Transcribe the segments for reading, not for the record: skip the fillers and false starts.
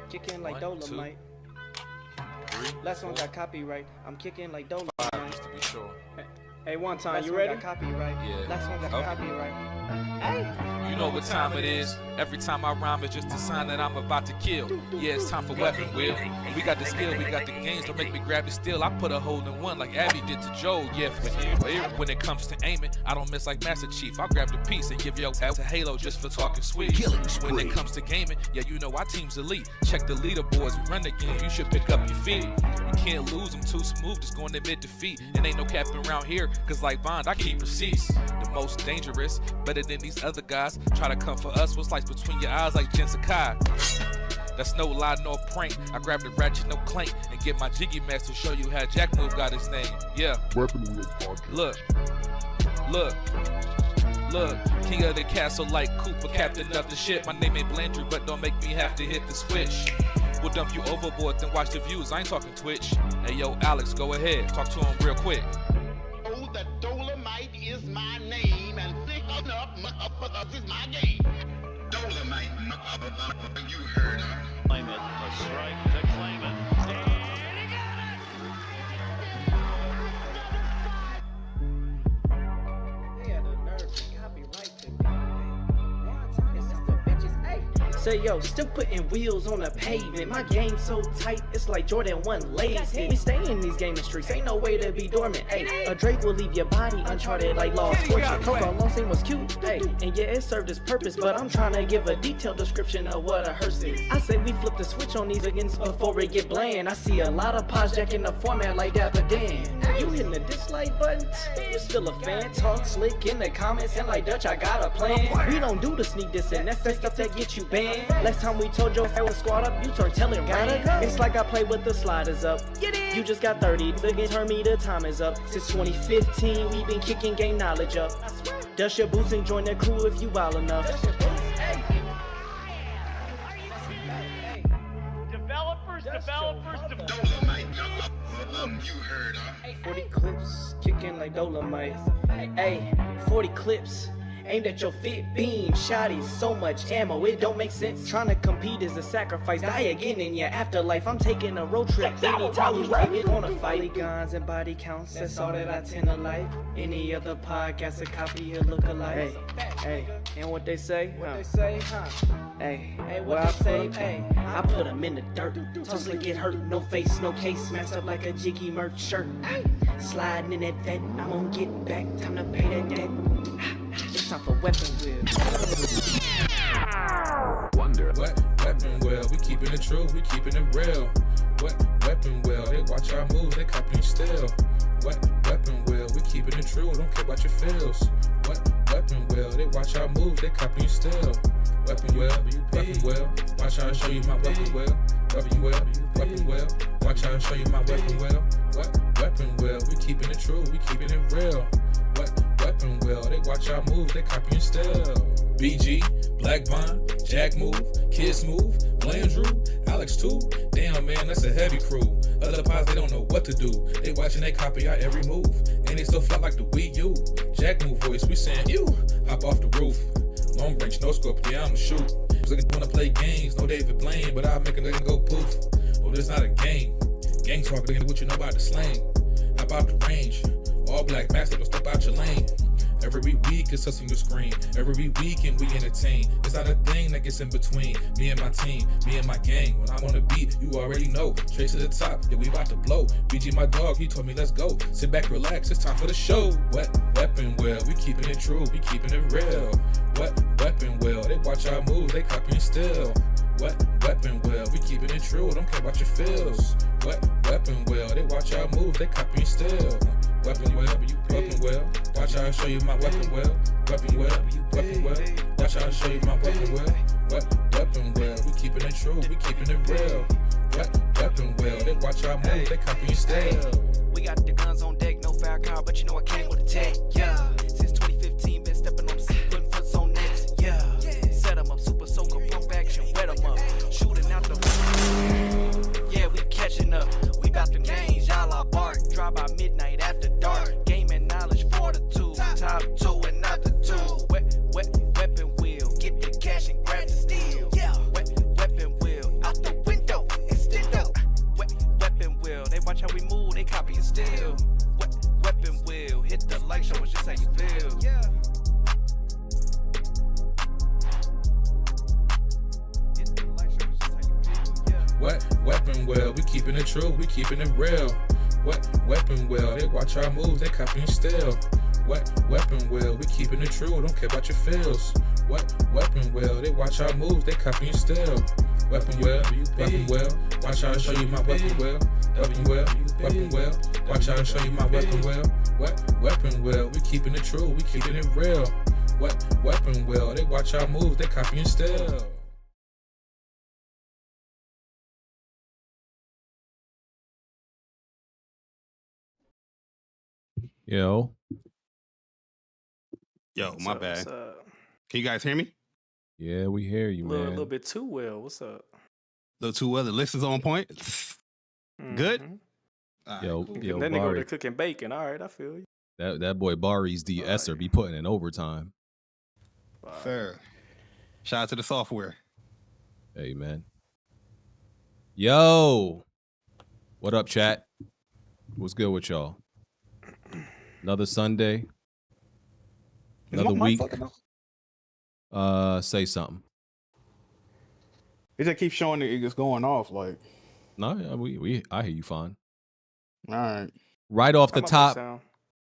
Kicking like Dolomite. Last one got copyright. I'm kicking like Dolomite. Just to be sure. Hey, one time, you ready? Copyright. Yeah. Last one got copyright. Hey. You know what time it is. Every time I rhyme, it's just a sign that I'm about to kill. Yeah, it's time for weapon wheel. We got the skill, we got the games. Don't make me grab it still. I put a hole in one like Abby did to Joe. Yeah, but when it comes to aiming, I don't miss like Master Chief. I'll grab the piece and give your ass a halo just for talking sweet. When it comes to gaming, yeah, you know our team's elite. Check the leaderboards, we run the game. You should pick up your feet. You can't lose, I'm too smooth, just going to admit defeat. And ain't no capping around here, cause like Bond, I keep receipts. The most dangerous, better than these other guys. Try to come for us, what's like between your eyes like Jen Sakai. That's no lie, no prank. I grab the ratchet, no clank, and get my jiggy mask to show you how Jackmove got his name. Yeah. Weapon Wheel Podcast. Look. King of the castle like Cooper, captain of the ship. My name ain't Blandry, but don't make me have to hit the switch. We'll dump you overboard, then watch the views. I ain't talking Twitch. Hey yo, Alex, go ahead. Talk to him real quick. Oh, the Dolomite is my name, and thick enough is my game. Dolomite, you heard her. Claim it, a strike to claim it. And he got it! They had the nerve to copyright to me. It's just the bitches, hey. Say yo, still putting wheels on the pavement. My game so tight, it's like Jordan 1 lazy. We stay in these gaming streets, ain't no way to be dormant. Ay, a Drake will leave your body uncharted like Lost Fortune. Coco Lost was cute, ay, and yeah, it served its purpose. But I'm trying to give a detailed description of what a hearse is. I say we flip the switch on these again before it get bland. I see a lot of pods jacking the format like Dapper Dan. You hitting the dislike button, you still a fan. Talk slick in the comments and like Dutch, I got a plan. We don't do the sneak diss and that's the stuff that get you banned. Last time we told your was squad up, you turned telling gotta go. It's like I play with the sliders up. You just got 30, again turn me, the time is up. Since 2015, we been kicking game knowledge up. Dust your boots and join the crew if you wild enough. Developers. Dolomite, you heard her. 40 clips, kicking like Dolomite. Hey, 40 clips. Aimed at your fit beam, shotties, so much ammo, it don't make sense. Trying to compete is a sacrifice, die again in your afterlife. I'm taking a road trip, anytime you get on a fight. Guns and body counts, that's all that I tend to like. Any other podcast, a copy or look alike. Hey, and what they say? Hey, what I say? Hey, I put them in the dirt, tussle get hurt, no face, no case, smashed up like a jiggy merch shirt. Sliding in that vet, I'm gonna get back, time to pay that debt. It's time for weapon wheel. What weapon wheel? We keeping it true, we keeping it real. What weapon wheel? They watch our moves, they copying still. What weapon wheel? We keeping it true, don't care about your feels. What weapon wheel? They watch our moves, they copying still. Weapon wheel, watch how I show you my weapon wheel. Weapon wheel, watch how I show you my weapon wheel. What weapon wheel? We keeping it true, we keeping it real. What weapon wheel? They watch our move, they copying still. BG, Black Bond, Jackmove, Kids Move, Blandrew, Alex too. Damn man, that's a heavy crew. Other pods, they don't know what to do. They watching, they copy our every move. And they still fly like the Wii U. Jackmove voice, we saying you. Hop off the roof. Long range, no scope, yeah, I'ma shoot. Wanna play games, no David Blaine, but I'll make a nigga go poof. Oh, this not a game. Gang talk, nigga, what you know about the slang? Hop out the range. All black master, don't step out your lane. Every week it's us on your screen. Every weekend we entertain. It's not a thing that gets in between me and my team, me and my gang. When I'm on the beat, you already know. Straight to the top, yeah, we about to blow. BG, my dog, he told me let's go. Sit back, relax, it's time for the show. What weapon wheel? We keeping it true, we keeping it real. What weapon wheel? They watch our moves, they copying still. What weapon wheel? We keeping it true, don't care about your feels. What weapon wheel? They watch our moves, they copying still. Weapon wheel, watch how I show you my weapon wheel. Weapon wheel, watch how I show you my weapon wheel. What weapon wheel? We keeping it true, we keeping it real. What weapon wheel? They watch our moves, they copying still. We got the guns on deck, no fire car, but you know I came with a tech. Yeah, since 2015, been stepping on the scene, putting foots on necks. Yeah, set 'em up, super soaker, pump action, wet 'em up, shooting out the. Yeah, we catching up. We got the names, y'all are bark. Drive by midnight after dark. Gaming knowledge fortitude. Top two and not the two. Weapon wheel. Get the cash and grab the steel. Weapon wheel. Out the window. weapon well, we keeping it true, we keeping it real. What weapon well, they watch our moves, they copying still. What weapon well, we keeping it true, don't care about your feels. What weapon well, they watch our moves, they copying still. Weapon well, watch how I show you my weapon well. Weapon well, watch how I show you my weapon well. What weapon well, we keeping it true, we keeping it real. What weapon well, they watch our moves, they copying still. Yo, my bad. Can you guys hear me? yeah, we hear you, A man. little bit too well. What's up? A little too well. The list is on point. Good. Mhm. All right, Yo, cool. yo, That nigga over Bari, there cooking bacon. All right, I feel you. that boy Bari's de-esser be putting in overtime. Fair. Shout out to the software. Hey, man. Yo, what up, chat? What's good with y'all? Another Sunday, another week. Say something. It just keeps showing that it's going off. Like, No, I hear you fine. all right. Right off the How about that top, sound?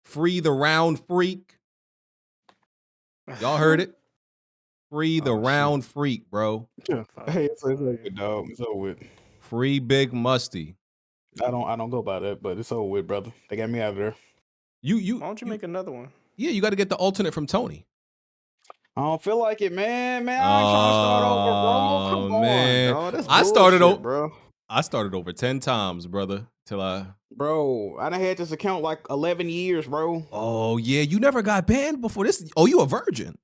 free the round freak. Y'all heard it? Free the round freak, bro. Yeah. Hey, it's over with, dog. It's over with. Free Big Musty. I don't go by that, but it's over with, brother. They got me out of there. You Why don't you make another one? Yeah, you got to get the alternate from Tony. I don't feel like it, man. Man, I ain't trying to start over, bro. Come on, man. dog. That's I started bullshit, bro. I started over 10 times, brother, till I. Bro, I done had this account like 11 years, bro. Oh yeah, you never got banned before this. Oh, you a virgin?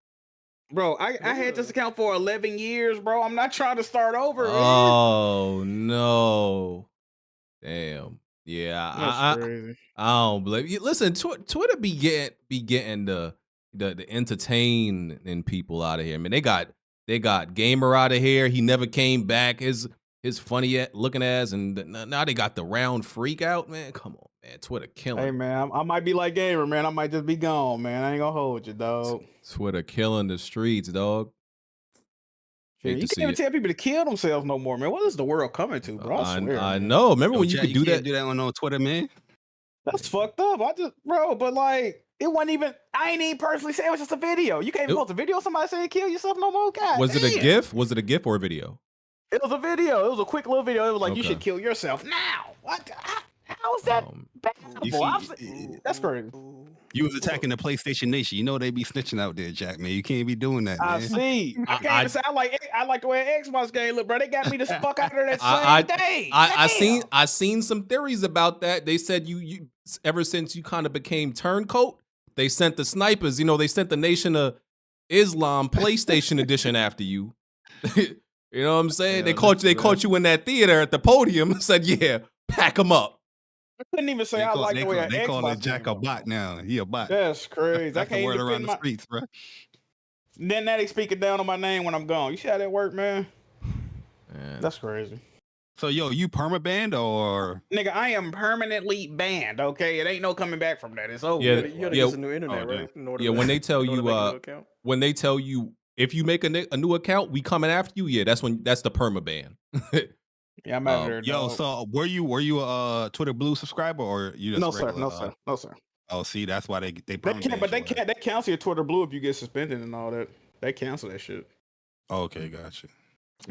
Bro, I had this account for 11 years, bro. I'm not trying to start over, man. Oh no, damn. Yeah, That's crazy. I don't blame you. Listen, Twitter be getting the entertaining people out of here. I mean, they got Gamer out of here. He never came back. His funny looking ass, and now they got the round freak out. Man, come on, man. Twitter killing. Hey, man, I might be like Gamer, man. I might just be gone, man. I ain't gonna hold you, dog. Twitter killing the streets, dog. Yeah, you can't even tell people to kill themselves no more, man. What is the world coming to, bro? I swear, I man. know. Remember when you Jack, could do can't that? do that on Twitter, man. That's fucked up. Bro, but like, it wasn't even. I ain't even personally say it was just a video. You can't even post a video of somebody saying kill yourself no more. God, Was it a damn. GIF? Was it a GIF or a video? It was a video. It was a quick little video. It was like, you Okay. should kill yourself now. What? How is that You bad? see, That's crazy. You was attacking the PlayStation Nation. You know they be snitching out there, Jack, man. You can't be doing that, man. I see. I can't even say I like the way Xbox game look, bro. They got me the fuck out of there that same day. I seen some theories about that. They said you ever since you kind of became turncoat, they sent the snipers. You know, they sent the Nation of Islam PlayStation edition after you. You know what I'm saying? Yeah, they caught you in that theater at the podium and said, "Yeah, pack them up." I couldn't even say I like the way they call Xbox that Jack a bot now. He a bot. That's crazy. That's I can't the word even around defend the my. streets, bro. Then they speak it down on my name when I'm gone. You see how that work, man? Man. That's crazy. So, yo, you permabanned or? Nigga, I am permanently banned, okay? It ain't no coming back from that. It's over. Yeah, You gotta get some new internet, right? In order Yeah, to- when they tell in order you, to make a new account. when they tell you if you make a new account, we coming after you. Yeah, that's the perma ban. Yeah, I'm out there. Yo, dog. so were you a Twitter Blue subscriber or you just No, sir. regular, No, sir. No, sir. Oh, see, that's why they They permabanned can't, but you, they cancel your Twitter Blue if you get suspended and all that. They cancel that shit. Okay, gotcha.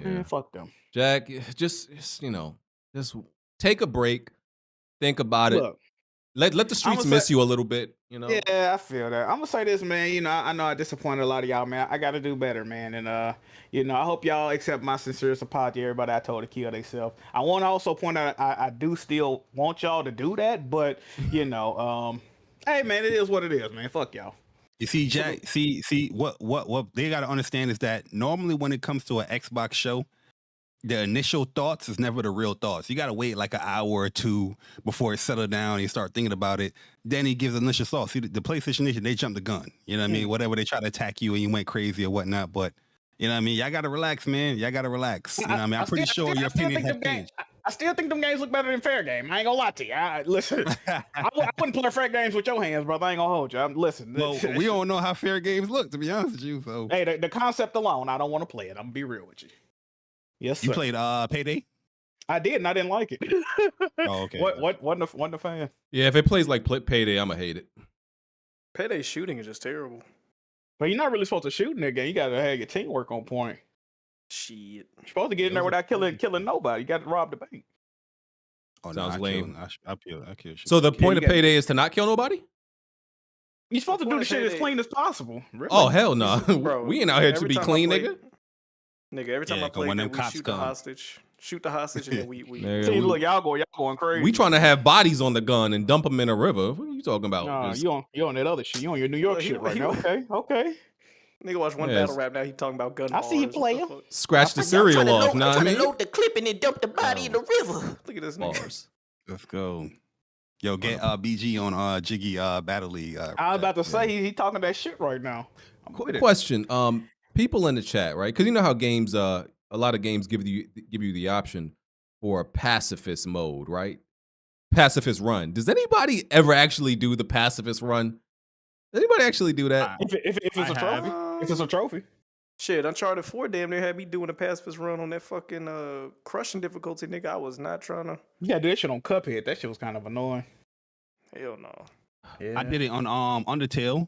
Man, fuck them. Jack, just take a break, think about it. Look, Let the streets miss you a little bit. You know. yeah, I feel that. I'm gonna say this, man. You know, I know I disappointed a lot of y'all, man. I gotta do better, man. And you know, I hope y'all accept my sincerest apology. Everybody I told to kill themselves. I want to also point out I do still want y'all to do that, but you know, hey, man, it is what it is, man. Fuck y'all. You see, Jack, see what they gotta understand is that normally when it comes to an Xbox show, the initial thoughts is never the real thoughts. You gotta wait like an hour or two before it settle down and you start thinking about it. Then he gives initial thoughts. See, the PlayStation Nation, they jumped the gun. You know what I mean? Whatever, they try to attack you and you went crazy or whatnot. But you know what I mean? Y'all gotta relax, man. Y'all gotta relax. You know what I mean? I'm pretty sure your opinion has changed. I still think them games look better than fair game. I ain't gonna lie to you. Listen, I wouldn't play fair games with your hands, brother. I ain't gonna hold you. Listen. Well, we don't know how fair games look, to be honest with you. So, hey, the concept alone, I don't want to play it. I'm gonna be real with you. Yes, sir. You played Payday? I did, and I didn't like it. Oh, okay. Wasn't a fan. Yeah, if it plays like Payday, I'ma hate it. Payday shooting is just terrible. But you're not really supposed to shoot in that game. You gotta have your teamwork on point. Shit. You're supposed to get in there without killing nobody. You got to rob the bank. Oh, Sounds I lame. I kill shit. So the Yeah, point you of Payday is to not kill nobody? You're supposed to do Point the of shit as Payday- clean as possible. Really. Oh hell no! Bro, We ain't out here to every be time I clean, play- nigga. Nigga, every time Yeah, I 'cause play, when we them cops shoot the come. hostage. Shoot the hostage, and then we Nigga, See, we- look, y'all going crazy. We trying to have bodies on the gun and dump them in a river. What are you talking about? Nah, Just- you on that other shit. You on your New York Look, he- shit right he- now. Okay. Nigga watch one Yes. battle rap now. He talking about gun I see you, bars. What the player. fuck? Scratch the cereal off, know what I mean? the clip and then dump the body in the river. Look at this nigga. Bars. Let's go. Yo, get BG on Jiggy Battle League. I was about to say he talking that shit right now. I'm with it. Question: people in the chat, right? Because you know how games, a lot of games give you the option for a pacifist mode, right? Pacifist run. Does anybody ever actually do the pacifist run? Does anybody actually do that? If it's a trophy, if it's a trophy. Shit, Uncharted 4 damn near had me doing a pacifist run on that fucking crushing difficulty, nigga. I was not trying to. You gotta do that shit on Cuphead. That shit was kind of annoying. Hell no. Yeah. I did it on Undertale.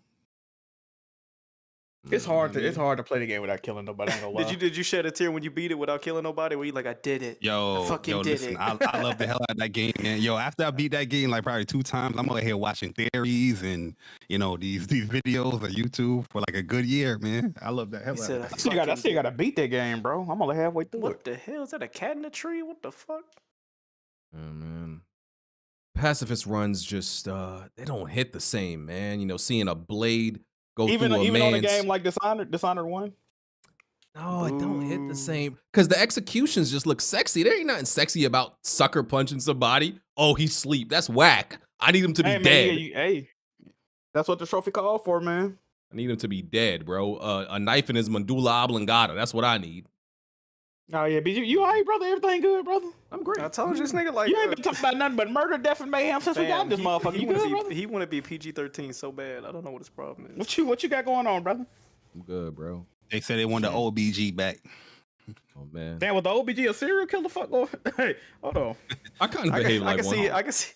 It's hard to play the game without killing nobody. I ain't gonna lie. Did you shed a tear when you beat it without killing nobody? Where you like, I did it. Yo, I fucking did listen, it. I love the hell out of that game, man. Yo, after I beat that game like probably 2 times, I'm over here watching theories and these videos on YouTube for like a good year, man. I love that hell He out said, of I that. I still gotta beat that game, bro. I'm only halfway through What it. the hell? Is that a cat in a tree? What the fuck? Oh man. Pacifist runs just they don't hit the same, man. You know, seeing a blade go Even through a on a man's game like Dishonored 1. No, it don't hit the same. Because the executions just look sexy. There ain't nothing sexy about sucker punching somebody. Oh, he's asleep. That's whack. I need him to be Man, dead. hey, that's what the trophy called for, man. I need him to be dead, bro. A knife in his medulla oblongata. That's what I need. Oh yeah, but you all right, brother? Everything good, brother? I'm great. I told you this nigga like. You ain't been talking about nothing but murder, death, and mayhem since we got this motherfucker. You good, brother? He want to be PG-13 so bad. I don't know what his problem is. What you got going on, brother? I'm good, bro. They said they want the old BG back. Oh man. Damn, with the OBG a serial killer? Fuck off. Hey, hold on. I kind of behave like one. I can see.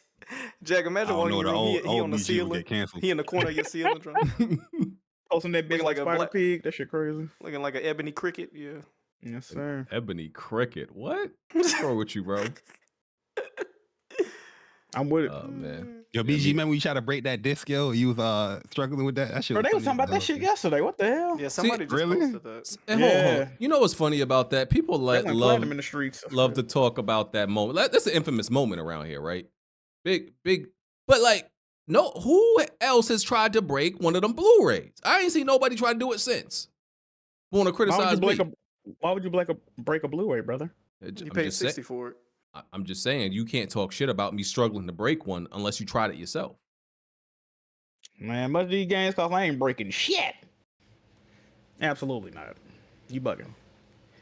Jack, imagine I one don't in know, your room. the He old on the BG would ceiling. get canceled. He in the corner of your ceiling, Posting that big Looking like like a Spider black- Pig. That shit crazy. looking like an ebony cricket. Yeah. Yes, sir. Ebony cricket. What? What's wrong with you, bro? I'm with it. Oh man. Yo, BG, remember we tried to break that disc, yo? You was struggling with that? That shit Bro, was they was funny talking as about that hell. shit yesterday. What the hell? Yeah. Somebody just really? posted that. And hold Yeah. on. You know what's funny about that? People They like went love platinum in the streets. That's love crazy. to talk about that moment. That's an infamous moment around here, right? Big. But like, no, who else has tried to break one of them Blu-rays? I ain't seen nobody try to do it since. Want to Why criticize would me? why would you break a Blu-ray, brother? You paid 60 for it. I'm just saying, you can't talk shit about me struggling to break one unless you tried it yourself. Man, much of these games cost. I ain't breaking shit. Absolutely not. You bugging.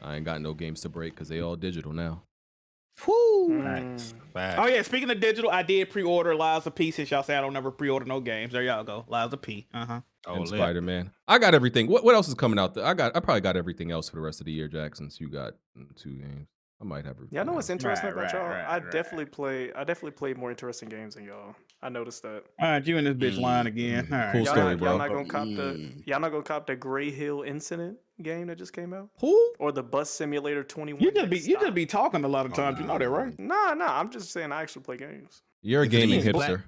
I ain't got no games to break because they all digital now. Whoo. Facts. Facts. Oh yeah, speaking of digital, I did pre-order Lies of P. Since y'all say I don't never pre-order no games, there y'all go. Lies of P. And lit. Spider-Man. I got everything. What else is coming out there? I probably got everything else for the rest of the year, Jack, since you got 2 games. I might have everything. Yeah, I know what's interesting Right, about y'all. right, I right. definitely play more interesting games than y'all. I noticed that. All right, you and this bitch lying again. All right. Cool Y'all story, not, bro. y'all not gonna cop the Gray Hill Incident game that just came out, Who? or the Bus Simulator 21. You just be talking a lot of times. You know that, right? Nah. I'm just saying I actually play games. You're a If it gaming is black- hipster.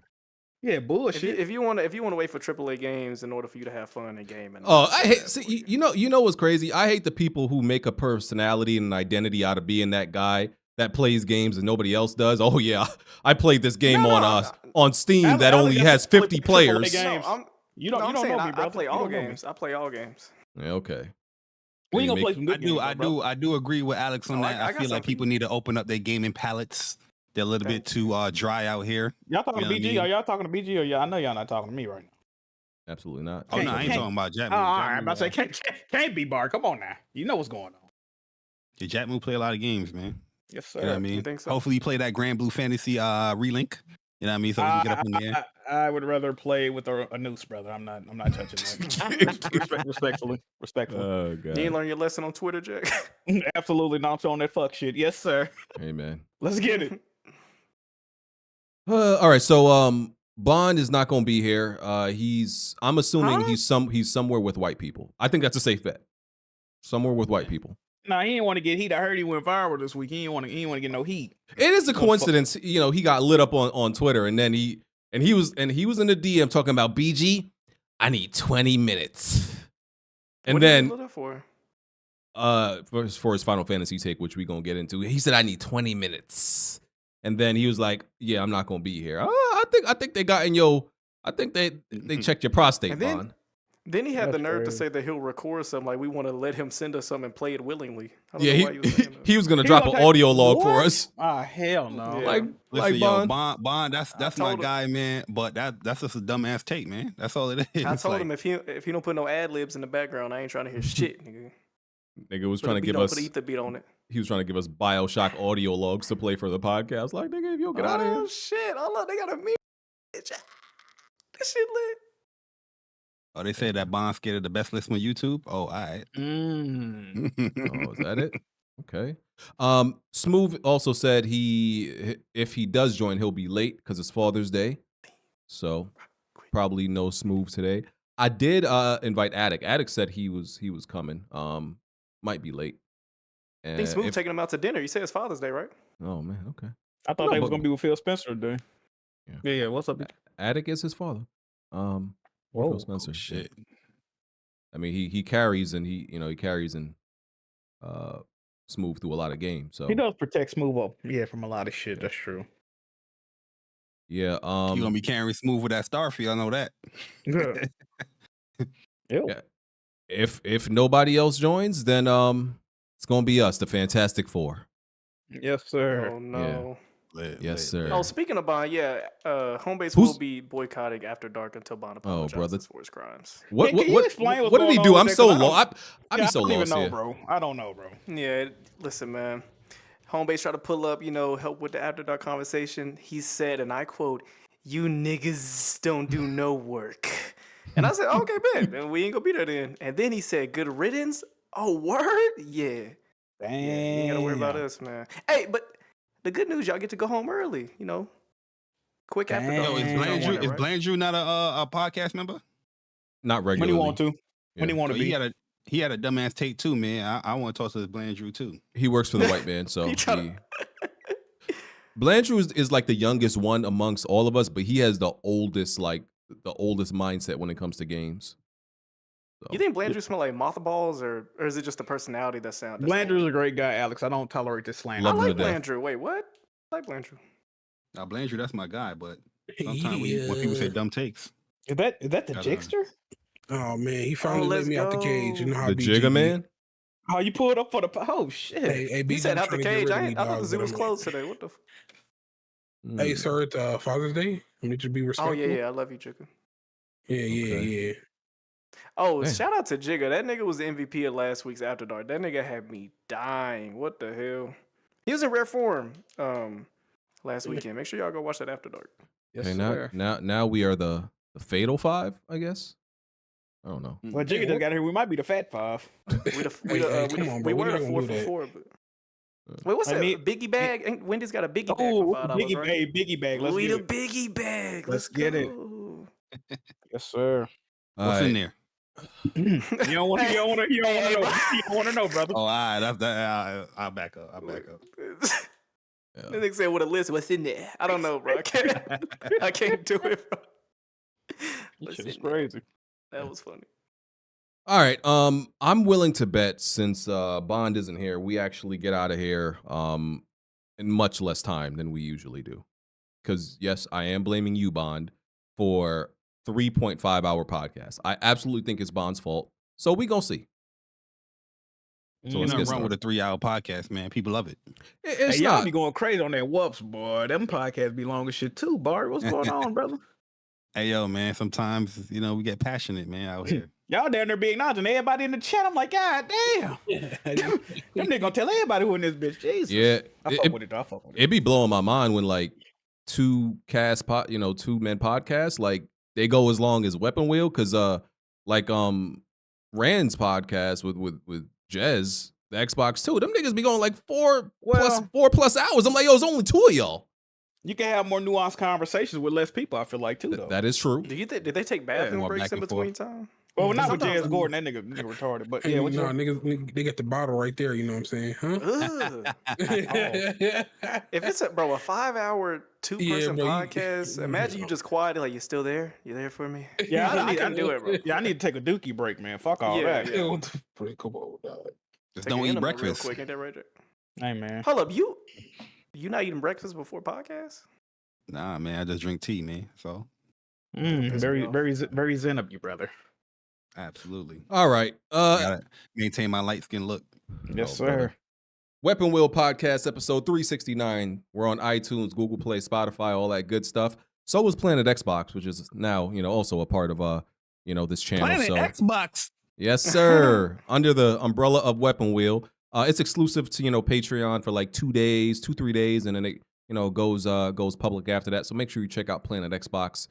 Yeah, bullshit. If you want to wait for AAA games in order for you to have fun in gaming. Oh, I hate. See, you know what's crazy? I hate the people who make a personality and an identity out of being that guy that plays games and nobody else does. Oh yeah, I played this game on Steam Alex- that only Alex has play 50 AAA players. games. You don't I'm know saying me, brother. I play You all don't know me. games. I play all games. Yeah, okay. We ain't gonna Make- play some good games. I do agree with Alex on No, that. I I got feel like something. people need to open up their gaming palettes. They're a little bit too dry out here. Y'all talking You know to what I BG? mean? Are y'all talking to BG or y'all? I know y'all not talking to me right now. Absolutely not. Oh no, I ain't can't- talking about Jackmove. Oh, all right, I'm about to say Jackmove, can't be Bar. Come on now. You know what's going on. yeah, Jackmove play a lot of games, man. Yes, sir. You know what I mean? think so? Hopefully, you play that Grand Blue Fantasy relink. You know what I mean? So we can get up in the air. I would rather play with a noose, brother. I'm not touching that. Respectfully. Oh god. You ain't learn your lesson on Twitter, Jack. Absolutely not showing that fuck shit. Yes, sir. Hey man. Let's get it. All right, so Bond is not going to be here. I'm assuming he's somewhere with white people. I think that's a safe bet. Somewhere with white people. Nah, he didn't want to get heat. I heard he went viral this week. He didn't want to get no heat. It is a coincidence, you know, he got lit up on Twitter, and then he was in the DM talking about BG. I need 20 minutes, and what then did you lit up for? For his Final Fantasy take, which we gonna get into, he said I need 20 minutes, and then he was like, "Yeah, I'm not gonna be here." I think they got in yo. I think they checked your prostate, Bond. Then he had the nerve to say that he'll record something, like we want to let him send us something and play it willingly. I don't know why he was saying that. He was gonna drop an audio log for us. Ah, hell no. Yeah. Like Listen, Bond. yo, Bond, that's my guy, man. But that's just a dumbass take, man. That's all it is. I told him if he don't put no ad libs in the background, I ain't trying to hear shit, nigga. Nigga was Put trying a to beat give on- us. put an ether beat on it. He was trying to give us Bioshock audio logs to play for the podcast. Like, nigga, if you don't get out of Oh here. shit! Hold on, they got a meme. This shit lit. Oh, they say that Bond scared of the best list on YouTube. Oh, all right. Oh, is that it? Okay. Smooth also said if he does join, he'll be late because it's Father's Day. So probably no Smooth today. I did invite Addict. Addict said he was coming. Might be late. I think Smooth taking him out to dinner. You said it's Father's Day, right? Oh man, okay. I thought they was gonna be with Phil Spencer today. Yeah. What's up? Addict is his father. Whoa, Phil Spencer. shit. I mean, he carries and he carries and Smooth through a lot of games. So He does protect Smooth up, from a lot of shit. That's true. yeah. You gonna be carrying Smooth with that Starfield? I know that. Yeah. If nobody else joins, then it's gonna be us, the Fantastic Four. Yes, sir. Oh no. Yes, sir. Oh, speaking of Bond, Homebase will be boycotting After Dark until Bond apologizes brother. for his crimes. What Can you explain what's what did he going do? on I'm with so that? 'Cause lost. I be I so don't even lost know, here. bro. I don't know, bro. Yeah, listen, man. Homebase tried to pull up, help with the After Dark conversation. He said, and I quote, "You niggas don't do no work." And I said, okay, man, then we ain't gonna be there then. And then he said, "Good riddance." Oh, word? Yeah. Damn. Yeah, you ain't gotta worry about us, man. Hey, but the good news, y'all get to go home early, quick after dark. Yo, is Blandrew not a podcast member? Not When regularly. he want to. When he want to So be. he had a dumbass take too, man. I want to talk to this Blandrew too. He works for the white man, so He tryna- Blandrew is like the youngest one amongst all of us, but he has the oldest mindset when it comes to games. So. You think Blandrew smell like mothballs, or is it just the personality that sounds? Blandrew's a great guy, Alex. I don't tolerate this slander. I Love him like to death. Blandrew. Wait, what? I like Blandrew. Now Blandrew, that's my guy, but sometimes when people say dumb takes, Is that the Gotta- Jigster? Oh man, he finally let let's me out the cage. You know how The BG Jigga Man? Oh, you pulled up for the oh shit. Hey, You BG said out the trying to get cage. rid of I me, thought the dog, zoo but was I'm closed today. What the? Hey, sir, it's Father's Day. I need you to be Oh respectful. yeah. I love you, Jigga. Yeah. Oh, Man. shout out to Jigga. That nigga was the MVP of last week's After Dark. That nigga had me dying. What the hell? He was in rare form last weekend. Make sure y'all go watch that After Dark. Yes, Okay, sir. now we are the Fatal Five, I guess. I don't know. Well, Jigga just got here. We might be the Fat Five. We come on, bro. were We're the not 4 gonna do for that. 4. But... Wait, what's I that? mean- Biggie bag? Ain't Wendy's got a biggie bag Oh, for $5, biggie, right? hey, biggie bag. Let's We get the it. biggie bag. Let's Let's get it. go. Yes, sir. what's in there? You don't want to know. You don't want to know, brother. Oh, all right, that's that. I'll back up. The nigga said with a list, what's in there? I don't know, bro. I can't do it, bro. What's Shit is in there? crazy. That was funny. All right. I'm willing to bet since Bond isn't here, we actually get out of here in much less time than we usually do. Because yes, I am blaming you, Bond, for 3.5-hour podcast. I absolutely think it's Bond's fault. So we gonna see. So You're let's not get wrong with started. a 3-hour podcast, man. People love it. It's Hey, y'all not. be going crazy on that whoops, boy. Them podcasts be long as shit too, Bart. What's going on, brother? Hey, yo, man. Sometimes we get passionate, man, out here. Y'all down there being acknowledging everybody in the chat. I'm like, God damn. Them niggas gonna tell everybody who in this bitch. Jesus. Yeah, I fuck with it, though. I fuck with it. It be blowing my mind when like two men podcasts, like they go as long as Weapon Wheel, because like Rand's podcast with Jez, the Xbox 2, them niggas be going like 4 plus hours. I'm like, yo, it's only 2 of y'all. You can have more nuanced conversations with less people, I feel like, too, though. That is true. Did they take bathroom more breaks back in and between forth. time? Well, not with Sometimes Jez Gordon, that nigga retarded. But Hey, yeah, no, what you niggas, they got the bottle right there. You know what I'm saying? Huh? Ugh. If it's a 5-hour 2-person bro, podcast, imagine you just quiet, like, you still there? You there for me? Yeah, I couldn't do it, bro. Yeah, I need to take a dookie break, man. Fuck all that. Yeah. What the frick? Come on, dog. Just Take don't an eat enema breakfast. real quick, ain't that right, Jack? Hey, man. Hold up, you not eating breakfast before podcast? Nah, man, I just drink tea, man. So Very zen of you, brother. absolutely. All right. Gotta maintain my light skin look. Yes, Oh, brother. sir. Weapon Wheel Podcast, episode 369. We're on iTunes, Google Play, Spotify, all that good stuff. So was Planet Xbox, which is now, also a part of this channel. Planet Xbox. Yes, sir. Under the umbrella of Weapon Wheel. It's exclusive to, Patreon for like 2 days, 2-3 days, and then it, goes public after that. So make sure you check out Planet Xbox.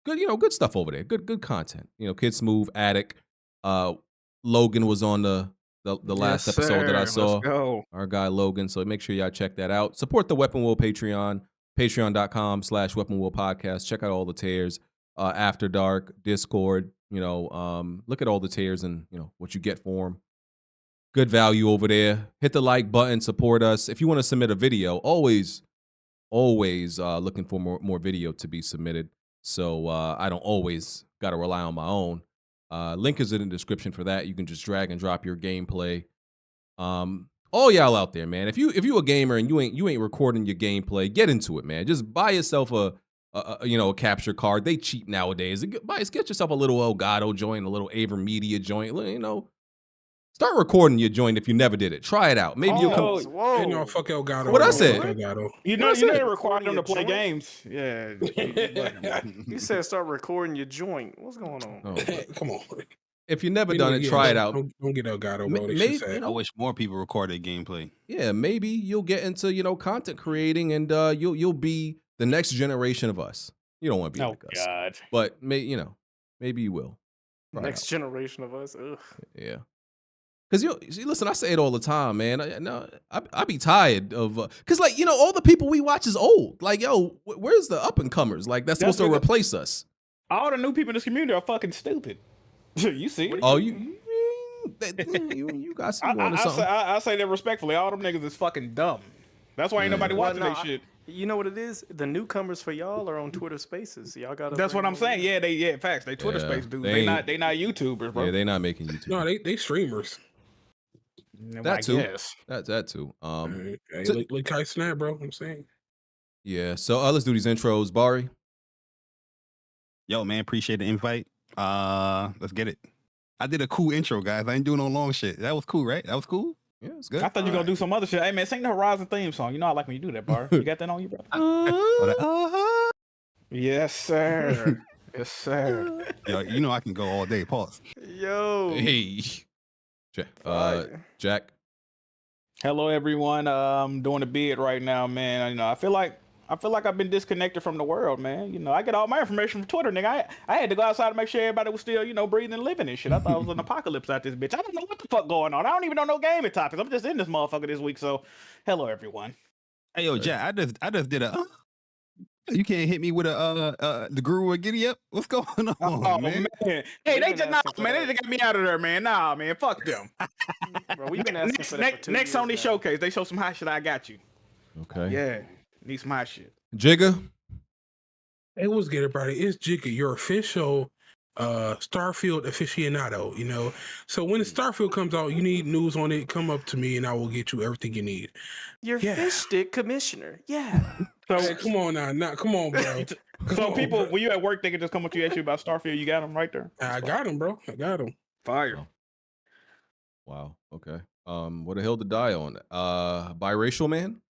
Good stuff over there. Good content. Kid Smooth, Addict. Logan was on the last episode that I saw. Let's go. Our guy Logan. So make sure y'all check that out. Support the Weapon Wheel Patreon, patreon.com/Weapon Wheel Podcast. Check out all the tiers. After Dark, Discord, look at all the tiers and, what you get for them. Good value over there. Hit the like button, support us. If you want to submit a video, always looking for more video to be submitted. So I don't always got to rely on my own. Link is in the description for that. You can just drag and drop your gameplay. All y'all out there, man. If you a gamer and you ain't recording your gameplay, get into it, man. Just buy yourself a capture card. They cheap nowadays. Get yourself a little Elgato joint, a little AverMedia joint. Start recording your joint if you never did it. Try it out. Maybe you'll come. Whoa. Hey, no, fuck Elgato. What I Fuck said? Elgato. You know they require them to play Joint? games. Yeah. You said start recording your joint. What's going on? Oh, Come on. if you never done it, try it out. Don't get Elgato, bro. They Maybe, shit sad. I wish more people recorded gameplay. Yeah, maybe you'll get into content creating, and you'll be the next generation of us. You don't want to be like us, God. but maybe you will. Try it Next out. generation of us. Ugh. Yeah. Because listen, I say it all the time, man. I be tired of because all the people we watch is old. Like, yo, where's the up and comers? Like that's supposed to what- replace us. All the new people in this community are fucking stupid. You see it. Oh, you got some on to something. I say that respectfully. All them niggas is fucking dumb. That's why ain't nobody Well, watching no, that shit. You know what it is? The newcomers for y'all are on Twitter Spaces. Y'all got. That's what I'm saying. Yeah, facts. They Twitter Yeah, space dudes. they They not YouTubers, bro. Yeah, they not making YouTube. No, they streamers. That too. Yes. That too. Hey, so- like Kai Snap, bro. I'm saying. Yeah. So let's do these intros, Bari. Yo, man, appreciate the invite. Let's get it. I did a cool intro, guys. I ain't doing no long shit. That was cool, right? That was cool. Yeah, it's Good. I thought you were gonna do some other shit. Hey man, sing the Horizon theme song. You know I like when you do that, bar. You got that on you, bro? Yes, sir. Yes, sir. Yo, you know I can go all day. Pause. Yo. Hey, Jack. Hello, everyone. I'm doing a bid right now, man. You know, I feel like I've been disconnected from the world, man. You know, I get all my information from Twitter, nigga. I had to go outside to make sure everybody was still, breathing and living and shit. I thought it was an apocalypse out this bitch. I don't know what the fuck going on. I don't even know no gaming topics. I'm just in this motherfucker this week. So, hello, everyone. Hey, yo, Jack, I just did a. You can't hit me with a the guru or giddy up. What's going on, Oh man? man. Hey, they just they just got me out of there, man. Nah, man. Fuck them. Bro, we've been asking for that for 2 next years Sony now. showcase, they show some hot shit. I got you. Okay. Yeah, need some hot shit. Jigga. Hey, what's good, everybody? It's Jigga, your official Starfield aficionado, So when Starfield comes out, you need news on it, come up to me and I will get you everything you need. Your fish stick commissioner. Yeah. So Hey, come on now. Come on, bro. So people, when you at work, they can just come up to you, ask you about Starfield. You got them right there. I got him, bro. I got him. Fire. Wow. Okay. What a hill to die on. Biracial man.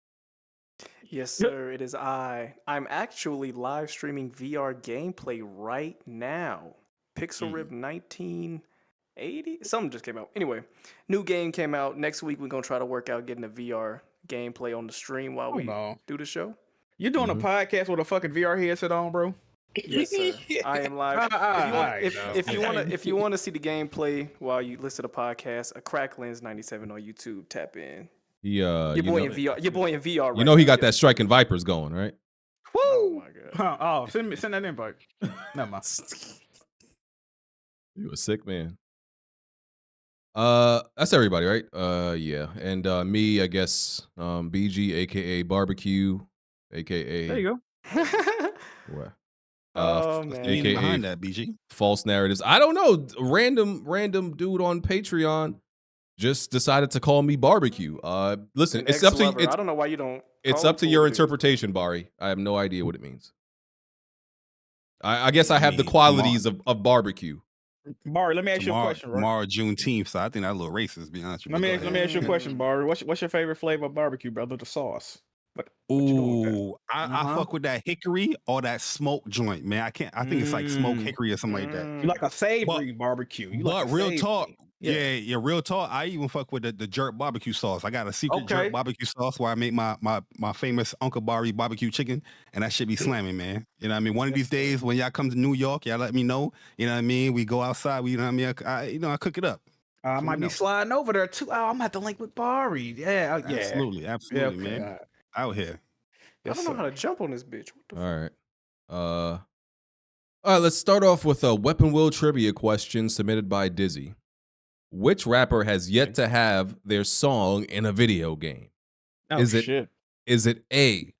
Yes, sir. It is I. I'm actually live streaming VR gameplay right now. Pixel Rip 1980? Something just came out. Anyway, new game came out. Next week, we're going to try to work out getting a VR gameplay on the stream while we do the show. You doing a Mhm. podcast with a fucking VR headset on, bro? Yes, sir. I am live. If you want to see the gameplay while you listen to the podcast, a Crack Lens 97 on YouTube. Tap in. He Your boy in VR. Your boy in VR. Right you know he now. got that Striking Vipers going, right? Woo! Oh my god. Oh, send that invite. Never mind. You a sick man. That's everybody, right? Yeah. And me, I guess, BG, aka Barbecue, aka There you go. what? Oh man. Meaning AKA behind that, BG. False narratives. I don't know. Random dude on Patreon just decided to call me Barbecue. Listen, An it's up to ex-lover. I don't know why you don't. it's call up to him your what it is. interpretation, Bari. I have no idea what it means. I guess I have the mean, qualities of barbecue. Barry, let me ask you a question, bro. Tomorrow, Juneteenth, so I think that a little racist, to be honest with you. Let me ask you a question, Barry. What's your favorite flavor of barbecue, brother? The sauce. What you doing with that? Ooh, I fuck with that hickory or that smoke joint, man. I think it's like smoke hickory or something like that. You like a savory barbecue. You like But a real savory. talk, yeah, real talk. I even fuck with the jerk barbecue sauce. I got a secret Okay. jerk barbecue sauce where I make my famous Uncle Barry barbecue chicken, and that shit be slamming, man. You know what I mean? One of these days when y'all come to New York, y'all let me know. You know what I mean? We go outside. We, you know what I mean? I cook it up. I So might we be know. sliding over there too. Oh, I'm gonna have to link with Barry. Yeah, yeah. Absolutely, Yeah, man. okay. Out here. I don't know how to jump on this bitch. What the fuck? All right. All right, let's start off with a Weapon Wheel trivia question submitted by Dizzy. Which rapper has yet to have their song in a video game? Oh, Is it shit. Is it A,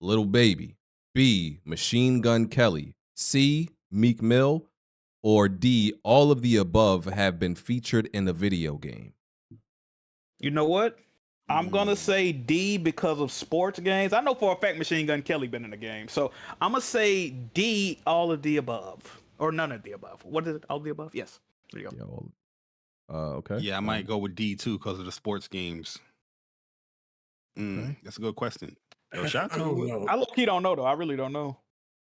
Little Baby, B, Machine Gun Kelly, C, Meek Mill, or D, all of the above have been featured in a video game? You know what? I'm gonna say D because of sports games. I know for a fact Machine Gun Kelly been in the game, so I'm gonna say D, all of the above, or none of the above. What is it? All of the above? Yes. There you go. Yeah, okay. Yeah, I might go with D too because of the sports games. Okay. That's a good question. Yo, shout I out don't to know. I look, he don't know though. I really don't know.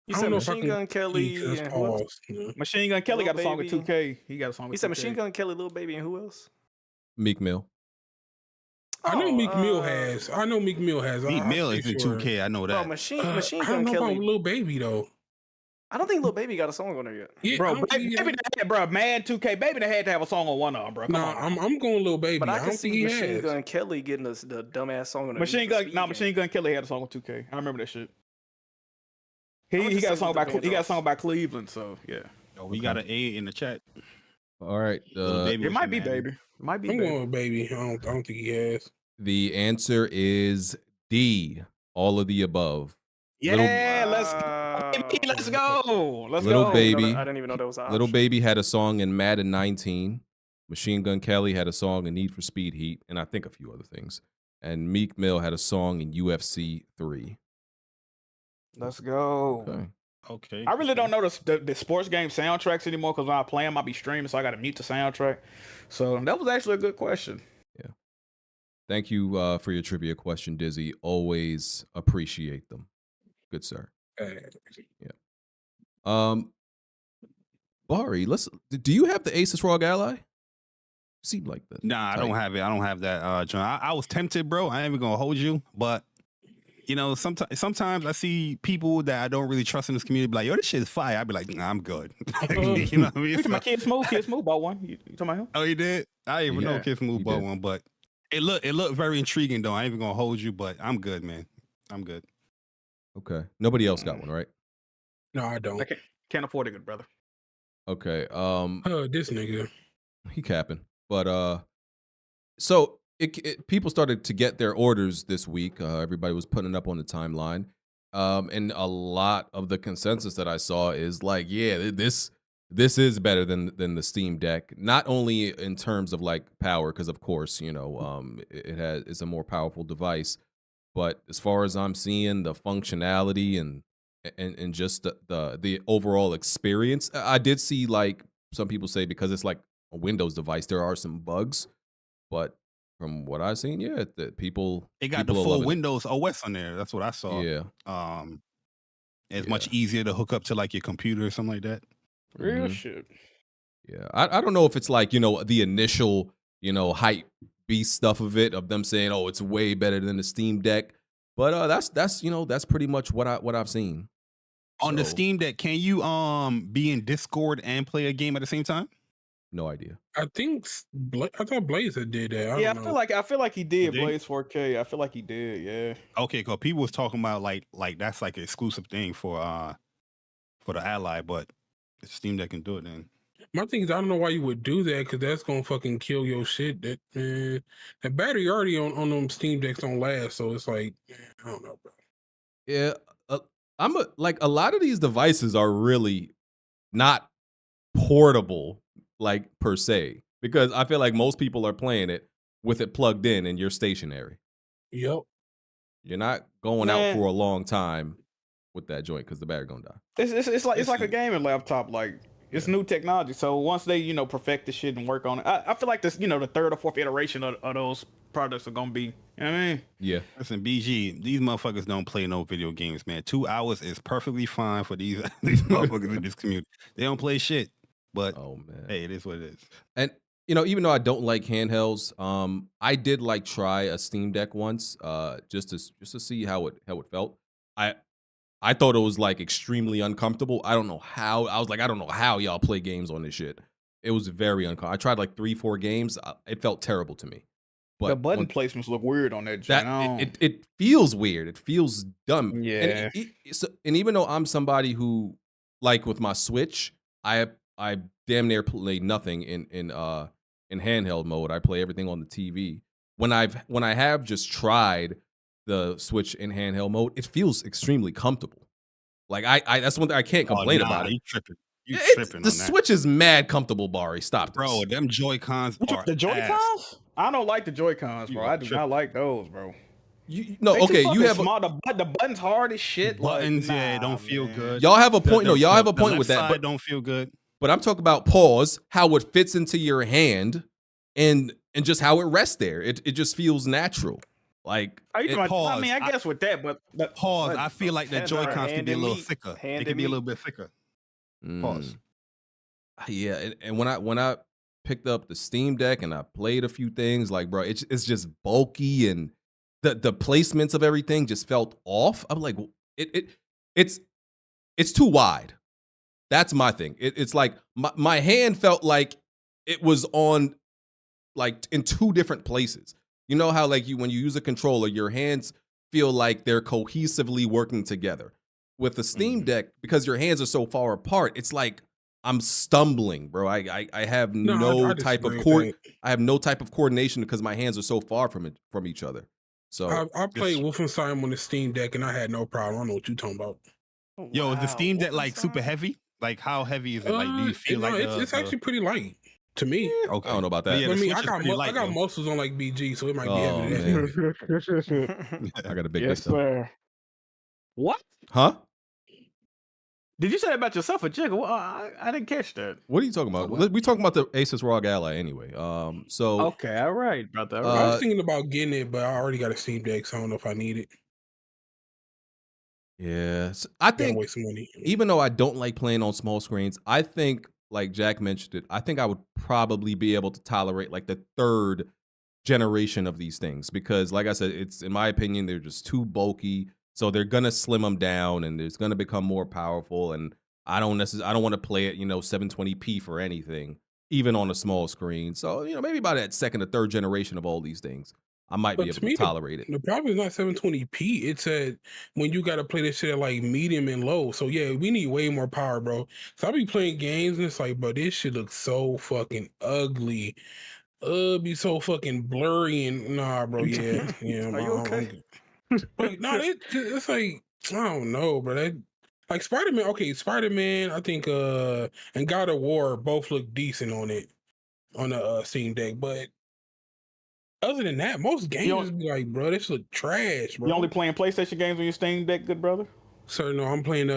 You I said don't know if I Machine can Gun Kelly just and who else? pause, you know. Machine Gun Kelly Lil got a song with Baby. 2K. He got a song with He said 2K. Machine Gun Kelly, Lil Baby, and who else? Meek Mill. I know Meek Mill uh, has. I know Meek Mill has. Meek I'm Mill pretty is in sure. 2K. I know Bro, that. Machine I Gun don't know Kelly. about Lil Baby though. I don't think Lil Baby got a song on there yet. Yeah, Bro, I don't think Baby he has. had, bro, man, 2K, Baby that had to have a song on one of them, bro. Come Nah, on. I'm going Lil Baby. But I I can don't think see he Machine has. Gun Kelly getting the dumbass song on there. Machine Gun Kelly had a song with 2K. I remember that shit. I went He to got a see song what the about band off. by Cleveland, so yeah. Oh, we got an A in the chat. All right. Lil Baby It was might in be that. Baby. It might be I'm Baby. going with Baby. I don't think he has. The answer is D, all of the above. Yeah, Wow. let's go. Let's Little go. Baby. I didn't even know that was an Little option. Baby had a song in Madden 19. Machine Gun Kelly had a song in Need for Speed Heat, and I think a few other things. And Meek Mill had a song in UFC 3. Let's go. Okay. Okay. I really don't know the sports game soundtracks anymore because when I play them, I'll be streaming, so I got to mute the soundtrack. So that was actually a good question. Thank you for your trivia question, Dizzy. Always appreciate them. Good sir. Bari, do you have the Asus ROG Ally? Seem like that. Nah, I don't have it. I don't have that, John. I was tempted, bro. I ain't even gonna hold you, but you know, sometimes I see people that I don't really trust in this community be like, yo, this shit is fire. I'd be like, nah, I'm good. You know what I mean? You talking about Kid Smooth bought one. You talking about him? Oh, he did? I didn't even know Yeah, Kid Smooth he bought did. one, but it looked very intriguing though. I ain't even gonna hold you, but I'm good, man. I'm good. Okay. Nobody else got one, right? No, I don't. I can't afford it, good brother. Okay. This nigga. He capping. But so people started to get their orders this week. Everybody was putting it up on the timeline. And a lot of the consensus that I saw is like, yeah, this is better than the Steam Deck. Not only in terms of like power, because of course, you know, it's a more powerful device, but as far as I'm seeing the functionality and just the overall experience, I did see like some people say because it's like a Windows device, there are some bugs, but from what I've seen, yeah, people It got people the are full loving it. Windows OS on there. That's what I saw. Yeah. It's much easier to hook up to like your computer or something like that. Real Mhm. shit. Yeah, I don't know if it's like, you know, the initial, you know, hype beast stuff of them saying, oh, it's way better than the Steam Deck. But that's you know that's pretty much what I've seen. On the So, Steam Deck, can you be in Discord and play a game at the same time? no idea. I think I thought Blaze had did that. I Yeah, don't I know. feel like he did Did he? Blaze 4K. I feel like he did. Yeah. Okay, because people was talking about like that's like an exclusive thing for the Ally, but the Steam Deck can do it then. My thing is, I don't know why you would do that because that's gonna fucking kill your shit. That man, the battery already on them Steam Decks don't last, so it's like, I don't know, bro. Yeah, like a lot of these devices are really not portable, like per se, because I feel like most people are playing it with it plugged in and you're stationary. Yep. You're not going out Man. for a long time with that joint because the battery gonna die. It's like a gaming laptop. Like it's new technology. So once they perfect the shit and work on it, I feel like this the third or fourth iteration of those products are gonna be. You know what I mean? Yeah. Listen, BG, these motherfuckers don't play no video games, man. 2 hours is perfectly fine for these motherfuckers in this community. They don't play shit. But Oh man. hey, it is what it is. And even though I don't like handhelds, I did like try a Steam Deck once, just to see how it felt. I thought it was like extremely uncomfortable. I don't know how. I was like, I don't know how y'all play games on this shit. It was very uncomfortable. I tried like 3-4 games. It felt terrible to me. But The button placements look weird on that. it feels weird. It feels dumb. Yeah. And even though I'm somebody who, like with my Switch, I damn near play nothing in handheld mode. I play everything on the TV. When I have just tried the Switch in handheld mode, it feels extremely comfortable. Like I that's one thing I can't complain about it. You tripping. You tripping The on that. Switch is mad comfortable, Bari. Stop this. Bro, them Joy-Cons are The Joy-Cons? ass. I don't like the Joy-Cons, bro. You I do tripping. not like those, bro. No, They too okay, you fucking have small. The buttons hard as shit. Buttons, like, yeah, nah, don't feel man. good. y'all have a point. Y'all have a point left with that. side But don't feel good. But I'm talking about pause, how it fits into your hand, and just how it rests there. It just feels natural. Like Are you talking about- I mean, I Pause. guess with that, but Pause. but- I feel like the hand- Joy-Cons can hand be a and little meat. thicker. Hand They can and be a meat. little bit thicker. Pause. Yeah, and when I picked up the Steam Deck and I played a few things, like bro, it's just bulky and the placements of everything just felt off. I'm like, it's too wide. That's my thing. It's like my hand felt like it was on like in two different places. You know how like when you use a controller, your hands feel like they're cohesively working together. With the Steam Deck, because your hands are so far apart, it's like I'm stumbling, bro. I have no I type of disagree with I have no type of coordination because my hands are so far from each other. So I played Wolfenstein on the Steam Deck and I had no problem. I don't know what you're talking about. Yo, is the Steam Deck like super heavy? Like how heavy is it? Like do you feel like it's actually pretty light to me. Okay. I don't know about that. Yeah, I the mean, Switch I is got pretty light, I got though. muscles on like BG, so it might be Oh, heavy. man. I got a big Yes, dick, though. sir. What? Huh? Did you say that about yourself or Jigga? Well, I didn't catch that. What are you talking about? We talking about the Asus ROG Ally anyway. So Okay, all right, brother. I was thinking about getting it, but I already got a Steam Deck, so I don't know if I need it. yes, I Gotta think waste some money. even though I don't like playing on small screens, I think like Jack mentioned it, I think I would probably be able to tolerate like the third generation of these things because like I said, it's in my opinion they're just too bulky. So they're gonna slim them down, and it's gonna become more powerful. And I don't want to play it, 720p for anything, even on a small screen. So maybe by that second or third generation of all these things, I might be able to tolerate it. The problem is not 720p. It's when you got to play this shit at like medium and low. So yeah, we need way more power, bro. So I be playing games and it's like, bro, this shit looks so fucking ugly. Be so fucking blurry and nah, bro. Yeah, yeah. Are you okay? But no, it's like I don't know, bro. Like Spider-Man. Okay, Spider-Man. I think and God of War both look decent on it on the Steam Deck, but other than that, most games just be like, bro, this look trash, bro. You only playing PlayStation games on your Steam Deck, good brother? Sir, no, I'm playing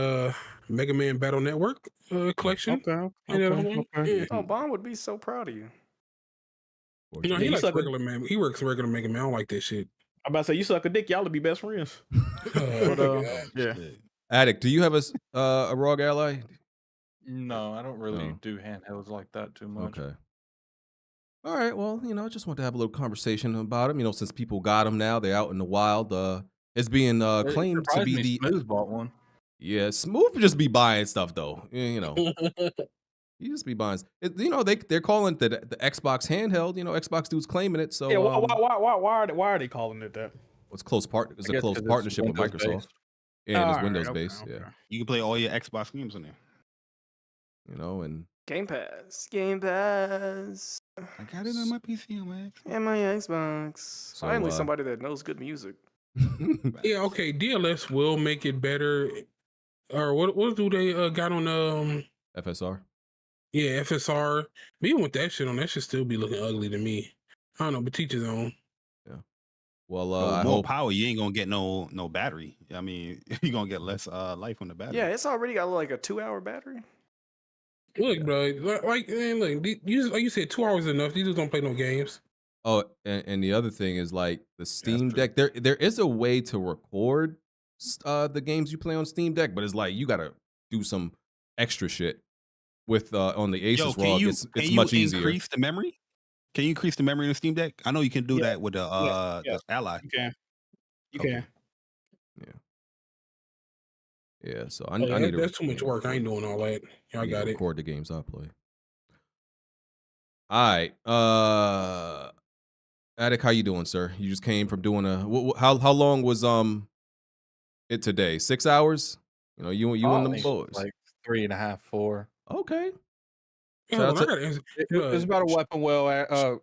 Mega Man Battle Network collection. Okay. Oh, Bond would be so proud of you. He you likes suck a- regular man. He works regular Mega Man. I don't like this shit. I'm about to say you suck a dick, y'all to be best friends. But, yeah. Addict, do you have a ROG Ally? No, I don't really Oh. do handhelds like that too much. Okay. All right. Well, I just want to have a little conversation about them. Since people got them now, they're out in the wild. It's being It claimed to surprised be me the Smooth bought one. yeah. Smooth just be buying stuff though. You know, he just be buying. You know, they're calling it the Xbox handheld. You know, Xbox dude's claiming it. So Yeah, why are they calling it that? it's close part. It's I a guess close 'cause it's partnership with Microsoft. Windows-based. And it's Alright, Windows okay, based. okay. Yeah, You can play all your Xbox games on there. you know, and Game Pass. Game Pass. I got it on my PC on my Xbox. And my Xbox. So, Finally, somebody that knows good music. Yeah, okay. DLS will make it better. Or what do they got on FSR. Yeah, FSR. But even with that shit on, that should still be looking ugly to me. I don't know, but teach his own. Yeah. Well, No, I more hope. power. You ain't gonna get no battery. I mean, you're gonna get less life on the battery. Yeah, it's already got like a 2-hour battery. Look, bro, like you said, 2 hours is enough. These just don't play no games. Oh, and the other thing is like the Steam Deck. There is a way to record the games you play on Steam Deck, but it's like you gotta do some extra shit with on the Asus ROG. It's much easier. Increase the memory? Can you increase the memory in the Steam Deck? I know you can do that with the Ally. You can. You Okay. can. Yeah, so I Oh, need to that's too much work. I ain't doing all that. I got it. record the games I play. All right, Addict, how you doing, sir? You just came from doing how long was it today? 6 hours? You know, you and them boys. Like 3.5, 4. Okay. Yeah, Shout out well, to- I gotta answer- It was about a Weapon Wheel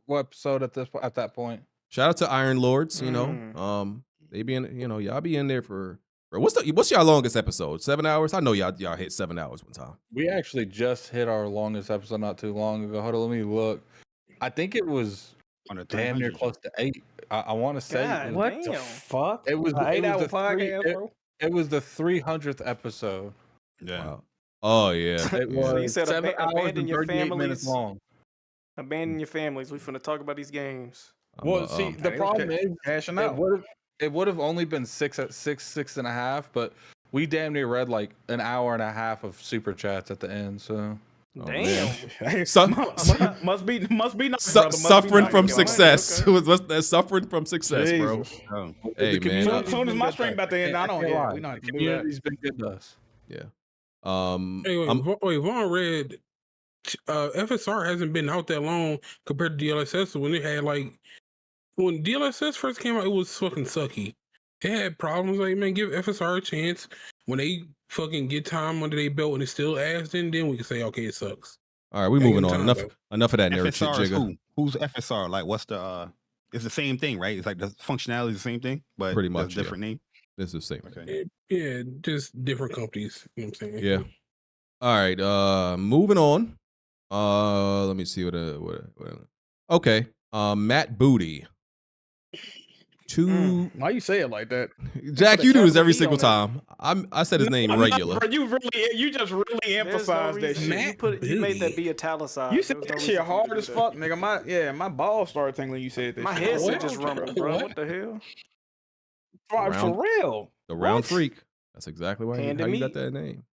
episode at that point. Shout out to Iron Lords. You know, they be in. You know, y'all be in there for what's y'all longest episode? 7 hours? I know y'all hit 7 hours one time. We actually just hit our longest episode not too long ago. Hold on, let me look. I think it was damn near close to 8. I want to say God, What the damn. fuck? it was An 8-hour the podcast, bro? it was the 300th episode. Yeah. Wow. Oh yeah. It yeah. was So you said 7 hours abandon and your 38 minutes families. long. Abandon your families. We finna talk about these games. Well, see, the problem is Cashing it out. would have only been 6.5, but we damn near read like an hour and a half of super chats at the end. So Damn. Hey, Some- must be nice, brother. Must be Suffering nice. from Okay. success. What's that? Suffering from success, bro. Jesus. Oh. Hey man. As soon as my stream about to end, I don't. can't Yeah, lie. we don't have The to do that. community's been good to us. Yeah. Hey, wait, Vaughn read FSR hasn't been out that long compared to DLSS. When it had when DLSS first came out, it was fucking sucky. It had problems. Like, man, give FSR a chance. When they fucking get time under their belt and it's still ass, then we can say, okay, it sucks. All right, we moving on. Enough of that nerd shit, FSR is Jigga. who? Who's FSR? Like, what's the? It's the same thing, right? It's like the functionality is the same thing, but Pretty it's much, a different name. This is the same. Okay. Yeah, just different companies. You know what I'm saying? Yeah. All right. Moving on. Let me see what. Okay. Matt Booty. Why you say it like that? Jack, Put a you do this capital every E single on it. time. I said his name No, regular. bro, you just really emphasized that shit. You made that be italicized. You said There was that no shit reason for you hard to as do fuck, nigga. My balls started tingling. You said that. My shit. headset just rumbled, bro. What the hell? For real. The Round What? Freak. That's exactly why Hand how to you got me. that name.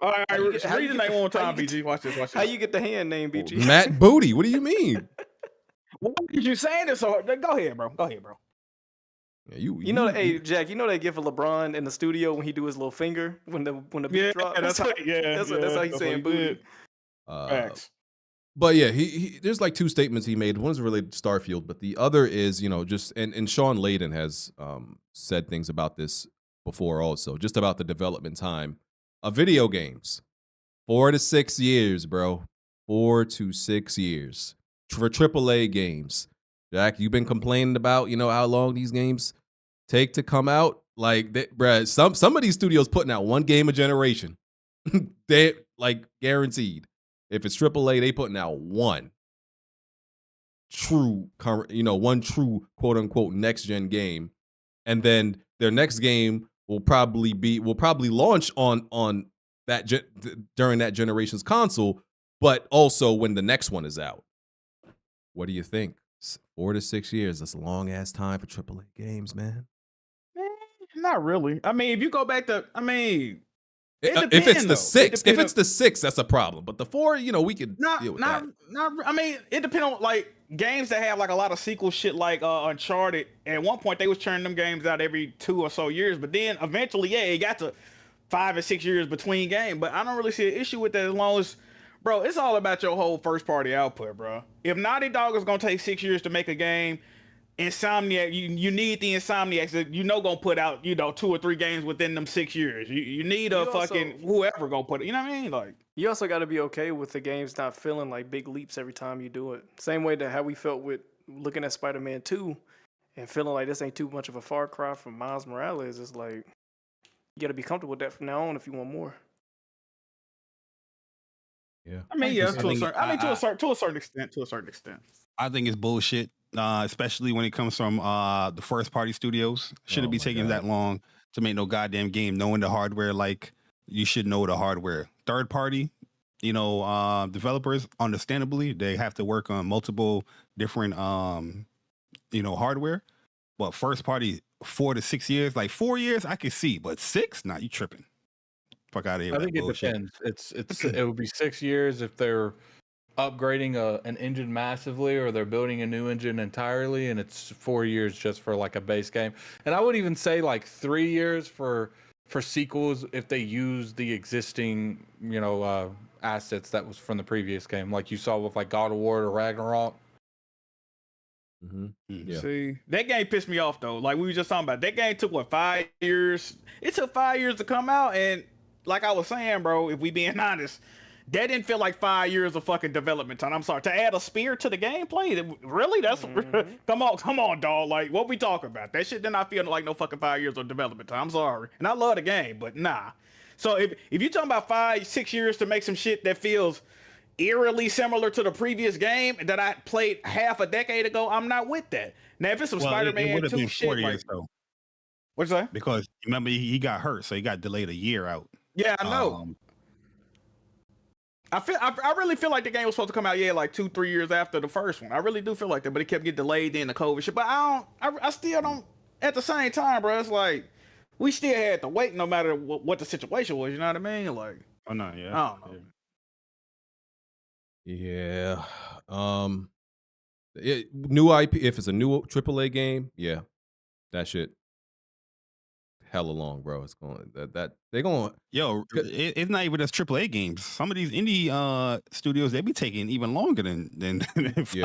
All right, How you get- how read you the get name the- one how time, you get BG. Watch this. Watch How this. you get the hand name, BG? Matt Booty. What do you mean? Why did you saying this so hard? Go ahead, bro. Go ahead, bro. Yeah, you know, hey Jack, you know that gif of LeBron in the studio when he do his little finger when the beat Yeah, drop. that's how. Yeah, that's how he's saying what he booty. did. Facts. But yeah, he there's like two statements he made. One's related to Starfield, but the other is, just and Sean Layden has said things about this before also, just about the development time of video games. 4 to 6 years, bro. 4 to 6 years for AAA games. Jack, you've been complaining about, how long these games take to come out. Like, bruh, some of these studios putting out one game a generation. They like guaranteed. If it's AAA, they putting out one true, one true quote unquote next gen game, and then their next game will probably launch on that during that generation's console, but also when the next one is out. What do you think? 4 to 6 years. That's a long ass time for AAA games, man. Not really. I mean, if you go back to, If it's the though. 6, if it's the 6, that's a problem. But the 4, we can deal with that. I mean, it depends on like games that have like a lot of sequel shit, like Uncharted. At one point, they was churning them games out every 2 or so years, but then eventually, it got to 5 or 6 years between games. But I don't really see an issue with that as long as, bro, it's all about your whole first party output, bro. If Naughty Dog is gonna take 6 years to make a game, Insomniac, you need the Insomniacs that gonna put out 2 or 3 games within them 6 years. You need whoever gonna put it. You know what I mean? Like, you also got to be okay with the games not feeling like big leaps every time you do it. Same way that how we felt with looking at Spider-Man 2 and feeling like this ain't too much of a far cry from Miles Morales. It's like you got to be comfortable with that from now on if you want more. Yeah, I mean, to a certain extent. I think it's bullshit, especially when it comes from the first party studios. Shouldn't be taking that long to make no goddamn game, knowing the hardware like you should know the hardware. Third party, developers, understandably, they have to work on multiple different, hardware. But first party, 4 to 6 years, like 4 years, I can see, but 6, nah, you tripping. Fuck out of here. I think it depends. It would be 6 years if they're upgrading an engine massively or they're building a new engine entirely, and it's 4 years just for like a base game. And I would even say like 3 years for sequels if they use the existing assets that was from the previous game, like you saw with like God of War or Ragnarok. Yeah. See, that game pissed me off though. Like we were just talking about, that game took 5 years? It took 5 years to come out, and like I was saying, bro, if we being honest, that didn't feel like 5 years of fucking development time. I'm sorry, to add a spear to the gameplay, really? That's come on, dog. Like, what we talking about? That shit did not feel like no fucking 5 years of development time. I'm sorry, and I love the game, but nah. So if you're talking about 5, 6 years to make some shit that feels eerily similar to the previous game that I played half a decade ago, I'm not with that. Now, if it's some Spider-Man 2 shit, years, though. What's that? Because remember he got hurt, so he got delayed a year out. Yeah, I know. I really feel like the game was supposed to come out, like 2-3 years after the first one. I really do feel like that, but it kept getting delayed in the COVID shit. But I still don't. At the same time, bro, it's like we still had to wait, no matter what the situation was. You know what I mean? Like, oh no, yeah, I don't know. Yeah. New IP. If it's a new AAA game, yeah, that shit hella long, bro. It's going that they're going. Yo, it's not even just AAA games. Some of these indie studios, they be taking even longer than 5, 6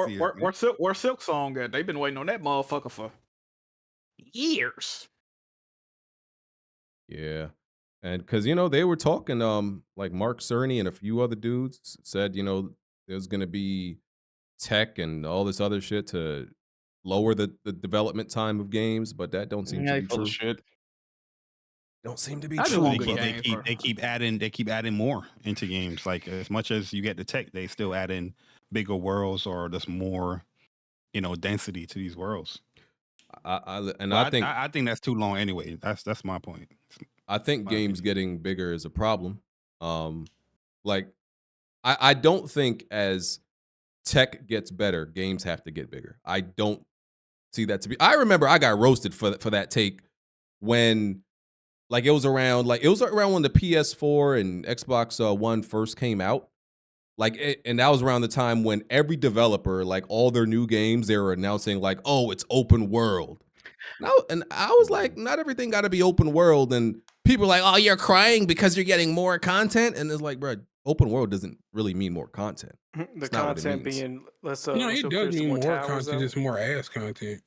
years. Where Silk Song at? They've been waiting on that motherfucker for years. Yeah, and because they were talking, like Mark Cerny and a few other dudes said, there's gonna be tech and all this other shit to lower the development time of games, but that don't seem to be true. Shit. Don't seem to be That's true. They keep adding more into games. Like as much as you get the tech, they still add in bigger worlds or just more, density to these worlds. I think that's too long anyway. That's my point. I think games getting bigger is a problem. Like I don't think as tech gets better, games have to get bigger. I don't see that to be. I remember I got roasted for that take when, like, it was around when the PS4 and Xbox One first came out. And that was around the time when every developer, like all their new games, they were announcing like, oh, it's open world. And I was like, not everything got to be open world. And people are like, oh, you're crying because you're getting more content. And it's like, bro, open world doesn't really mean more content. The content being it does mean more content, just more ass content.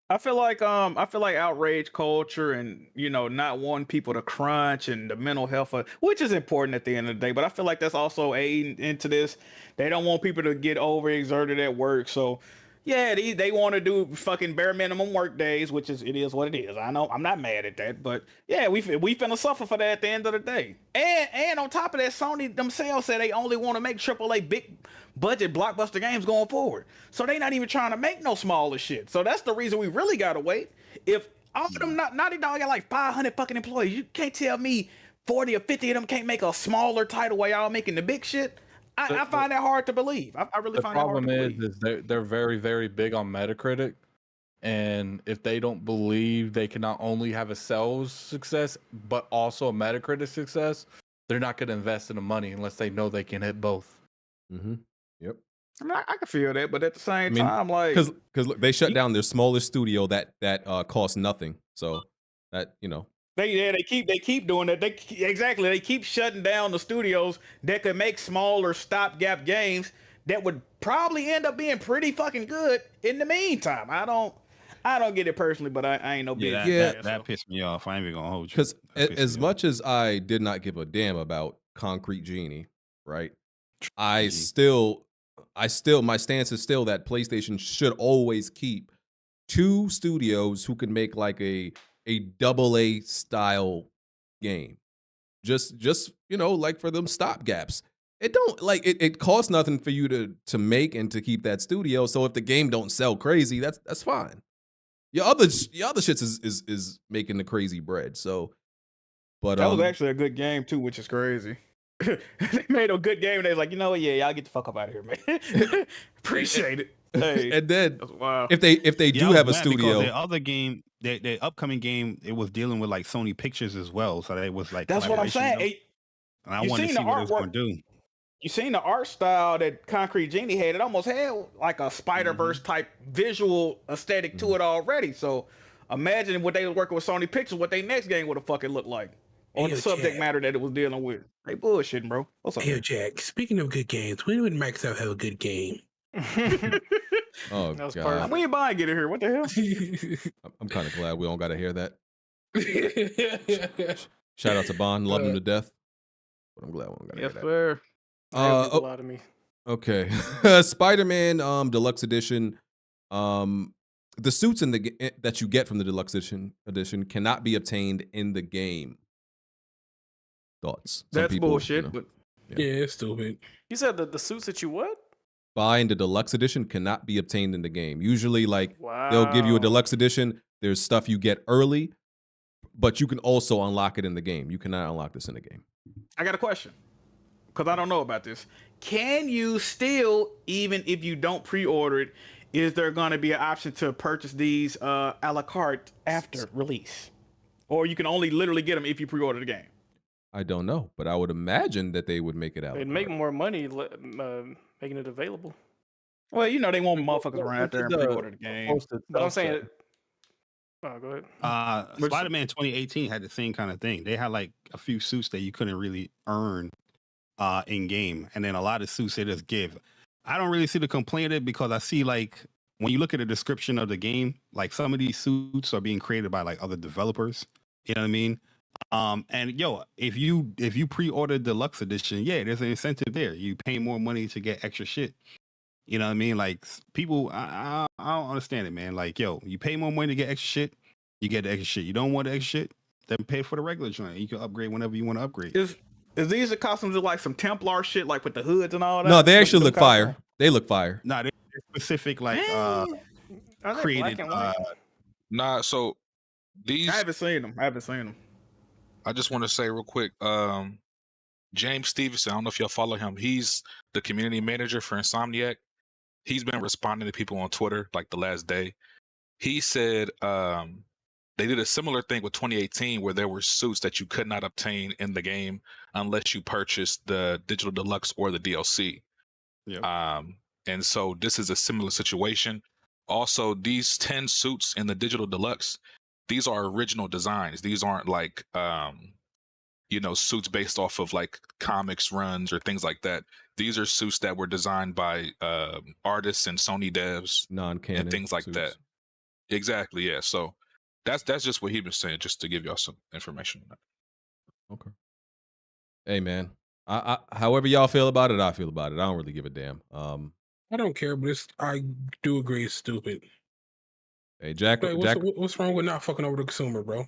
I feel like outrage culture and not wanting people to crunch and the mental health which is important at the end of the day, but I feel like that's also aiding into this. They don't want people to get overexerted at work, so yeah, they want to do fucking bare minimum work days, which it is what it is. I know, I'm not mad at that, but yeah, we finna suffer for that at the end of the day. And on top of that, Sony themselves said they only want to make AAA big budget blockbuster games going forward. So they not even trying to make no smaller shit. So that's the reason we really gotta wait. If all of them Naughty Dog got like 500 fucking employees, you can't tell me 40 or 50 of them can't make a smaller title while y'all making the big shit. I find that hard to believe. I really find that hard to believe. The problem is they're very, very big on Metacritic. And if they don't believe they can not only have a sales success, but also a Metacritic success, they're not going to invest in the money unless they know they can hit both. Mm-hmm. Yep. I mean, I can feel that, but at the same I mean, time, like, because look, they shut down their smallest studio that cost nothing. So that they keep doing that. They keep shutting down the studios that could make smaller stopgap games that would probably end up being pretty fucking good in the meantime. I don't get it personally, but I ain't no big that pissed me off. I ain't even gonna hold you. Because as much as I did not give a damn about Concrete Genie, right? I still my stance is still that PlayStation should always keep two studios who can make like a AA style game. Just like for them stopgaps. It don't like it costs nothing for you to make and to keep that studio. So if the game don't sell crazy, that's fine. Your other shits is making the crazy bread. So, but that was actually a good game too, which is crazy. They made a good game and they was like, you know what, yeah, y'all get the fuck up out of here, man. Appreciate it. Hey, and then wow. if they do have a studio, their other game, their upcoming game, it was dealing with like Sony Pictures as well. So it was like that's what I'm saying. And I wanted to see what it was going to do. You seen the art style that Concrete Genie had? It almost had like a Spider-Verse type visual aesthetic to it already. So imagine what they were working with Sony Pictures, what their next game would have fucking looked like. Or the subject matter that it was dealing with. They bullshitting, bro. What's up? Hey, Jack, speaking of good games, when would Microsoft have a good game? Oh, that was God. perfect. We ain't buying get it here. What the hell? I'm kind of glad we don't got to hear that. Shout out to Bond. Love him to death. But I'm glad we don't got to hear that. Yes, sir. A lot of me. Okay. Spider-Man Deluxe Edition. The suits that you get from the Deluxe Edition cannot be obtained in the game. Thoughts? That's bullshit. But yeah, it's stupid. You said the suits that you what? Buying the Deluxe Edition cannot be obtained in the game. Usually, like, they'll give you a Deluxe Edition. There's stuff you get early, but you can also unlock it in the game. You cannot unlock this in the game. I got a question, because I don't know about this. Can you still, even if you don't pre-order it, is there going to be an option to purchase these a la carte after release? Or you can only literally get them if you pre-order the game? I don't know, but I would imagine that they would make it out. They'd make more money making it available. Well, they want motherfuckers around out there and pre-order the game. But I'm saying, oh, go ahead. Spider-Man 2018 had the same kind of thing. They had like a few suits that you couldn't really earn in game, and then a lot of suits they just give. I don't really see the complaint of it because I see like when you look at the description of the game, like some of these suits are being created by like other developers. You know what I mean? And if you pre-order Deluxe Edition, yeah, there's an incentive there. You pay more money to get extra shit. You know what I mean? Like people, I don't understand it, man. Like, you pay more money to get extra shit, you get the extra shit. You don't want the extra shit, then pay for the regular joint. You can upgrade whenever you want to upgrade. Is these the costumes that like some Templar shit, like with the hoods and all that? No, they actually look fire. They look fire. Nah, they're specific, like created. Nah, so these I haven't seen them. I just want to say real quick, James Stevenson, I don't know if y'all follow him. He's the community manager for Insomniac. He's been responding to people on Twitter like the last day. He said they did a similar thing with 2018 where there were suits that you could not obtain in the game unless you purchased the Digital Deluxe or the DLC. Yeah. And so this is a similar situation. Also, these 10 suits in the Digital Deluxe, these are original designs. These aren't like, suits based off of like comics runs or things like that. These are suits that were designed by artists and Sony devs, non-canon and things like suits. that. Exactly, yeah. So that's just what he was saying, just to give y'all some information on that. Okay. Hey, man. I however y'all feel about it, I feel about it. I don't really give a damn. I don't care, but I do agree it's stupid. Hey, Jack. What's wrong with not fucking over the consumer, bro?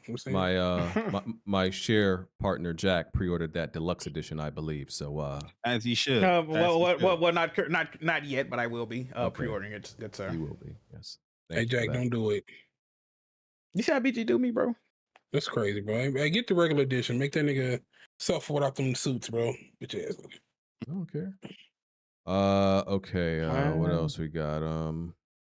My share partner Jack pre-ordered that Deluxe Edition, I believe. So as he should. Well, not yet, but I will be pre-ordering it. Good sir. You will be. Yes. Hey, Jack, don't do it. You see how BG do me, bro? That's crazy, bro. Hey, get the regular edition. Make that nigga suffer without them suits, bro. Bitch ass. I don't care. Okay. What else we got?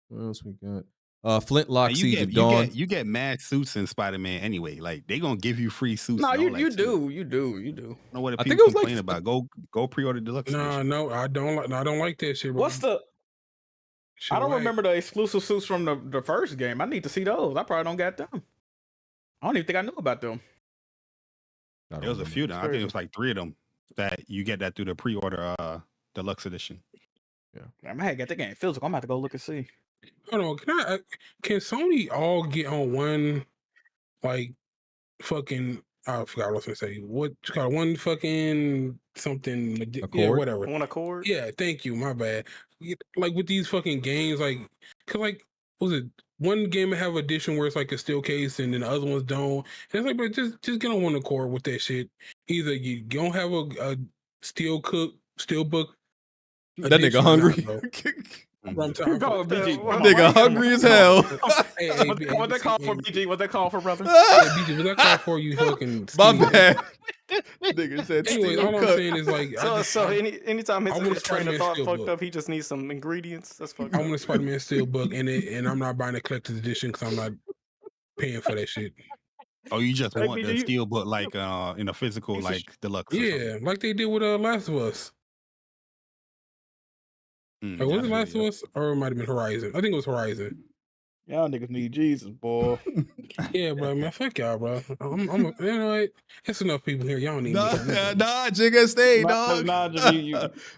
What else we got? Flintlock And Siege of Dawn. you get mad suits in Spider-Man anyway. Like they gonna give you free suits. No, and all you that too. do. I don't know what I think people it was like complain about. Go pre-order Deluxe. No, I don't like that shit. Bro. What's the? Shit I don't whack. remember the exclusive suits from the first game. I need to see those. I probably don't got them. I don't even think I knew about them. There was a few. I think it was like 3 of them that you get that through the pre-order Deluxe edition. I had got that game physical. I'm gonna have to go look and see. Hold on, can Sony all get on one like fucking? I forgot what I was gonna say. What you call it? One fucking something? Yeah, Accord? whatever. One Accord? Yeah, thank you. My bad. Like with these fucking games, like, cause like, was it one game have edition where it's like a steel case and then the other ones don't? And it's like, but just get on one Accord with that shit. Either you don't have a steel book. That nigga hungry. Nigga hungry as hell. What they call for BG? What they call for brother? BG, what that call for you fucking? My bad. Nigga said. Anyway, all I'm saying is like, anytime I want his train of Spider-Man thought Steelbook. fucked up, he just needs some ingredients. That's fucked I up. want a Spider-Man Steelbook and I'm not buying a collector's edition because I'm not paying for that shit. Oh, you just Hey, want the BG, steel book like in a physical like Deluxe. Yeah, like they did with Last of Us. Hey, was it Last of Us or it might have been Horizon? I think it was Horizon. Y'all niggas need Jesus, boy. Yeah, bro, man, fuck y'all, bro. You know what? It's enough people here. Y'all don't need me. Nah, Jigga, stay, dog. Nah,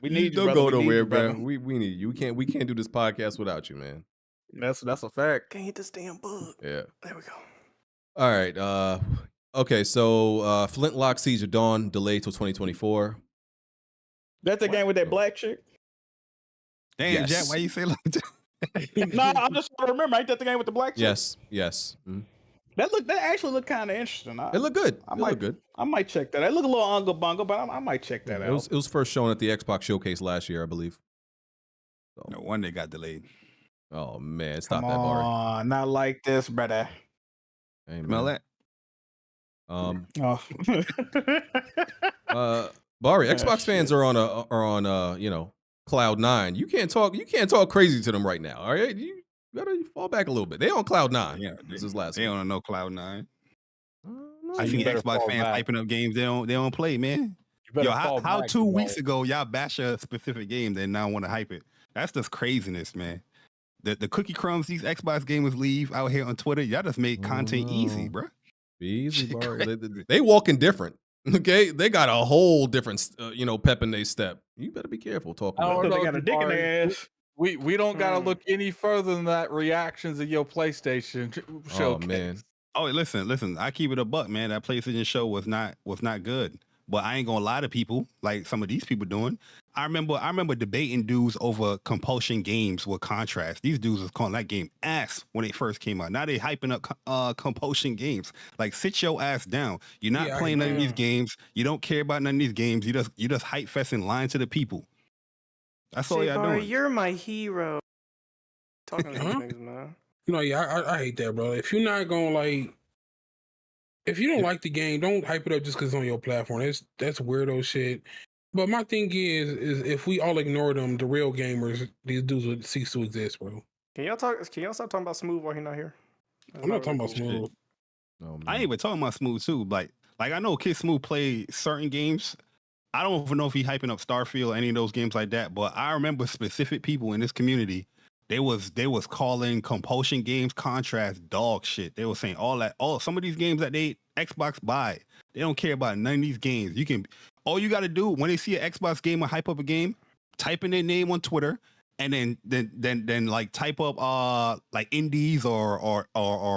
we need you, Don't brother. go We need nowhere, you, bro. brother. We need you. We can't do this podcast without you, man. That's a fact. Can't hit this damn bug. Yeah. There we go. All right. Okay. So Flintlock Siege of Dawn delayed till 2024. That's the game with that black chick. Damn, Yes. Jack, why you say like that? No, I'm just trying to remember. Ain't that the game with the black chick? Yes. Mhm. That actually looked kind of interesting. It looked good. It looked good. I might check that. It looked a little unga bunga, but I might check that out. It was first shown at the Xbox Showcase last year, I believe. So. No wonder it got delayed. Oh man, stop Come that, Barry. on, not like this, brother. Hey, Smell man. that? Oh. Barry, Ah, Xbox fans are on cloud 9. You can't talk crazy to them right now. All right, you gotta fall back a little bit. They on cloud 9. Yeah, this is last. They on no cloud 9. No, I you see better Xbox fall fans back. hyping up games they don't play, man. You better Yo, how fall back, 2 you weeks know. ago y'all bash a specific game, then now want to hype it? That's just craziness, man. The cookie crumbs these Xbox gamers leave out here on Twitter, y'all just made content easy, bro. Be easy, Barry. They walking different. Okay, they got a whole different pep in their step. You better be careful talking I about don't it. know, They got a dick in Jabari. their ass. We don't gotta look any further than that reactions of your PlayStation Oh showcase. man. Oh, listen. I keep it a buck, man. That PlayStation show was not good. But I ain't gonna lie to people like some of these people doing. I remember debating dudes over compulsion games with Contrast. These dudes was calling that game ass when it first came out. Now they hyping up compulsion games. Like, sit your ass down. You're not playing none of these games. You don't care about none of these games. You just hype festing, lying to the people. That's all y'all Jabari, doing. you're my hero. Talking to these niggas, man. I hate that, bro. If you're not gonna if you don't like the game, don't hype it up just because it's on your platform. That's weirdo shit. But my thing is if we all ignore them, the real gamers, these dudes would cease to exist, bro. Can y'all stop talking about Smooth while he's not here? I'm not talking about Smooth. Oh, I ain't even talking about Smooth too. Like I know Kid Smooth play certain games. I don't even know if he hyping up Starfield or any of those games like that. But I remember specific people in this community. They was calling compulsion games Contrast dog shit. They were saying some of these games that they Xbox buy. They don't care about none of these games. All you got to do when they see an Xbox gamer hype up a game, type in their name on Twitter, and then like type up like indies or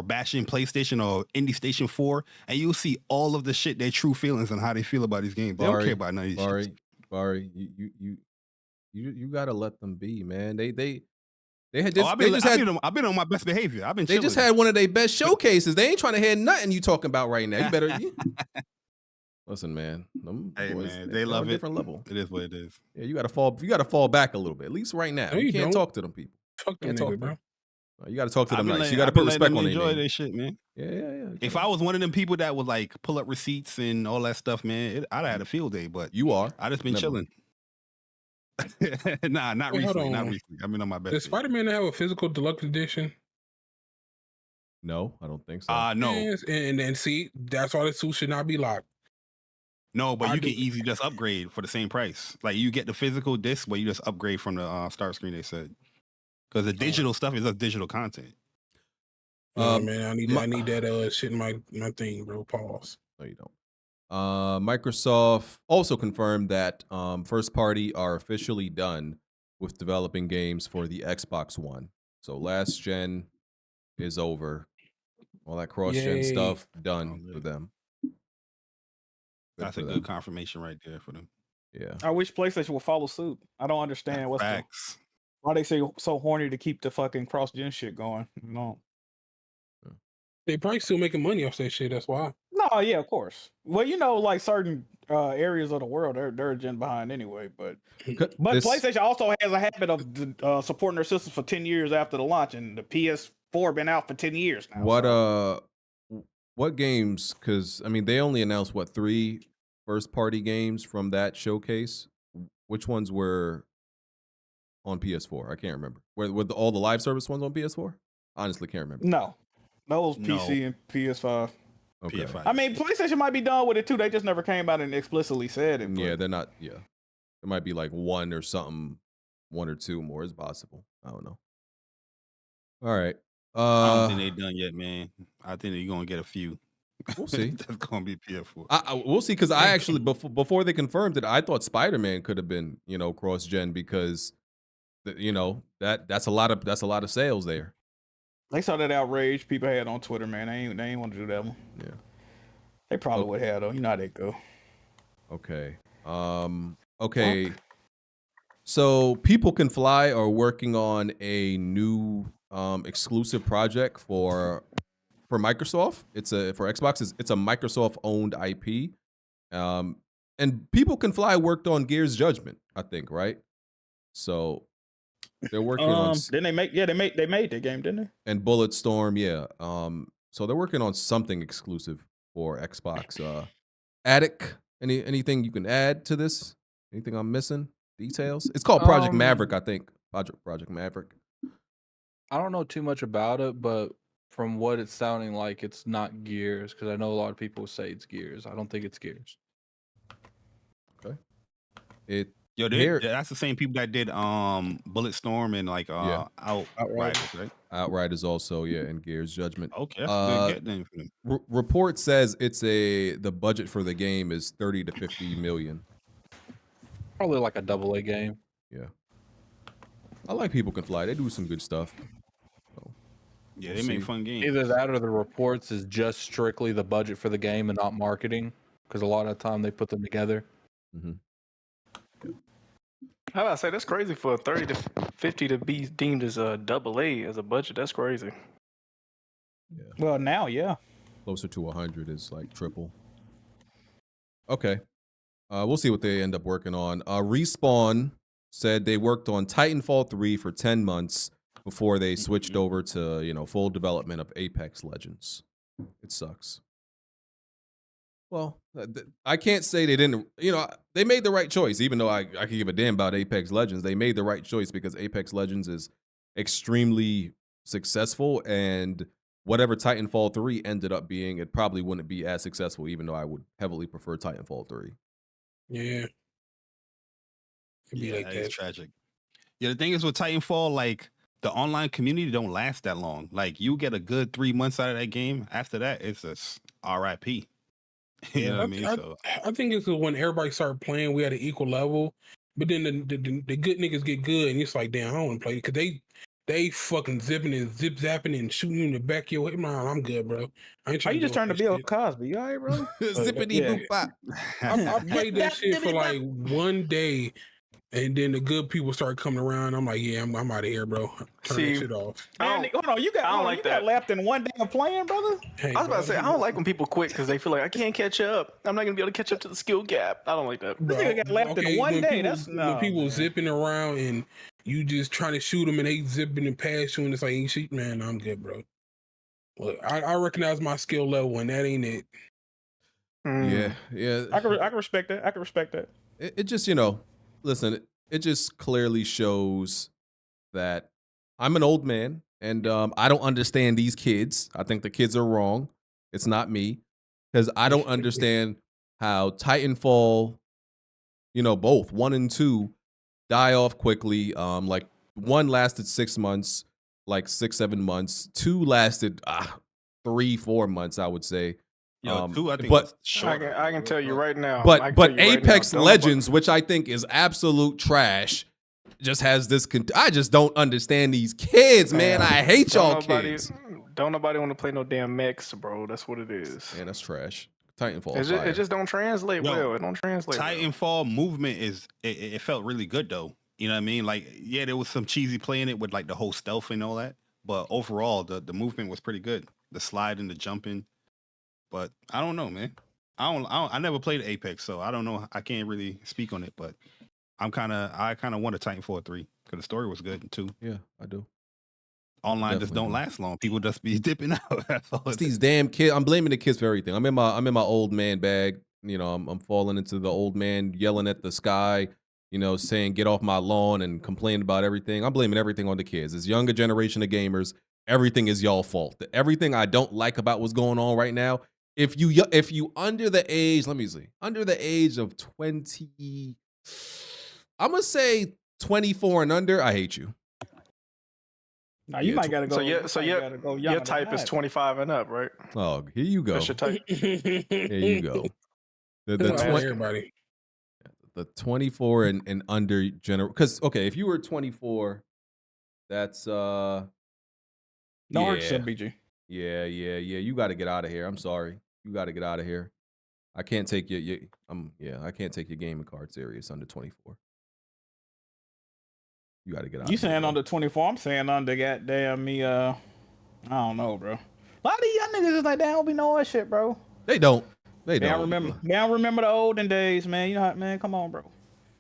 bashing PlayStation or Indie Station 4, and you'll see all of the shit, their true feelings on how they feel about these games. They don't care about none of these shit. Barry, you gotta let them be, man. They had I've been on my best behavior. I've been. They just had one of their best showcases. They ain't trying to hear nothing you talking about right now. You better listen, man. Them Hey boys, man, they're they on love a it. different level. It is what it is. Yeah, you gotta fall back a little bit, at least right now. No, you you can't don't. talk to them people. Fuck them Can't talk niggas, to bro. them. You gotta talk to them nice. letting- You gotta I've put been letting respect them on their enjoy name. their shit, man. Yeah. If I was one of them people that would like pull up receipts and all that stuff, man, I'd have had a field day. But You are. I just been Never. chilling. Nah, not Hey, hold recently. Not on. recently. I've been on my best. Does behavior. Spider-Man have a physical deluxe edition? No, I don't think so. No. Yes, and then see, that's why the suit should not be locked. No, but I you can do- easily just upgrade for the same price. Like you get the physical disc, but you just upgrade from the start screen. They said because the digital stuff is just digital content. Yeah, man, I need that shit in my thing, bro. Pause. No, you don't. Microsoft also confirmed that first party are officially done with developing games for the Xbox One. So last gen is over. All that cross-gen Yay. stuff done for them. That's a good confirmation right there for them. Yeah. I wish PlayStation would follow suit. I don't understand why they say so horny to keep the fucking cross-gen shit going. No. They probably still making money off that shit. That's why. No, yeah, of course. Well, like certain areas of the world, they're a gen behind anyway. But PlayStation also has a habit of supporting their systems for 10 years after the launch, and the PS4 been out for 10 years now. What games? Because I mean, they only announced 3 first-party games from that showcase. Which ones were on PS4? I can't remember. Were all the live service ones on PS4? Honestly, can't remember. No, those PC and PS5. Okay. PS5. I mean, PlayStation might be done with it too. They just never came out and explicitly said it. Yeah, they're not. Yeah, it might be like 1 or something, 1 or 2 more is possible. I don't know. All right. I don't think they're done yet, man. I think they're gonna get a few. We'll see. That's gonna be PS4. We'll see, because I actually before they confirmed it, I thought Spider-Man could have been cross-gen because that's a lot of sales there. They saw that outrage people had on Twitter, man. They ain't want to do that one. Yeah, they probably would have though. You know how they go. Okay. Okay. So People Can Fly are working on a new exclusive project for Microsoft. For Xbox. It's a Microsoft owned IP. And People Can Fly worked on Gears Judgment, I think, right? So they're working on. Didn't they make? Yeah, they made the game, didn't they? And Bulletstorm, yeah. So they're working on something exclusive for Xbox. Addict, anything you can add to this? Anything I'm missing? Details? It's called Project Maverick, I think. Project Maverick. I don't know too much about it, but from what it's sounding like, it's not Gears, because I know a lot of people say it's Gears. I don't think it's Gears. Okay. That's the same people that did Bulletstorm and like Outriders, right? Outriders also, yeah, and Gears Judgment. Okay, that's good name for them. Report says the budget for the game is 30 to 50 million. Probably like a AA game. Yeah. I like People Can Fly. They do some good stuff. So, yeah, they make fun games. Either that or the reports is just strictly the budget for the game and not marketing, because a lot of the time they put them together. Mm-hmm. How about I say that's crazy for 30 to 50 to be deemed as a AA as a budget. That's crazy. Yeah. Well, now, yeah. Closer to 100 is like triple. Okay. We'll see what they end up working on. Respawn said they worked on Titanfall 3 for 10 months before they switched over to, full development of Apex Legends. It sucks. Well, I can't say they didn't, they made the right choice, even though I could give a damn about Apex Legends. They made the right choice because Apex Legends is extremely successful, and whatever Titanfall 3 ended up being, it probably wouldn't be as successful, even though I would heavily prefer Titanfall 3. Yeah. It's tragic. Yeah, the thing is with Titanfall, like the online community don't last that long. Like you get a good 3 months out of that game. After that, it's just RIP. You know what I mean? I think it's when everybody started playing, we had an equal level. But then the good niggas get good, and it's like, damn, I don't want to play because they fucking zipping and zip zapping and shooting you in the back of your head. Man, I'm good, bro. I ain't How you just turned to Bill shit. Cosby? You all right, bro? Zippity boop bop. I played that shit for like one day, and then the good people started coming around. I'm like, yeah, I'm out of here, bro. Turn that shit off. Man, hold on, you got left in one day of playing, brother. Hey, I was about to say, I don't like when people quit because they feel like I can't catch up. I'm not gonna be able to catch up to the skill gap. I don't like that. This nigga got left in one day. When people zipping around and you just trying to shoot them and they zipping and pass you, and it's like, ain't shit, man. I'm good, bro. Look, I recognize my skill level, and that ain't it. Yeah. I can respect that. It just, listen, it just clearly shows that I'm an old man And I don't understand these kids. I think the kids are wrong. It's not me. Because I don't understand how Titanfall, both 1 and 2 die off quickly. Like 1 lasted 6 months, like 6-7 months. 2 lasted 3-4 months, I would say. 2 I think but was shorter. I can tell you right now. But Apex Legends, which I think is absolute trash, just has this. I just don't understand these kids, man. I hate y'all kids. Don't nobody want to play no damn mechs, bro. That's what it is. Man, that's trash. Titanfall. It just don't translate well. It don't translate. Titanfall movement it felt really good though. You know what I mean? Like, yeah, there was some cheesy play in it with like the whole stealth and all that, but overall the movement was pretty good. The slide and the jumping. But I don't know, man. I never played Apex, so I don't know. I can't really speak on it, but I kind of want a Titanfall 3 because the story was good too. Yeah, I do. Online Definitely just don't last long. People just be dipping out. That's all it's these damn kids. I'm blaming the kids for everything. I'm in my old man bag. I'm falling into the old man yelling at the sky. Saying get off my lawn and complaining about everything. I'm blaming everything on the kids. This younger generation of gamers. Everything is y'all fault. Everything I don't like about what's going on right now. If you under the age, let me see, under the age of 20, I'm gonna say 24 and under, I hate you. Now you might gotta go. So your type is 25 and up, right? Oh, here you go. That's your type. Here you go. Everybody. The 24 and under general. Because if you were 24, that's No hard shit, BG. Yeah. You got to get out of here. I'm sorry. You got to get out of here. I can't take I can't take your gaming card serious under 24. You got to get out. You saying under 24? I'm saying under goddamn me. I don't know, bro. A lot of these young niggas is like they don't be knowing shit, bro. They don't. They don't. I remember the olden days, man. You know, man. Come on, bro.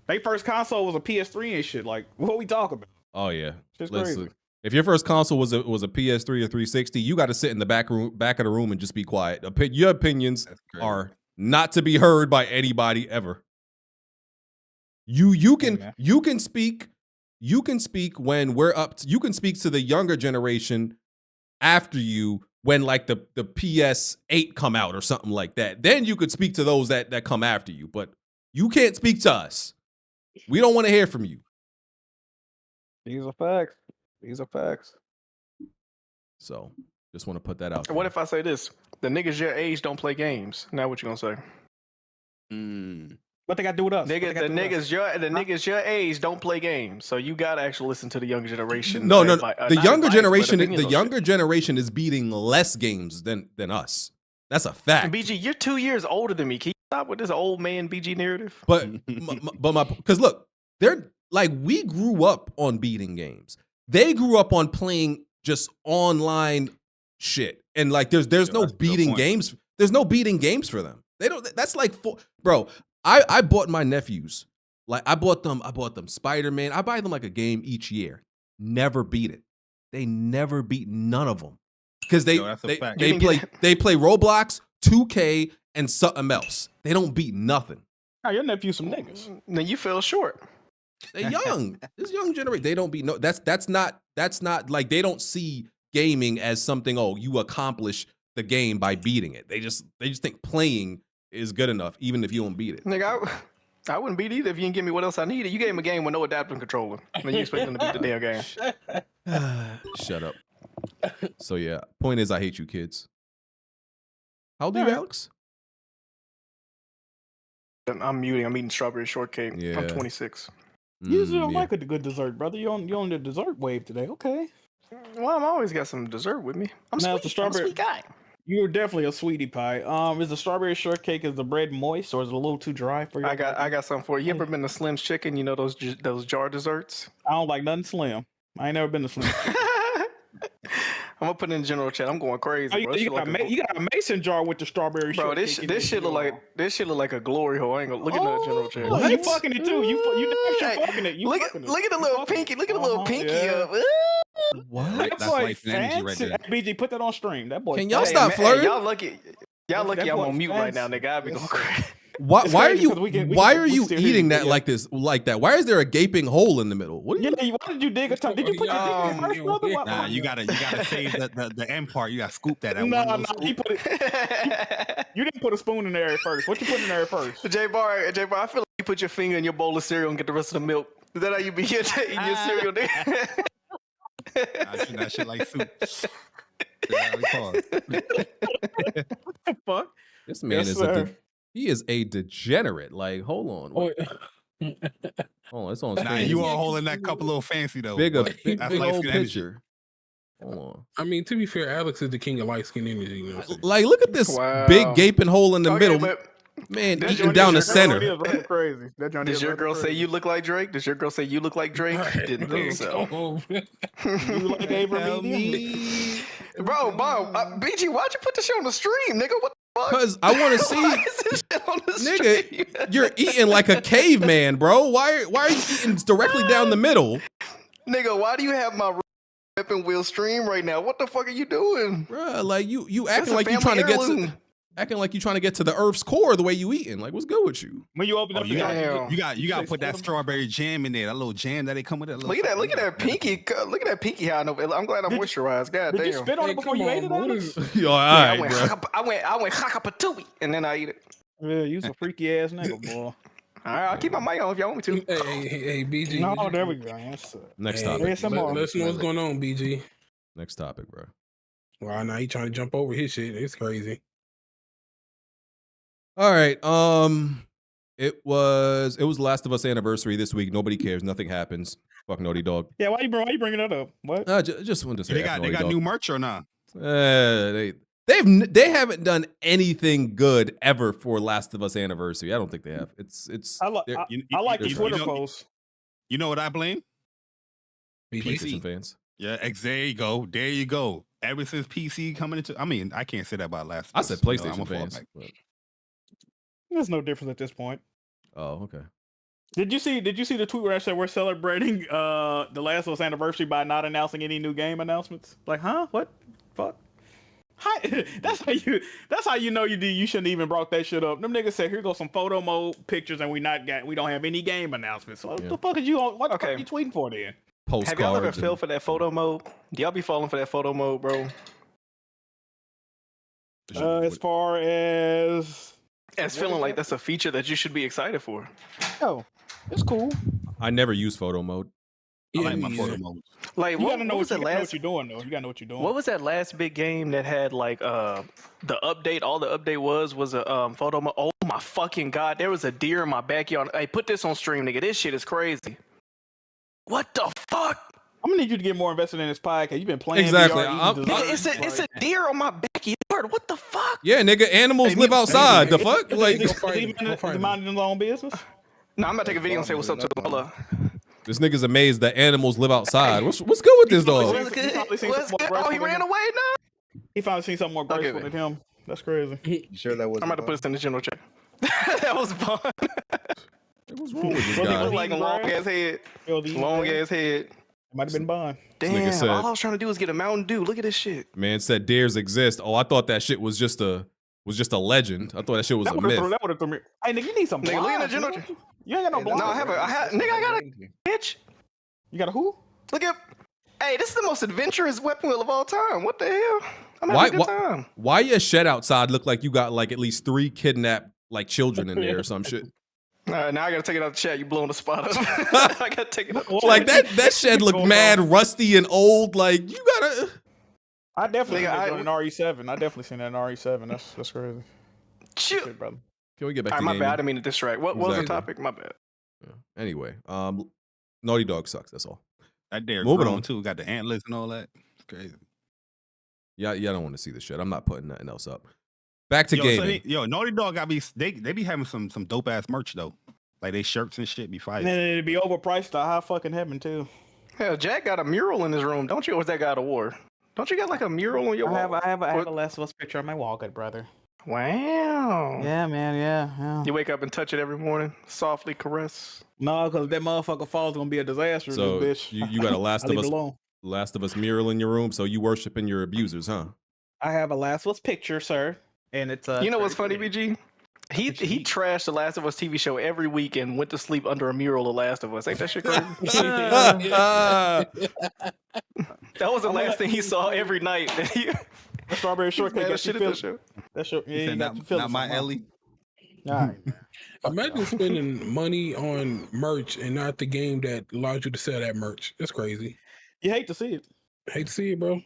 Their first console was a PS3 and shit. Like, what we talk about? Oh yeah. It's crazy. If your first console was a PS3 or 360, you got to sit in the back of the room and just be quiet. Your opinions are not to be heard by anybody ever. You can speak when we're up. You can speak to the younger generation after you when like the PS8 come out or something like that. Then you could speak to those that come after you, but you can't speak to us. We don't want to hear from you. These are facts. These are facts. So, just want to put that out there. What if I say this? The niggas your age don't play games. Now what you gonna say? What they got to do with us? The niggas your age don't play games. So you gotta actually listen to the younger generation. No. The younger generation is beating less games than us. That's a fact. And BG, you're 2 years older than me. Can you stop with this old man BG narrative? But because look, they're like we grew up on beating games. They grew up on playing just online shit, and like there's no beating games. There's no beating games for them. They don't. That's like, bro. I bought my nephews. Like I bought them Spider-Man. I buy them like a game each year. Never beat it. They never beat none of them because they play Roblox, 2K, and something else. They don't beat nothing. Oh, your nephew some niggas. Then you fell short. They're young. This young generation. They don't beat no. That's not like they don't see gaming as something. Oh, you accomplish the game by beating it. They just think playing is good enough, even if you don't beat it. Nigga, I wouldn't beat either if you didn't give me what else I needed. You gave him a game with no adaptive controller, and you expect them to beat the damn game. Shut up. So yeah, point is, I hate you kids. How old are you, Alex? I'm muting. I'm eating strawberry shortcake. Yeah. I'm 26. You usually don't like a good dessert, brother. You on the dessert wave today. Okay. Well, I'm always got some dessert with me. I'm now, sweet. The strawberry, I'm a sweet guy. You're definitely a sweetie pie. Is the strawberry shortcake, is the bread moist or is it a little too dry for you? I got something for you. You ever been to Slim's Chicken? You know those jar desserts? I don't like nothing slim. I ain't never been to Slim's. I'm gonna put it in general chat. I'm going crazy. Oh, you got a mason jar with the strawberry shortcake. Bro, this shit look like a glory hole. I ain't gonna look at that general chat. Oh, you fucking it too. You fucking it. Look at the little pinky. Look at the little pinky up. What? That boy fancy. BG, put that on stream. That boy. Can y'all stop flirting? Y'all lucky I'm on mute right now, nigga. I be going crazy. Why It's are crazy you 'cause why we are you still hear eating you, that yeah. like that? Why is there a gaping hole in the middle? What are you Yeah, why did you dig a tongue? Did you put your dick in it first, brother? Nah, you gotta save the end part. You gotta scoop that. No, one no, little he scoop. put it. You didn't put a spoon in there at first. What you put in there at first? J-Bar, I feel like you put your finger in your bowl of cereal and get the rest of the milk. Is that how you be eating your cereal, nigga? That shit like soup. Yeah, what the fuck? This man Yes, is sir. he is a degenerate. Like, hold on. Hold on, it's on Nah, screen. you are holding that cup a little fancy though. Big but big that's old light-skin energy. picture. Hold on. I mean, to be fair, Alex is the king of light skin energy. You know what I'm saying? Like, look at this big gaping hole in the middle. Man, That eating joint down the is- that joint center. is rather crazy. That joint Does is your rather girl say crazy. you look like Drake? Does your girl say you look like Drake? Didn't think so. You like Abraham medium? Bro, BG, why'd you put this shit on the stream, nigga? What the fuck? Because I want to see, Why is this shit on the stream? nigga, you're eating like a caveman, bro. Why are you eating directly down the middle? Nigga, why do you have my weapon wheel stream right now? What the fuck are you doing? Bruh, like you That's acting a like you family trying to get heirloom. to acting like you trying to get to the Earth's core the way you eating. Like, what's good with you? When you open Oh, up, you Damn. got to put that strawberry jam in there. That little jam that they come with. That Look at that pinky. Look at that pinky. How I know. I'm glad I moisturized. God Did damn. you spit on it before you ate it, Alex? Yo, all Yeah, right, bro. I went hakapatui, and then I eat it. Yeah, you a freaky ass nigga, boy. All right, I'll keep my mic on if y'all want me to. Hey, BG. No, there we go. Yes, sir. Next Hey, topic. There's some more. let us know what's going on, BG. Next topic, bro. Wow, now he trying to jump over his shit. It's crazy. All right. It was Last of Us anniversary this week. Nobody cares. Nothing happens. Fuck Naughty Dog. Yeah, why you bringing that up? What? Just wanted to say They F got Naughty Dog. new merch or not? They haven't done anything good ever for Last of Us anniversary. I don't think they have. It's I like the Twitter post. You know what I blame? PlayStation fans. Yeah, there you go. There you go. Ever since PC coming into, I mean, I can't say that about Last of I Us. said You know, PlayStation I'm a fans. fallback. but- There's no difference at this point. Oh, okay. Did you see the tweet where I said we're celebrating the Last of Us anniversary by not announcing any new game announcements? Like, huh? What? Fuck. Hi. That's how you know you shouldn't even brought that shit up. Them niggas said here goes some photo mode pictures and we don't have any game announcements. So what the fuck is you on? What the fuck are you tweeting for then? Have y'all ever Postcards. fell for that photo mode? Do y'all be falling for that photo mode, bro? As far as Feeling like that's a feature that you should be excited for. Oh, it's cool. I never use photo mode. I like my me photo either. mode. Like, You what, gotta know what was what, that last? what you're doing though. You gotta know what you're doing. What was that last big game that had like the update? All the update was a photo mode. Oh my fucking god! There was a deer in my backyard. Hey, put this on stream, nigga. This shit is crazy. What the fuck? I'm gonna need you to get more invested in this podcast. You've been playing Exactly. VR, Nigga, it's a deer on my backyard. What the fuck? Yeah, nigga, animals live outside. The fuck? Like, Is he minding his own business? No, I'm about to take a video and say what's up to him. Hold up. this nigga's amazed that animals live outside. What's good with this dog? What's good? probably seen What's some good? more Oh, he ran away now? He finally seen something more graceful than him. That's crazy. You sure that was? I'm about to put this in the general chat. That was fun. What's wrong with this He guy? looked like a long ass head. Long ass head. Might have been Bond. Damn, said- all I was trying to do was get a Mountain Dew. Look at this shit. Man said dares exist. Oh, I thought that shit was just a legend. I thought that shit was That a would myth. have threw me. Hey, nigga, you need some Nigga, look at blinds, the general nigga. chat. You ain't got no blinds. No, nigga, I got a bitch. You got a who? Look at. Hey, this is the most adventurous weapon wheel of all time. What the hell? I'm having a good time. Why your shed outside look like you got like at least 3 kidnapped like children in there or some shit? All right, now I gotta take it out the chat. You blowing the spot up. I gotta take it out. The Like chat. that shed look mad rusty and old. Like you gotta. I definitely Nigga, seen that in RE7. I definitely seen that in RE7. That's crazy. Shoot. Shit, brother. Can we get back All to right, my gaming? bad. I didn't mean to distract. What was the Exactly. topic? My bad. Yeah. Anyway, Naughty Dog sucks. That's all. That dare Moving grown on. too. Got the antlers and all that. It's crazy. Yeah, don't want to see this shit. I'm not putting nothing else up. Back to Yo, gaming. Naughty Dog got they be having some dope ass merch though. Like they shirts and shit be fire. And then it'd be overpriced to high fucking heaven too. Hell, Jack got a mural in his room, don't you? Or was that God of War? Don't you got like a mural on your wall? I have a Last of Us picture on my wall, good brother. Wow. Yeah, man. Yeah. You wake up and touch it every morning, softly caress. No, because that motherfucker falls gonna be a disaster. So this bitch. you got a Last I of leave it Us alone. mural in your room. So you worshiping your abusers, huh? I have a Last of Us picture, sir, and it's You know what's funny, BG? He trashed the Last of Us TV show every week and went to sleep under a mural of Last of Us. Ain't that shit crazy? That was the last thing he saw every night. The strawberry shortcake got you shit at feeling. that show. That show, yeah, He you said, got you not feeling my something, huh? Ellie. All right, man. Imagine spending money on merch and not the game that allows you to sell that merch. That's crazy. You hate to see it. Hate to see it, bro.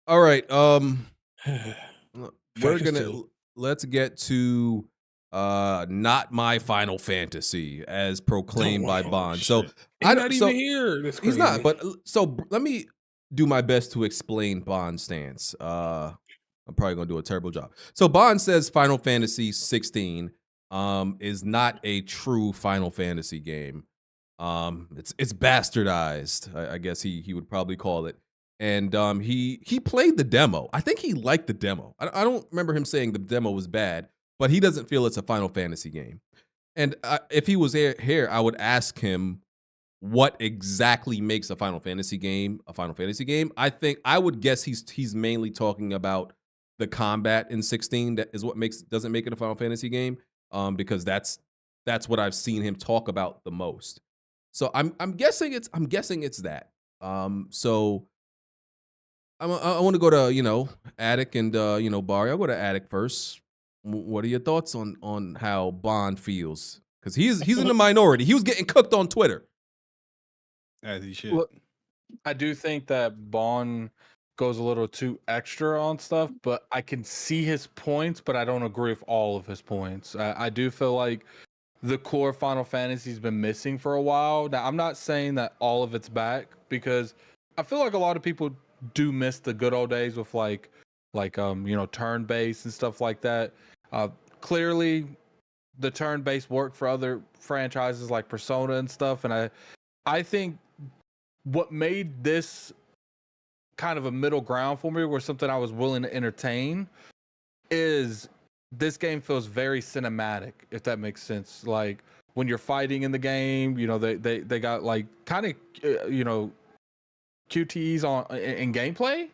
All right. We're Factions gonna too. let's get to not my Final Fantasy as proclaimed by Bond. So He's I not so even here. That's he's crazy. not. But so let me do my best to explain Bond's stance. I'm probably gonna do a terrible job. So Bond says Final Fantasy 16 is not a true Final Fantasy game. It's bastardized, I guess he would probably call it. And he played the demo. I think he liked the demo. I don't remember him saying the demo was bad, but he doesn't feel it's a Final Fantasy game. And if he was here, I would ask him what exactly makes a Final Fantasy game a Final Fantasy game. I would guess he's mainly talking about the combat in 16. That is what doesn't make it a Final Fantasy game. Because that's what I've seen him talk about the most. So I'm guessing it's that. So I want to go to Addict and Barry. I'll go to Addict first. What are your thoughts on how Bond feels? Because he's in the minority. He was getting cooked on Twitter. As he should. Well, I do think that Bond goes a little too extra on stuff, but I can see his points, but I don't agree with all of his points. I do feel like the core Final Fantasy's been missing for a while. Now, I'm not saying that all of it's back, because I feel like a lot of people do miss the good old days with like turn-based and stuff like that. Clearly, the turn-based worked for other franchises like Persona and stuff, and I think what made this kind of a middle ground for me, where something I was willing to entertain, is this game feels very cinematic, if that makes sense. Like when you're fighting in the game, they got like kind of QTEs on in gameplay.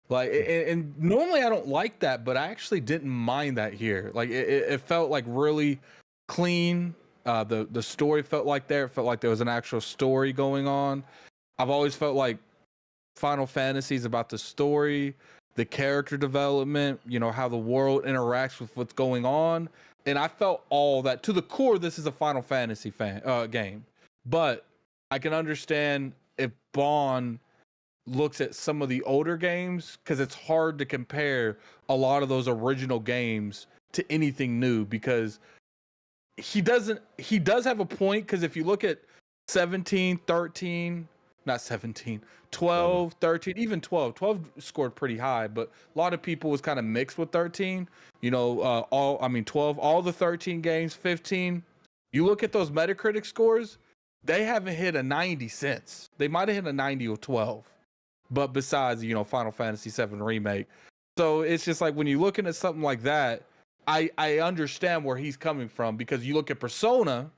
Like and normally I don't like that, but I actually didn't mind that here. Like it felt like really clean. The story felt like it felt like there was an actual story going on. I've always felt like Final Fantasy is about the story, the character development, how the world interacts with what's going on. And I felt all that. To the core, this is a Final Fantasy game. But I can understand if Bond looks at some of the older games, because it's hard to compare a lot of those original games to anything new, because he does have a point. Because if you look at 17, 13, not 17, 12, 13, even 12 scored pretty high, but a lot of people was kind of mixed with 13. 12, all the 13 games, 15. You look at those Metacritic scores, they haven't hit a 90 since. They might have hit a 90 or 12, but besides, Final Fantasy VII Remake. So it's just like when you're looking at something like that, I understand where he's coming from, because you look at Persona,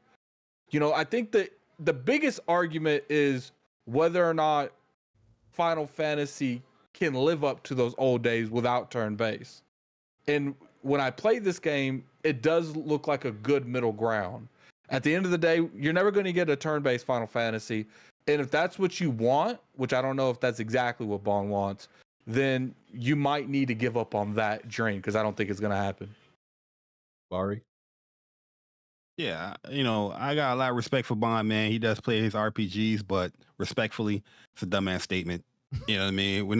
I think that the biggest argument is whether or not Final Fantasy can live up to those old days without turn-based. And when I played this game, it does look like a good middle ground. At the end of the day, you're never going to get a turn-based Final Fantasy. And if that's what you want, which I don't know if that's exactly what Bond wants, then you might need to give up on that dream, because I don't think it's going to happen. Barry? Yeah, I got a lot of respect for Bond, man. He does play his RPGs, but respectfully, it's a dumbass statement. You know what I mean? We're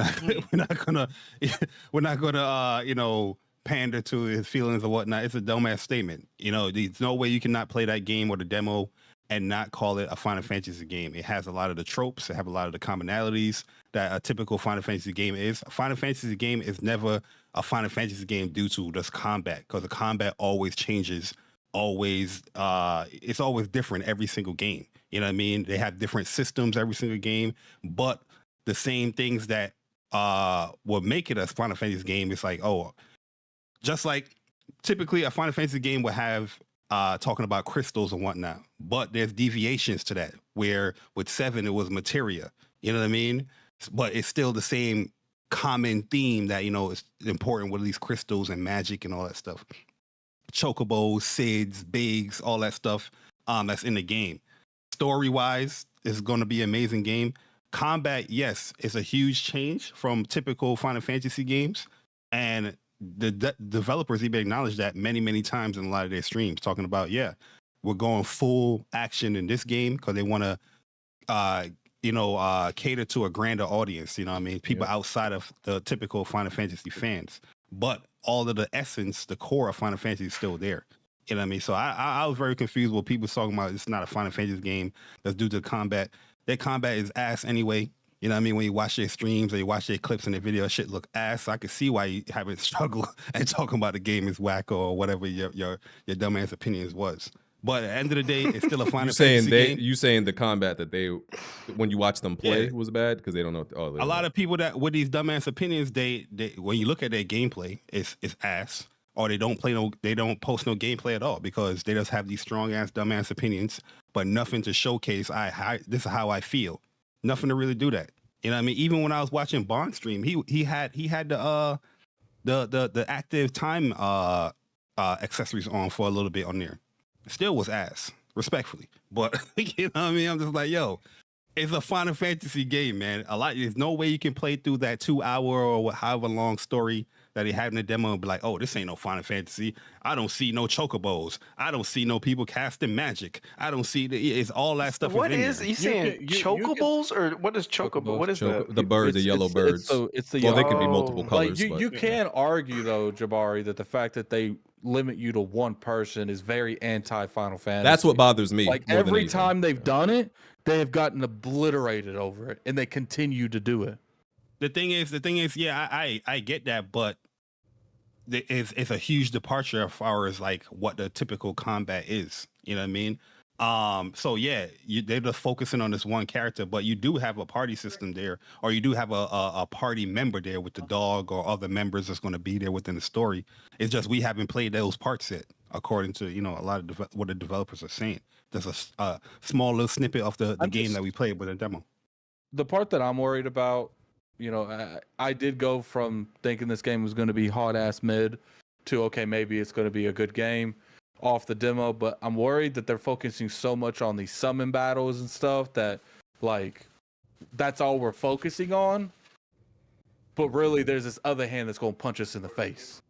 not gonna pander to his feelings or whatnot. It's a dumbass statement. There's no way you cannot play that game or the demo and not call it a Final Fantasy game. It has a lot of the tropes. It have a lot of the commonalities that a typical Final Fantasy game is. A Final Fantasy game is never a Final Fantasy game due to just combat, because the combat always changes. It's always different every single game. You know what I mean? They have different systems every single game, but the same things that will make it a Final Fantasy game is like, just like typically a Final Fantasy game would have talking about crystals and whatnot, but there's deviations to that, where with 7 it was materia. You know what I mean? But it's still the same common theme that is important with these crystals and magic and all that stuff. chocobos, SIDS, bigs, all that stuff that's in the game. Story-wise, it's going to be an amazing game. Combat, yes, it's a huge change from typical Final Fantasy games, and the developers even acknowledged that many times in a lot of their streams, talking about, yeah, we're going full action in this game because they want to cater to a grander audience, you know what I mean? People outside of the typical Final Fantasy fans. But all of the essence, the core of Final Fantasy is still there. You know what I mean? So I was very confused when people talking about it's not a Final Fantasy game that's due to combat. Their combat is ass anyway. You know what I mean? When you watch their streams or you watch their clips and their video, shit look ass. So I can see why you haven't struggled and talking about the game is whack or whatever your dumbass opinions was. But at the end of the day, it's still a Final Fantasy game. You saying the combat that they, when you watch them play, was bad because they don't know. A lot of people that with these dumbass opinions, they when you look at their gameplay, it's ass, or they don't post no gameplay at all because they just have these strong ass dumbass opinions, but nothing to showcase. This is how I feel. Nothing to really do that. You know what I mean? Even when I was watching Bond stream, he had the active time accessories on for a little bit on there. Still was ass, respectfully. But you know what I mean? I'm just like, yo, it's a Final Fantasy game, man. There's no way you can play through that 2 hour or however long story that he had in the demo and be like, oh, this ain't no Final Fantasy. I don't see no chocobos. I don't see no people casting magic. I don't see it's all that stuff. What is you saying? Chocobos or what is chocobo? What is that? The bird, the yellow birds. It's the well, they could be multiple colors. Like you can argue though, Jabari, that the fact that they limit you to one person is very anti-Final Fantasy. That's what bothers me. Like every time they've done it, they have gotten obliterated over it, and they continue to do it. The thing is, yeah, I get that, but it's a huge departure as far as like what the typical combat is. You know what I mean? So yeah, they're just focusing on this one character, but you do have a party system there, or you do have a party member there with the dog or other members that's going to be there within the story. It's just we haven't played those parts yet, according to a lot of what the developers are saying. There's a small little snippet of the game that we played with a demo. The part that I'm worried about, I did go from thinking this game was going to be hot ass mid to okay, maybe it's going to be a good game off the demo, but I'm worried that they're focusing so much on these summon battles and stuff that like that's all we're focusing on. But really, there's this other hand that's going to punch us in the face,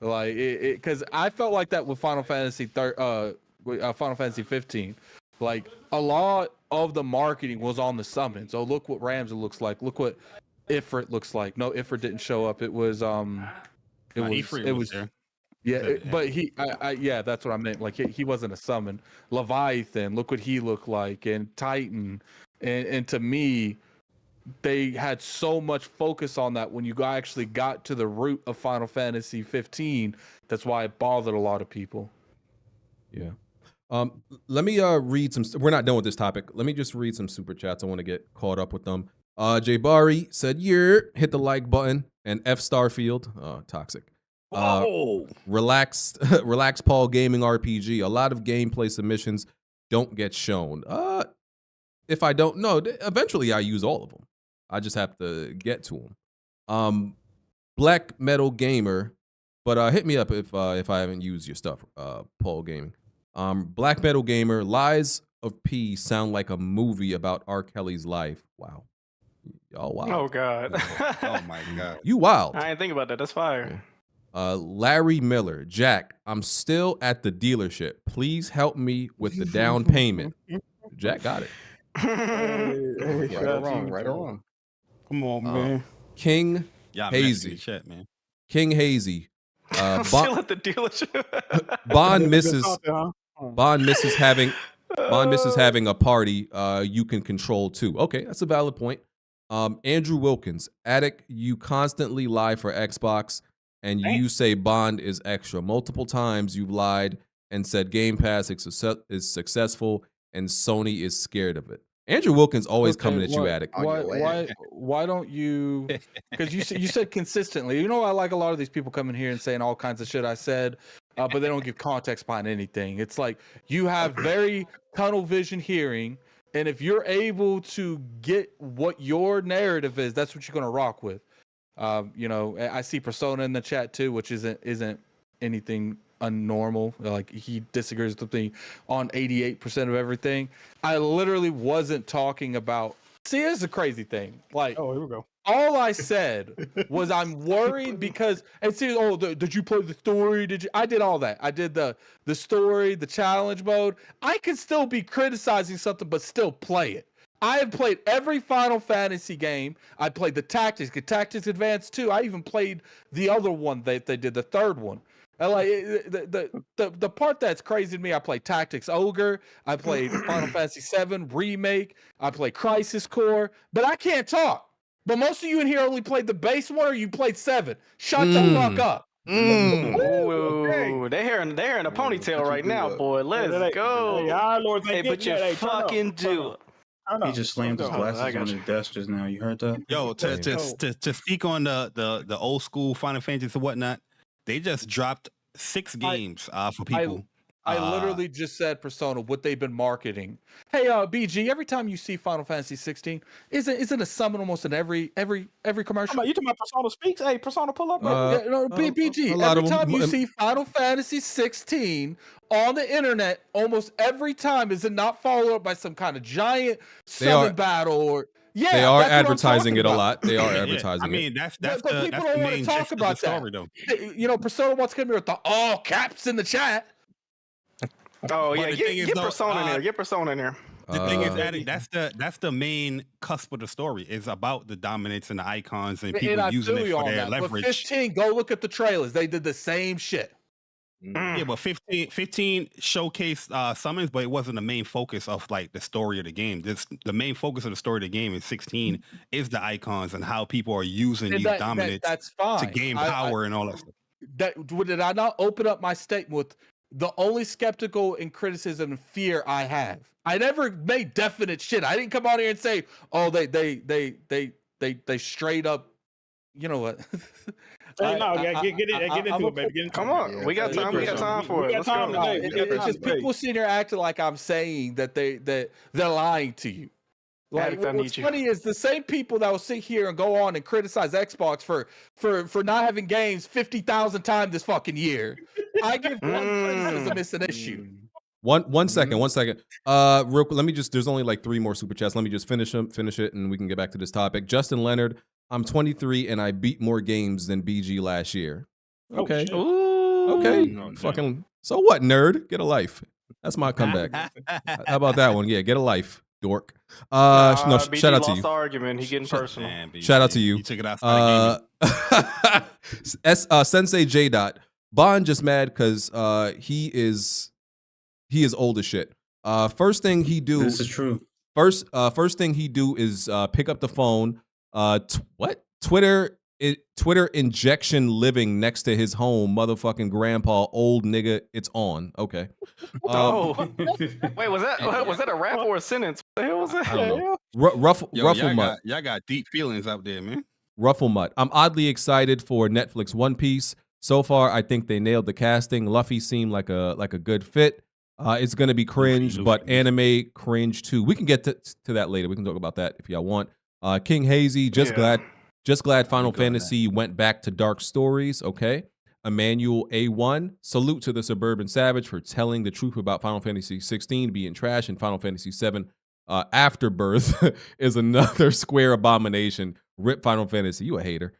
like because I felt like that with Final Fantasy 15. Like a lot of the marketing was on the summons. Oh, look what Ramsey looks like. Look what Ifrit looks like. No, Ifrit didn't show up. It was there. Yeah, but that's what I meant. Like he wasn't a summon. Leviathan, look what he looked like, and Titan, and to me, they had so much focus on that when you actually got to the root of Final Fantasy 15. That's why it bothered a lot of people. Yeah. Let me read some. We're not done with this topic. Let me just read some super chats. I want to get caught up with them. Jay Bari said, hit the like button and F Starfield. Toxic. Relax Paul Gaming RPG. A lot of gameplay submissions don't get shown. If I don't know, eventually I use all of them. I just have to get to them. Black Metal Gamer, but hit me up if I haven't used your stuff, Paul Gaming. Black Metal Gamer, Lies of P sound like a movie about R. Kelly's life. Wow. Y'all wild. Oh God. Oh my God. You wild. I didn't think about that. That's fire. Larry Miller, Jack, I'm still at the dealership. Please help me with the down payment. Jack got it. Right or wrong. Come on, man. King Hazy. Chat, man. King Hazy. Still at the dealership. Bond misses having a party you can control too. Okay, that's a valid point. Andrew Wilkins, Addict, you constantly lie for Xbox and you say Bond is extra. Multiple times you've lied and said Game Pass is successful and Sony is scared of it. Andrew Wilkins always coming at you, Addict. Why don't you? Because you said consistently. I like a lot of these people coming here and saying all kinds of shit I said, but they don't give context behind anything. It's like you have very tunnel vision hearing, and if you're able to get what your narrative is, that's what you're gonna rock with. I see Persona in the chat too, which isn't anything a normal, like he disagrees with me on 88% of everything. I literally wasn't talking about. See, here's the crazy thing. Like, Oh, here we go. all I said was I'm worried because and see, did you play the story? Did you? I did all that. I did the story, the challenge mode. I could still be criticizing something, but still play it. I have played every Final Fantasy game. I played the Tactics Advance 2. I even played the other one that they did, the third one. And like the part that's crazy to me, I played Tactics Ogre. I played Final Fantasy 7 Remake. I played Crisis Core, but I can't talk. But most of you in here only played the base one, or you played 7. Shut the fuck up. Ooh, they're in a ponytail right now, boy. Let's go. Hey, our Lord, Hey, but you fucking do. He just slammed his glasses on his desk just now. You heard that? Yo, to speak on the old school Final Fantasy and whatnot, they just dropped 6 games for people. I literally just said Persona, what they've been marketing. Hey, BG, every time you see Final Fantasy 16, isn't a summon almost in every commercial? You talking about PersonaSpeaks? Hey, Persona, pull up. BG, every time you see Final Fantasy 16 on the internet, almost every time is it not followed up by some kind of giant summon battle or... Yeah, they are advertising it a lot. They are advertising it. I mean, that's the people don't want to talk about that. Story, though. You know, Persona wants to come here with the all caps in the chat. Oh yeah, get Persona in there. Get Persona in there. The thing is, Addict, that's the main cusp of the story. It's about the dominance and the icons and people using it for their leverage. But 15, go look at the trailers. They did the same shit. Yeah, but 15 showcased summons, but it wasn't the main focus of like the story of the game. The main focus of the story of the game in 16 is the icons and how people are using these dominants that's fine. to gain power and all that stuff. Did I not open up my statement with the only skeptical and criticism and fear I have? I never made definite shit. I didn't come out here and say, oh, they straight up, you know what? Get into it, baby. Come on, we got time. We got time for it. We got time today. It's just people sitting here acting like I'm saying that they're lying to you. Like, what's funny is the same people that will sit here and go on and criticize Xbox for not having games 50,000 times this fucking year. I give one criticism, it's an issue. One second. Real quick, let me just, there's only like 3 more super chats. Let me just finish it and we can get back to this topic. Justin Leonard, I'm 23 and I beat more games than BG last year. Okay. Okay. Fucking, so what, nerd? Get a life. That's my comeback. How about that one? Yeah, get a life, dork. No, shout out to you. Argument. He getting personal. Shout out to you. You took it outside Sensei J. Bond just mad because he is old as shit. First thing he do. This is true. First thing he do is pick up the phone. Twitter injection living next to his home. Motherfucking grandpa, old nigga. It's on. Okay. Wait, was that a rap or a sentence? What the hell was that? I don't know. Ruffle Mutt. Y'all got deep feelings out there, man. Ruffle Mutt. I'm oddly excited for Netflix One Piece. So far, I think they nailed the casting. Luffy seemed like a good fit. It's gonna be cringe, but anime cringe too. We can get to that later. We can talk about that if y'all want. King Hazy, just glad Final Fantasy went back to dark stories. Okay. Emmanuel A1, salute to the Suburban Savage for telling the truth about Final Fantasy 16 being trash, and Final Fantasy 7 Afterbirth is another square abomination. Rip Final Fantasy, you a hater.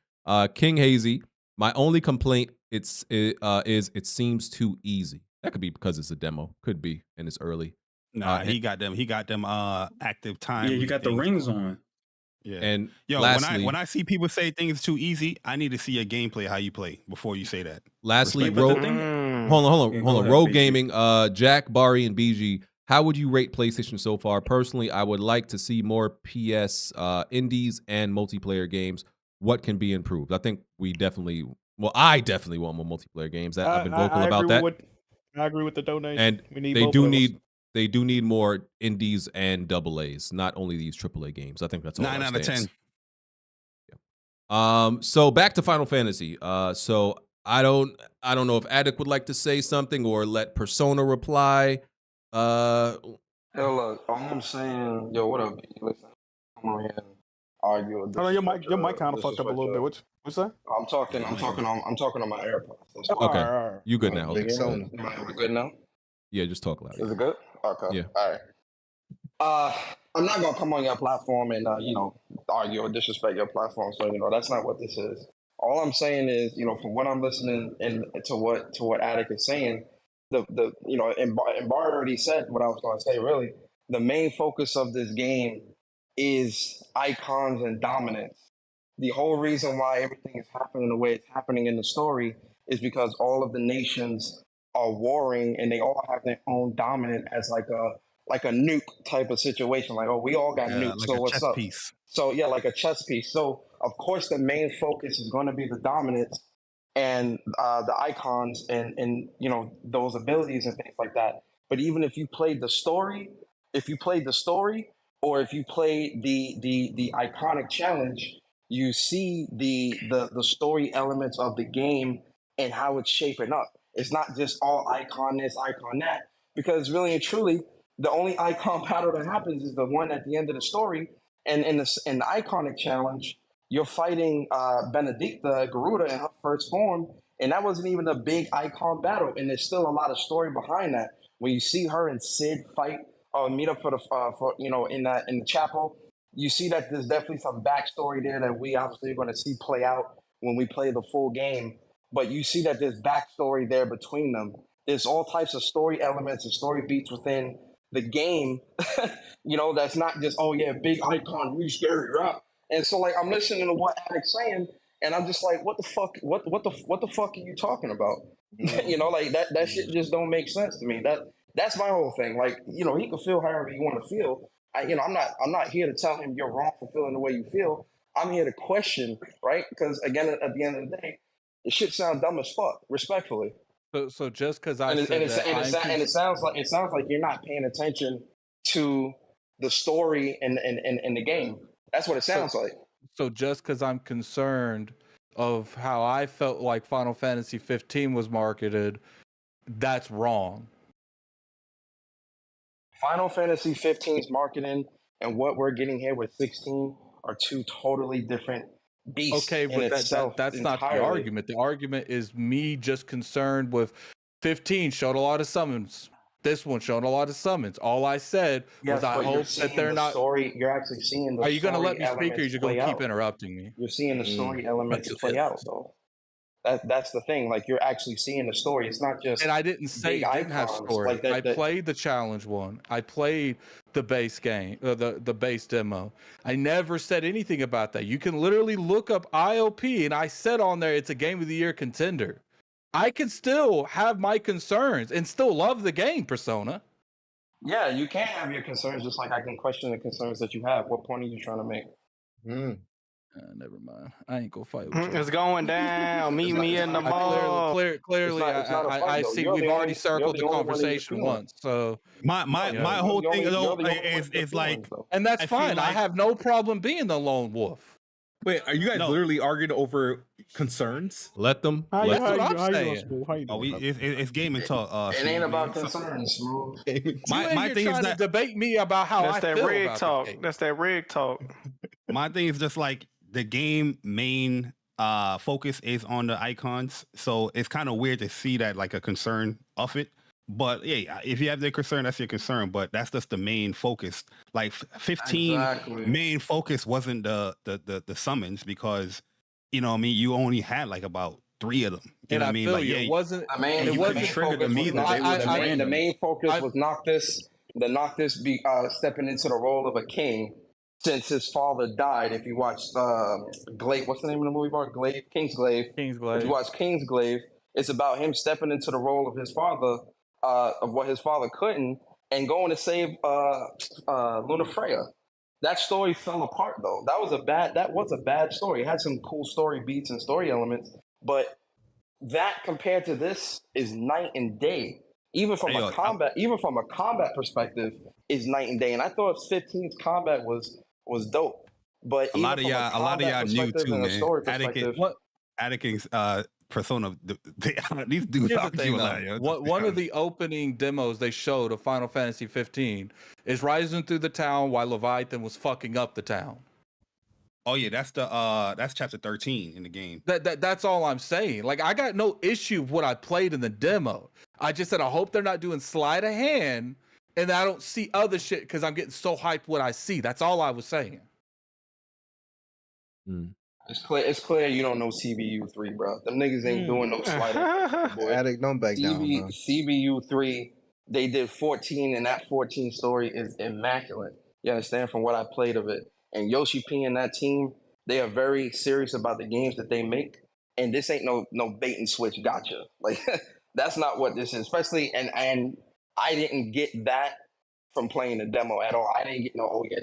King Hazy, my only complaint is it seems too easy. That could be because it's a demo. Could be, and it's early. Nah, he got them active time. Yeah, you got the rings on. Yeah. And yo, lastly, when I see people say things too easy, I need to see a gameplay how you play before you say that. Lastly, hold on. Rogue Gaming, Jack, Bari, and BG. How would you rate PlayStation so far? Personally, I would like to see more PS indies and multiplayer games. What can be improved? I think I definitely want more multiplayer games. I've been vocal about that. I agree with the donation. And they do need more indies and AA's, not only these AAA games. I think that's all. 9 out of 10. Yeah. So back to Final Fantasy. So I don't know if Addict would like to say something or let Persona reply. Hell, all I'm saying, yo, what up? Listen, come on here. argue. Hold on, your mic kind of fucked up a little bit. What you say? I'm talking on my AirPods. That's All Okay, right. you good now? Big Okay. Sony. Am I good now? Yeah, just talk loud. Is it good? Okay. Yeah. All right. I'm not gonna come on your platform and argue or disrespect your platform. So that's not what this is. All I'm saying is, from what I'm listening and to what Addict is saying, and Bart already said what I was gonna say. Really, the main focus of this game is icons and dominance. The whole reason why everything is happening the way it's happening in the story is because all of the nations are warring and they all have their own dominant as like a nuke type of situation. Like, oh, we all got nukes, like so a what's chess up? piece. So yeah, like a chess piece. So of course the main focus is going to be the dominance and the icons and those abilities and things like that. But even if you played the story, or if you play the iconic challenge, you see the story elements of the game and how it's shaping up. It's not just all icon this, icon that, because really and truly, the only icon battle that happens is the one at the end of the story. And in the iconic challenge, you're fighting Benedicta Garuda in her first form, and that wasn't even a big icon battle. And there's still a lot of story behind that. When you see her and Sid fight or meet up in the chapel, you see that there's definitely some backstory there that we obviously are going to see play out when we play the full game. But you see that there's backstory there between them. There's all types of story elements and story beats within the game, that's not just, oh yeah, big icon, really scary rock. And so like I'm listening to what Addict's saying, and I'm just like, what the fuck? What the fuck are you talking about? Like that shit just don't make sense to me. That's my whole thing. Like, he can feel however you want to feel. I'm not here to tell him you're wrong for feeling the way you feel. I'm here to question, right? Because again, at the end of the day, the shit sounds dumb as fuck, respectfully. So just because I it sounds like you're not paying attention to the story and the game. That's what it sounds like. So just because I'm concerned of how I felt like Final Fantasy 15 was marketed, that's wrong. Final Fantasy 15's marketing and what we're getting here with 16 are two totally different beasts. Okay, but that's not the argument. The argument is me just concerned with 15 showed a lot of summons. This one showed a lot of summons. All I said was I hope that they're not. You're actually seeing the. Are you going to let me speak, or are you going to keep out. interrupting me? You're seeing the story elements play out, though. That's the thing. Like, you're actually seeing the story. It's not just. And I didn't say it didn't have story. I played the challenge one. I played the base game, the base demo. I never said anything about that. You can literally look up IOP, and I said on there it's a Game of the Year contender. I can still have my concerns and still love the game, Persona. Yeah, you can have your concerns, just like I can question the concerns that you have. What point are you trying to make? Never mind. I ain't gonna fight with you. It's going down. Meet me in the mall. Clearly, I see we've already circled the conversation once. So my whole thing though is like, and that's fine. I have no problem being the lone wolf. Wait, are you guys literally arguing over concerns? Let them. That's what I'm saying. It's gaming talk. It ain't about concerns, Smooth. My thing is that debate me about how I feel rig about talk. the game. That's that rig talk. My thing is just like the game main focus is on the icons, so it's kind of weird to see that like a concern of it. But yeah, if you have the concern, that's your concern. But that's just the main focus. Like 15 main focus wasn't the summons, because you only had like about 3 of them. You know what I mean? Like, it wasn't. It wasn't triggered them either. The main focus was Noctis be stepping into the role of a king since his father died. If you watch Glaive, what's the name of the movie? Glaive, Kingsglaive. If you watch Kingsglaive, it's about him stepping into the role of his father, of what his father couldn't, and going to save Luna Freya. That story fell apart though. That was a bad story. It had some cool story beats and story elements, but that compared to this is night and day. Even from a combat perspective, is night and day. And I thought 15's combat was dope. But a lot of y'all knew too, man. Atticus Persona, these dudes Here's the thing, one of the opening demos they showed of Final Fantasy 15 is rising through the town while Leviathan was fucking up the town. Oh yeah, that's chapter 13 in the game. That's all I'm saying. Like, I got no issue with what I played in the demo. I just said I hope they're not doing sleight of hand, and I don't see other shit because I'm getting so hyped what I see. That's all I was saying. It's clear you don't know CBU 3, bro. Them niggas ain't doing no sleight of hand, boy. Addict, don't back down, bro. CBU 3, they did 14, and that 14 story is immaculate. You understand, from what I played of it. And Yoshi P and that team, they are very serious about the games that they make. And this ain't no bait and switch gotcha. Like, that's not what this is. Especially, and I didn't get that from playing the demo at all. I didn't get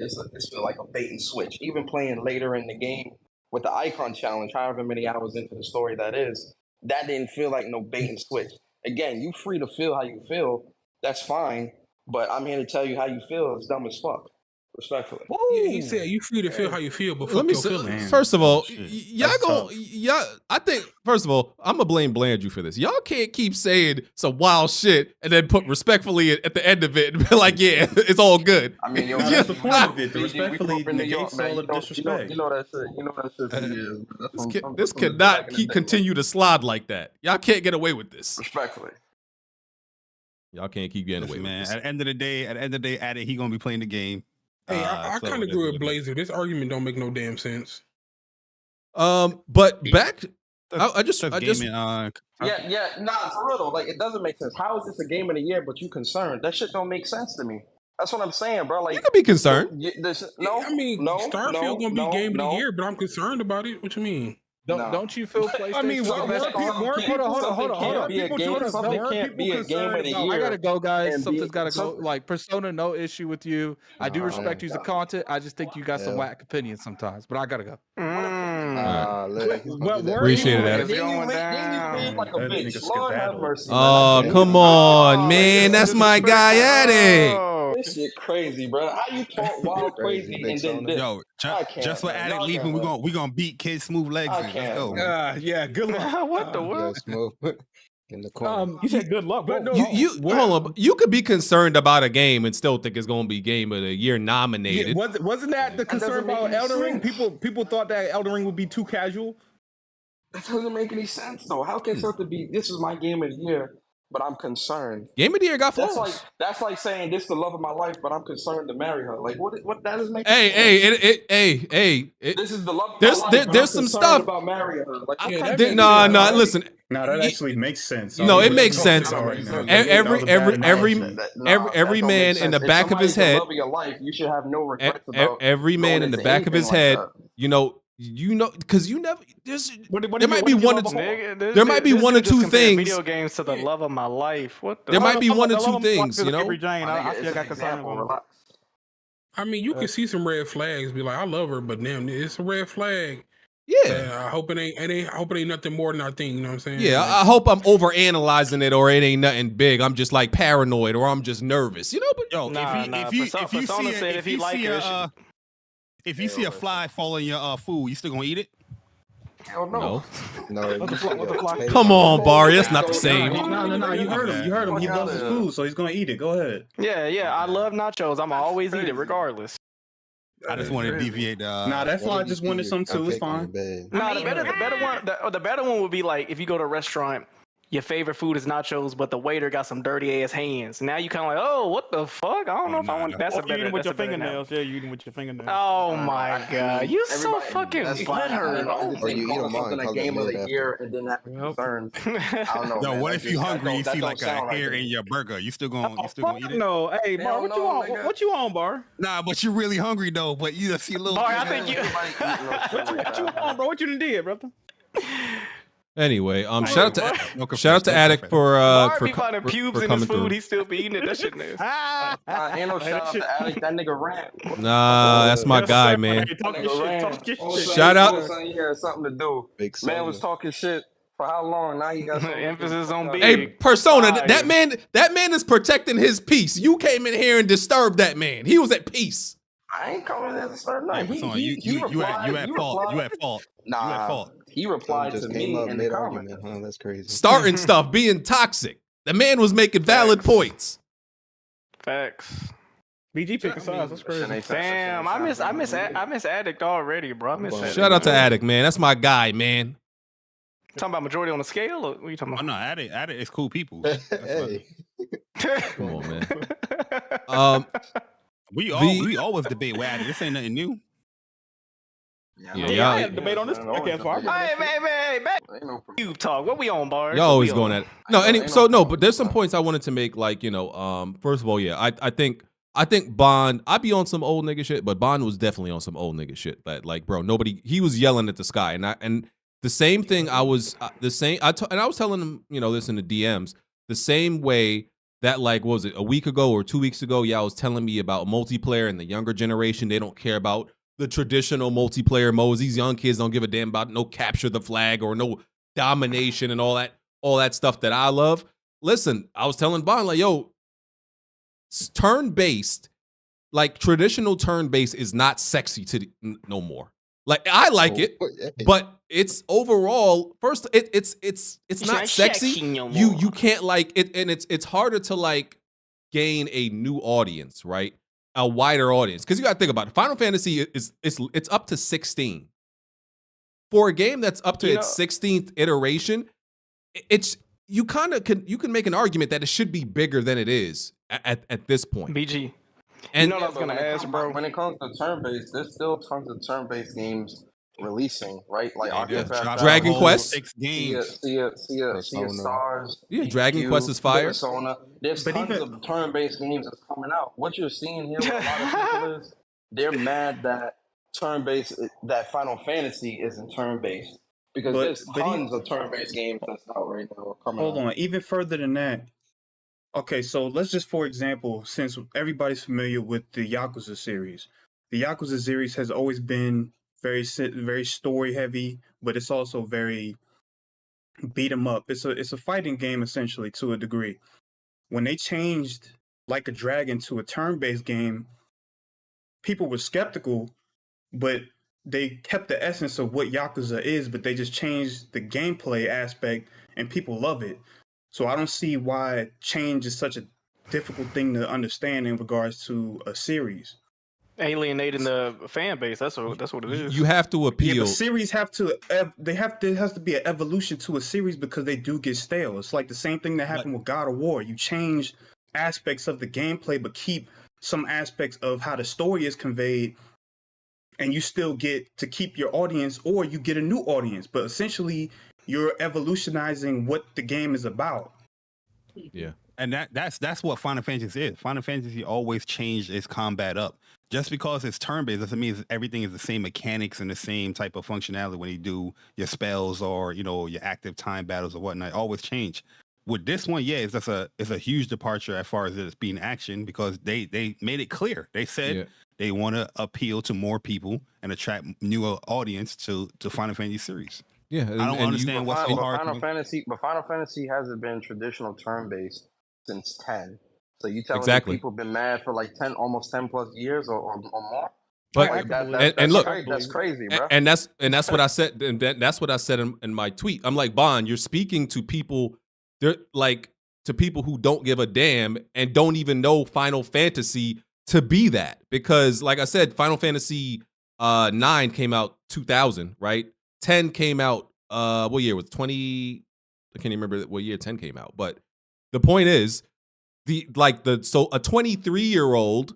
this feel like a bait and switch. Even playing later in the game with the icon challenge, however many hours into the story that is, that didn't feel like no bait and switch. Again, you free to feel how you feel. That's fine. But I'm here to tell you how you feel is dumb as fuck. Respectfully. Yeah, he said you free to feel how you feel, but Let fuck me your say, feelings. first of all, I think, first of all, I'm gonna blame Blandrew for this. Y'all can't keep saying some wild shit and then put respectfully at the end of it and be like, yeah, it's all good. I mean, that's the point of it. The respectfully negates all the disrespect. You know that shit. This cannot continue to slide like that. Y'all can't get away with this. Respectfully. Y'all can't keep getting away with this. At the end of the day, Addict, he gonna be playing the game. Hey, I kind of agree with Blazer. This argument don't make no damn sense. But back, I just Nah, for real though. Like, it doesn't make sense. How is this a game of the year, but you concerned? That shit don't make sense to me. That's what I'm saying, bro. Like, you can be concerned. Starfield gonna be game of the year, but I'm concerned about it. What you mean? Don't you feel PlayStation? I mean, hold on. Something can't be a game of the year. I gotta go, guys. Something's gotta go. Like, Persona, no issue with you. I do respect you as a content. I just think you got some whack opinions sometimes. But I gotta go. Appreciate it, Oh, come on, man. That's my guy, Addict. This shit crazy, bro. How you talk wild crazy and then this? Yo, just for Addict leaving, we gonna beat Kid Smooth Legs. Let's go. Yeah, good luck. What the world? In the corner. You said good luck, but Hold on. You could be concerned about a game and still think it's gonna be Game of the Year nominated. Yeah, wasn't that the concern about Elden Ring? People thought that Elden Ring would be too casual. That doesn't make any sense, though. How can something be? This is my game of the year, but I'm concerned. Game of the Year got flaws. That's like saying this is the love of my life, but I'm concerned to marry her. Like, what that doesn't make Hey, this is the love of my life, but there's I'm some concerned stuff. about marrying her. Like, Listen. No, that actually makes sense. No, it makes sense. Every man in the back of his head. Love of your life, you should have no regrets about every man in the back of his head. You know, because you never. There might be one or two. There might be one or two things. Video games to the love of my life. What? There might be one or two things. You know. I still got concern. I mean, you can see some red flags. Be like, I love her, but damn, it's a red flag. Yeah. I hope it ain't nothing more than I think. You know what I'm saying? Yeah, like, I hope I'm over analyzing it, or it ain't nothing big. I'm just like paranoid, or I'm just nervous. You know, but if you see a fly fall in your food, you still gonna eat it? Hell no. Come on, Barry. That's not the same. No. You heard him. He loves his food, so he's gonna eat it. Go ahead. Yeah. I love nachos. I'm always eat it regardless. I just want to deviate. That fly just wanted some too. It's fine. The better one would be like if you go to a restaurant, your favorite food is nachos, but the waiter got some dirty ass hands. Now you kind of like, oh, what the fuck? I don't know if I want. That's a better. Eating with your fingernails. Yeah, you eating with your fingernails. Oh my god, you so fucking butthurt. Or you eat something a game of the year and then have concerns. I don't know. No, what if you hungry? You see like a hair in your burger? You still gonna eat it? No, hey, Bar, what you on? What you on, Bar? Nah, but you're really hungry though. But you see a little. Bar, I think you. What you on, bro? What you done did, brother? Anyway, shout out to Addict for finding pubes in his food. He still be eating it. That shit is. Ain't no shout out to Addict. That nigga ran. Nah, that's my guy, man. Shout out. He had something to do. Man was talking shit for how long? Now he got some emphasis on big. Hey, Persona, that man is protecting his peace. You came in here and disturbed that man. He was at peace. I ain't coming in to disturb nothing. You at fault. You at fault. Nah, you at fault. He replied to me in the comment. Huh? That's crazy. Starting stuff, being toxic. The man was making valid points. Facts. BG picked the size. That's crazy. Damn, I miss Addict already, bro. I miss Addict. Shout out to Addict, man. That's my guy, man. Talking about majority on the scale, or what are you talking about? Oh, no, Addict is cool people. Hey. Come on, man. We always debate with Addict. This ain't nothing new. I had a debate on this podcast. So Hey, man. You talk. What we on, Bars? Y'all always going at it. No, but there's some points I wanted to make. Like, first of all, I think Bond. I be on some old nigga shit, but Bond was definitely on some old nigga shit. That like, bro, he was yelling at the sky, and the same thing. I was and I was telling him, this in the DMs, the same way that like, what was it, a week ago or 2 weeks ago? Yeah, I was telling me about multiplayer and the younger generation. They don't care about the traditional multiplayer modes. These young kids don't give a damn about no capture the flag or no domination and all that stuff that I love. Listen, I was telling Bond, like, yo, turn-based, like traditional turn-based is not sexy no more. Like, I like it, but it's overall, first, it's not sexy. You can't like it, and it's harder to like gain a new audience, right? A wider audience, because you got to think about it. Final Fantasy it's up to 16. For a game that's up to its 16th iteration, you can make an argument that it should be bigger than it is at this point. BG, and what I was gonna ask, bro. When it comes to turn-based, there's still tons of turn-based games releasing, right? Like Dragon Quest, 6 games. See a Stars. Yeah, Dragon Quest is fire. Persona. There's tons of turn-based games that's coming out. What you're seeing here with a lot of people is they're mad that turn-based, that Final Fantasy isn't turn-based, because there's tons of turn-based games that's out right now coming out. Hold on, even further than that. Okay, so let's just, for example, since everybody's familiar with the Yakuza series, the Yakuza series has always been very story heavy, but it's also very beat 'em up. It's a fighting game essentially to a degree. When they changed Like a Dragon to a turn-based game, people were skeptical, but they kept the essence of what Yakuza is, but they just changed the gameplay aspect, and people love it. So I don't see why change is such a difficult thing to understand in regards to a series. Alienating the fan base. That's what it is. You have to appeal. Yeah, but series have to. There has to be an evolution to a series because they do get stale. It's like the same thing that happened with God of War. You change aspects of the gameplay, but keep some aspects of how the story is conveyed, and you still get to keep your audience, or you get a new audience. But essentially, you're evolutionizing what the game is about. Yeah. And that's what Final Fantasy is. Final Fantasy always changed its combat up. Just because it's turn-based doesn't mean everything is the same mechanics and the same type of functionality when you do your spells or, your active time battles or whatnot. Always change. With this one, it's a huge departure as far as it's being action, because they made it clear. They said they want to appeal to more people and attract newer audience to Final Fantasy series. Yeah, I don't understand what's so hard. Final Fantasy hasn't been traditional turn-based since 10. So you telling me people been mad for like almost 10 plus years or more? But like that's crazy, bro. And that's what I said. And that's what I said in my tweet. I'm like, Bond, you're speaking to people. They're like to people who don't give a damn and don't even know Final Fantasy to be that. Because like I said, Final Fantasy 9 came out 2000, right? 10 came out what year was 20? I can't even remember what year 10 came out. But the point is, so a 23-year-old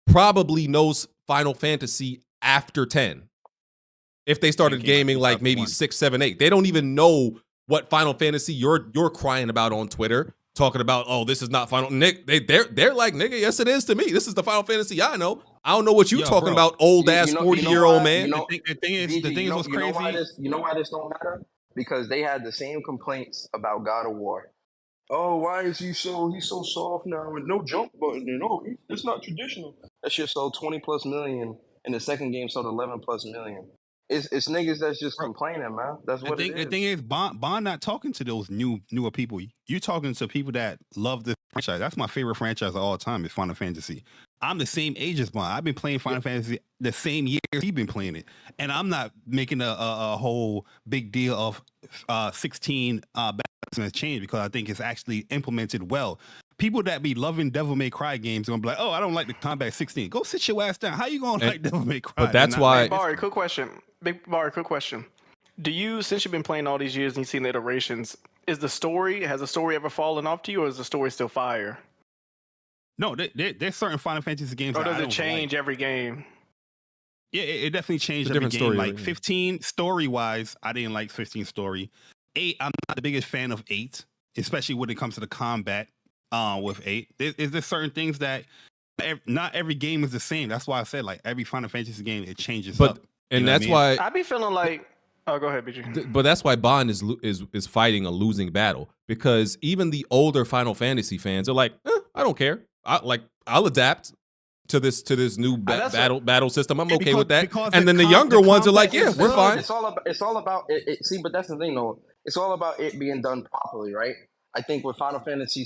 probably knows Final Fantasy after 10. If they started gaming like maybe 6, 7, 8, they don't even know what Final Fantasy you're crying about on Twitter, talking about, oh, this is not Final. Nick, they're like, nigga, yes it is to me. This is the Final Fantasy I know. I don't know what you talking about, old ass 40-year-old man. The thing is what's crazy. You know why this don't matter? Because they had the same complaints about God of War. Oh, why is he's so soft now with no jump button? It's not traditional. That shit sold 20 plus million, and the second game sold 11 plus million. It's niggas that's just complaining, man. That's what it is. The thing is, Bond not talking to those newer people. You're talking to people that love this franchise. That's my favorite franchise of all time, is Final Fantasy. I'm the same age as Bond. I've been playing Final Fantasy the same year he's been playing it. And I'm not making a whole big deal of 16 has changed, because I think it's actually implemented well. people that be loving Devil May Cry games gonna be like, oh, I don't like the combat 16. Go sit your ass down. How you gonna like Devil May Cry? But that's why. Barry, quick question. Big Barry, quick question. Do you, since you've been playing all these years and you've seen the has the story ever fallen off to you, or is the story still fire? No, there's certain Final Fantasy games. Or does it change every game? Yeah, it definitely changed It's a every different game. story Like 15 story wise, I didn't like 15 story. 8, I'm not the biggest fan of 8, especially when it comes to the combat. With 8, is there certain things that not every game is the same. That's why I said like every Final Fantasy game it changes up. And that's why I be feeling like. Oh, go ahead, BG. But that's why Bond is fighting a losing battle, because even the older Final Fantasy fans are like, I don't care. I'll adapt to this new battle system. I'm okay with that. And then the younger ones are like, yeah, we're fine. It's all about it. See, but that's the thing, though. It's all about it being done properly, right? I think with Final Fantasy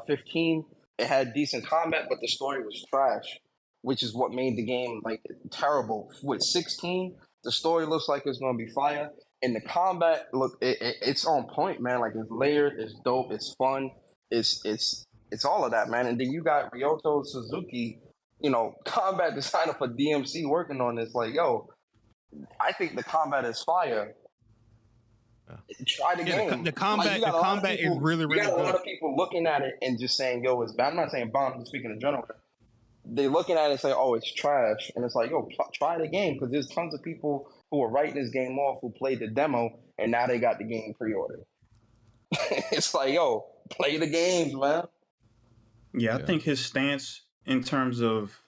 15, it had decent combat, but the story was trash, which is what made the game like terrible. With 16, the story looks like it's gonna be fire, and the combat it's on point, man. Like it's layered, it's dope, it's fun, it's all of that, man. And then you got Ryoto Suzuki, combat designer for DMC working on this. Like, yo, I think the combat is fire. Try the game. The combat is really, really good. You got a lot of people looking at it and just saying, yo, it's bad. I'm not saying bomb, I'm speaking in general. They're looking at it and say, oh, it's trash. And it's like, yo, try the game, because there's tons of people who are writing this game off who played the demo and now they got the game pre-ordered. It's like, yo, play the games, man. Yeah, I think his stance in terms of,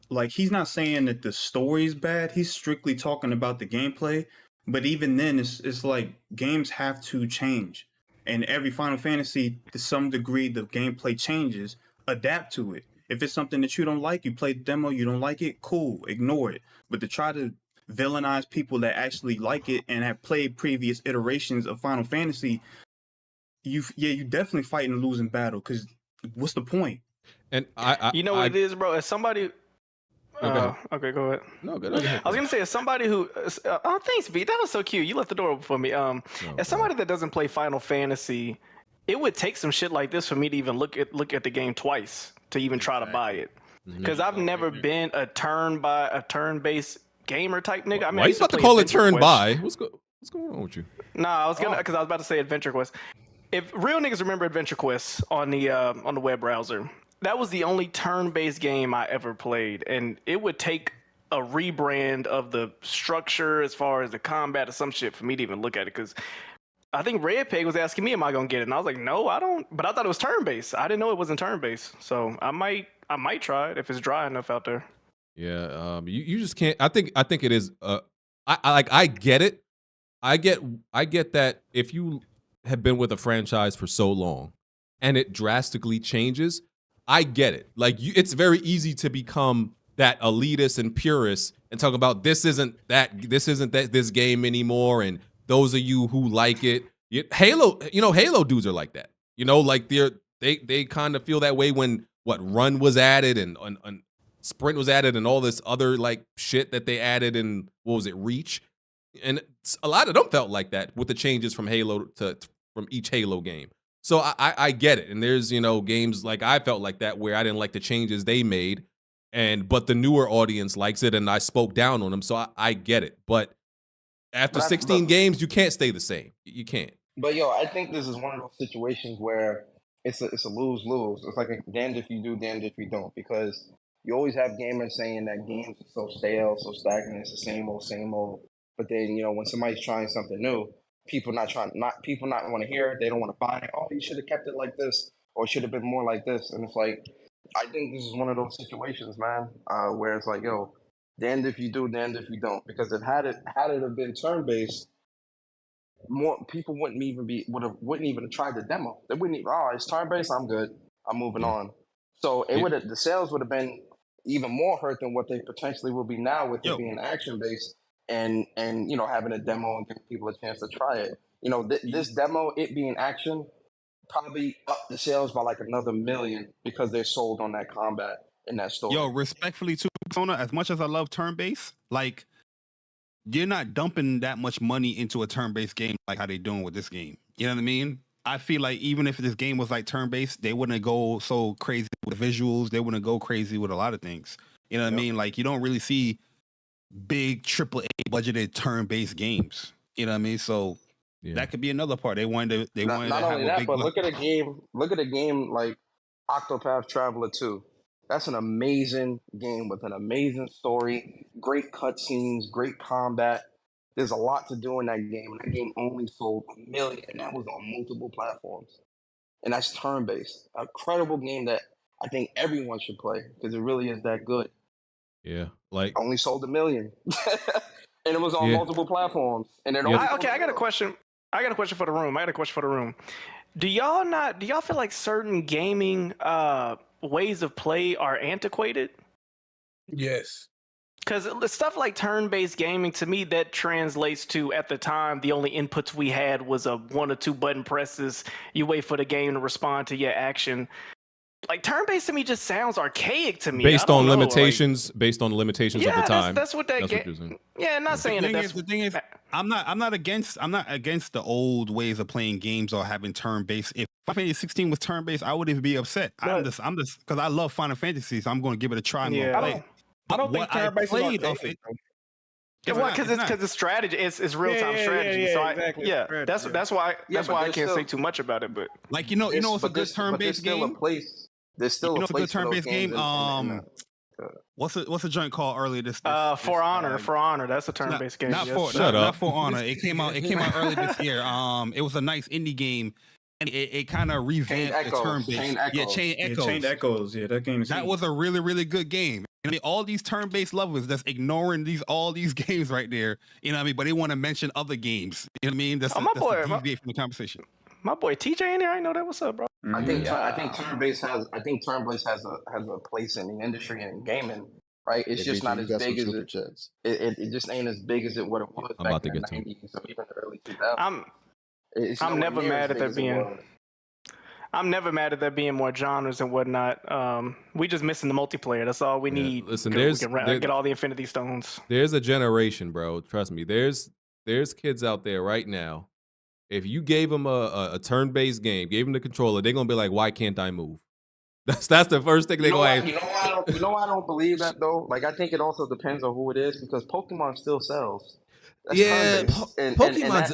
like, he's not saying that the story's bad. He's strictly talking about the gameplay. But even then, it's like games have to change. And every Final Fantasy, to some degree, the gameplay changes. Adapt to it. If it's something that you don't like, you play the demo, you don't like it, cool, ignore it. But to try to villainize people that actually like it and have played previous iterations of Final Fantasy, you definitely fighting a losing battle, because what's the point? And what it is, bro? As somebody... okay, go ahead. No, go ahead. I was gonna say, as somebody who, thanks, B. That was so cute. You left the door open for me. As somebody that doesn't play Final Fantasy, it would take some shit like this for me to even look at the game twice to even try to buy it. Because I've never been a turn-based gamer type nigga. I mean, why you about to call it turn by? What's going on with you? Nah, I was about to say Adventure Quest. If real niggas remember Adventure Quest on the web browser, that was the only turn-based game I ever played, and it would take a rebrand of the structure as far as the combat or some shit for me to even look at it. Because I think Red Peg was asking me, "Am I gonna get it?" And I was like, "No, I don't." But I thought it was turn-based. I didn't know it wasn't turn-based, so I might try it if it's dry enough out there. Yeah, you just can't. I think it is. I get it. I get that if you have been with a franchise for so long and it drastically changes, I get it. Like, it's very easy to become that elitist and purist and talk about this isn't this game anymore, and those of you who like it, Halo dudes are like that. Like they kind of feel that way when Run was added and Sprint was added and all this other like shit that they added in, what was it, Reach, and a lot of them felt like that with the changes from from each Halo game. So I get it. And there's, games like I felt like that where I didn't like the changes they made, but the newer audience likes it and I spoke down on them. So I get it. But after 16 games, you can't stay the same. You can't. But yo, I think this is one of those situations where it's a lose-lose. It's like a damned if you do, damned if you don't, because you always have gamers saying that games are so stale, so stagnant, it's the same old. But then, when somebody's trying something new, people not want to hear it. They don't want to buy it. Oh, you should have kept it like this, or it should have been more like this. And it's like, I think this is one of those situations, man, where it's like, yo, damned if you do, damned if you don't. Because had it have been turn-based, more people wouldn't even have tried the demo. They wouldn't even, it's turn-based, I'm good, I'm moving on. So the sales would have been even more hurt than what they potentially will be now with it being action-based. And having a demo and giving people a chance to try it. This demo, it being action, probably up the sales by like another 1 million because they're sold on that combat and that story. Yo, respectfully too, Persona, as much as I love turn-based, like, you're not dumping that much money into a turn-based game like how they doing with this game. You know what I mean? I feel like even if this game was like turn-based, they wouldn't go so crazy with visuals. They wouldn't go crazy with a lot of things. You know what I mean? Like you don't really see big AAA budgeted turn-based games. You know what I mean? So that could be another part. They wanted to Not have only a that, big. but look at a game like Octopath Traveler 2. That's an amazing game with an amazing story, great cutscenes, great combat. There's a lot to do in that game, and that game only sold 1 million, and that was on multiple platforms. And that's turn-based. A credible game that I think everyone should play because it really is that good. Yeah, like only sold 1 million, and it was on multiple platforms. And it only Okay, I got a question. I got a question for the room. Do y'all feel like certain gaming ways of play are antiquated? Yes. Because stuff like turn-based gaming, to me, that translates to, at the time, the only inputs we had was a 1 or 2 button presses. You wait for the game to respond to your action. Like turn-based to me just sounds archaic to me. Based on limitations of the time. That's what that game. Yeah, not saying that. The thing is, I'm not against the old ways of playing games or having turn-based. If Final Fantasy 16 was turn-based, I wouldn't even be upset. I'm just because I love Final Fantasy, so I'm going to give it a try and play it. I don't think turn-based is archaic. Because it's strategy. It's real-time strategy. So that's why I can't say too much about it. But like it's a good turn-based game. There's still a good turn-based game. What's a joint called earlier this? For Honor. That's a turn-based game. Not For Honor. It came out early this year. It was a nice indie game. And it kind of revamped the turn-based. Chain Echoes. Yeah, that game. That was a really, really good game. I mean, all these turn-based lovers that's ignoring all these games right there. You know what I mean? But they want to mention other games. You know what I mean? That's deviate from the conversation. My boy TJ in there. I know that. What's up, bro? I think turn-based has a place in the industry and in gaming. Right? It's just not as big as it just ain't as big as what it was back in the 90s or even the early 2000s. I'm never mad at that being. I'm never mad at there being more genres and whatnot. We just missing the multiplayer. That's all we need. Listen, we can get all the Infinity Stones. There's a generation, bro. Trust me. There's kids out there right now. If you gave them a turn-based game, gave them the controller, they're gonna be like, "Why can't I move?" That's the first thing they're going. You know why I don't believe that though. Like I think it also depends on who it is because Pokemon still sells. That's Pokemon's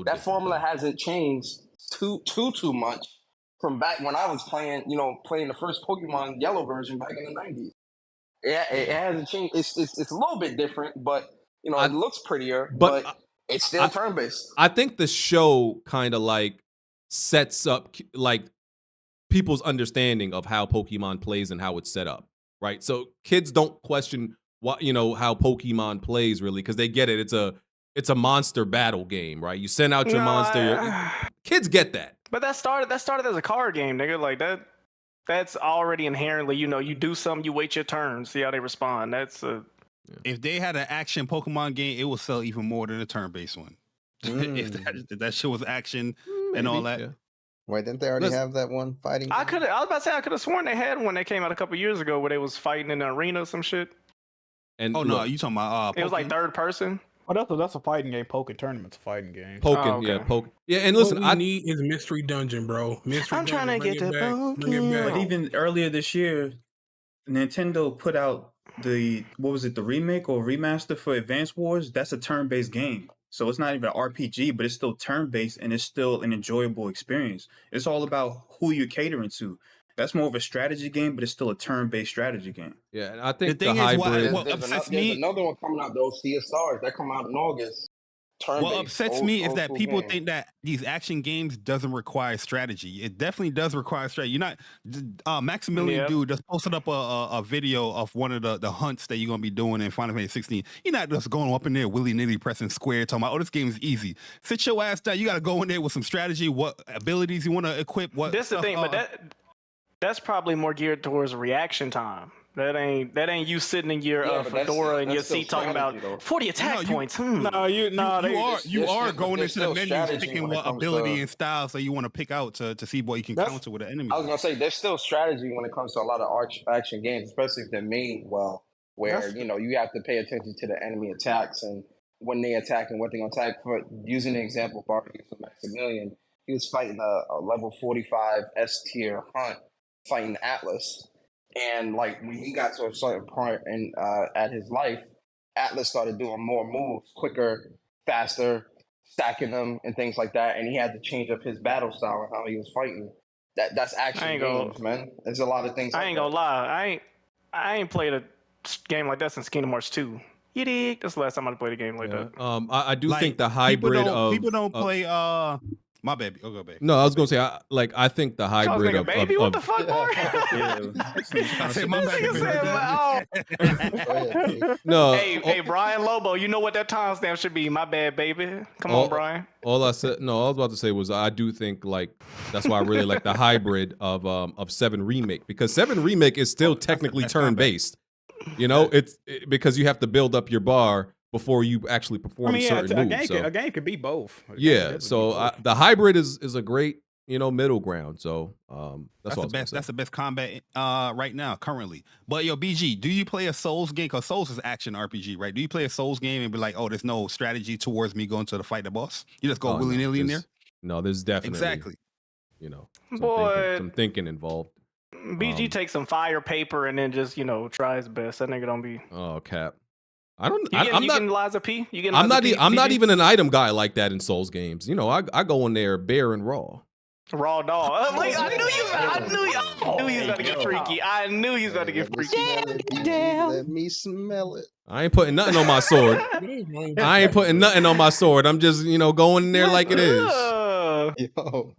that formula hasn't changed too much from back when I was playing the first Pokemon Yellow version back in the 90s. It hasn't changed. It's a little bit different, but it looks prettier, but it's still turn-based. I think the show kind of like sets up like people's understanding of how Pokemon plays and how it's set up, right? So kids don't question what how Pokemon plays really because they get it. It's a monster battle game, right? You send out your monster. Kids get that. But that started as a card game, nigga. Like that. That's already inherently, you do something, you wait your turn, see how they respond. That's If they had an action Pokemon game, it would sell even more than a turn-based one. If that shit was action and all that. Yeah. Why didn't they already have that one fighting game? I was about to say I could have sworn they had one that came out a couple years ago where they was fighting in an arena or some shit. And no, you talking about it was like third person. Oh, that's a fighting game. Pokken Tournament's a fighting game. Yeah, and listen, what we need is Mystery Dungeon, bro. I'm trying to get to Pokken. But even earlier this year, Nintendo put out the remake or remaster for Advance Wars. That's a turn-based game. So it's not even an RPG, but it's still turn-based and it's still an enjoyable experience. It's all about who you're catering to. That's more of a strategy game, but it's still a turn-based strategy game. Yeah, and I think the hybrid. There's another one coming out, though, Sea of Stars. That come out in August. What upsets me is that people think that these action games doesn't require strategy. It definitely does require strategy. You're not Maximilian dude just posted up a video of one of the hunts that you're gonna be doing in Final Fantasy 16. You're not just going up in there willy-nilly pressing square talking about, this game is easy. Sit your ass down. You gotta go in there with some strategy, what abilities you want to equip, what That's the thing, but that's probably more geared towards reaction time. That ain't you sitting in your fedora in your seat talking about 40 attack points. You are going into the menu picking what ability and style so you want to pick out to see what you can counter with an enemy. I was gonna say there's still strategy when it comes to a lot of action games, especially if they're made well, where you have to pay attention to the enemy attacks and when they attack and what they're gonna attack. For using the example for Maximilian, He was fighting a level 45 S tier hunt, fighting Atlas. And like when he got to a certain point in at his life, Atlas started doing more moves, quicker, faster, stacking them and things like that. And he had to change up his battle style and how he was fighting. That's action games, man. There's a lot of things. I ain't gonna lie. I ain't played a game like that since Kingdom Hearts 2. You dig? That's the last time I played a game like that. I do think the hybrid people don't play. My baby. Oh, go baby. No, I was gonna say I think the hybrid of baby. What the fuck, boy? I said my baby. No. Hey, Brian Lobo, you know what that timestamp should be? My bad, baby. Come on, Brian. All I was about to say was I do think like that's why I really like the hybrid of 7 Remake, because 7 Remake is still technically turn based. You know, it's because you have to build up your bar before you actually perform certain moves. A game could be both. Yeah, so the hybrid is a great middle ground. So that's the best. That's the best combat right now currently. But yo, BG, do you play a Souls game? Because Souls is action RPG, right? Do you play a Souls game and be like, oh, there's no strategy towards me going to fight the boss? You just go willy nilly in there. No, there's definitely exactly. Some thinking involved. BG takes some fire paper and then just try his best. That nigga don't be. Oh, cap. I'm not Liza P. You getting I'm Liza not. I'm not even an item guy like that in Souls games. I go in there bare and raw. Raw dog. I knew you was about to get freaky. I knew you was about to get freaky. Let me smell it. I ain't putting nothing on my sword. I'm just going in there like it is. Yo.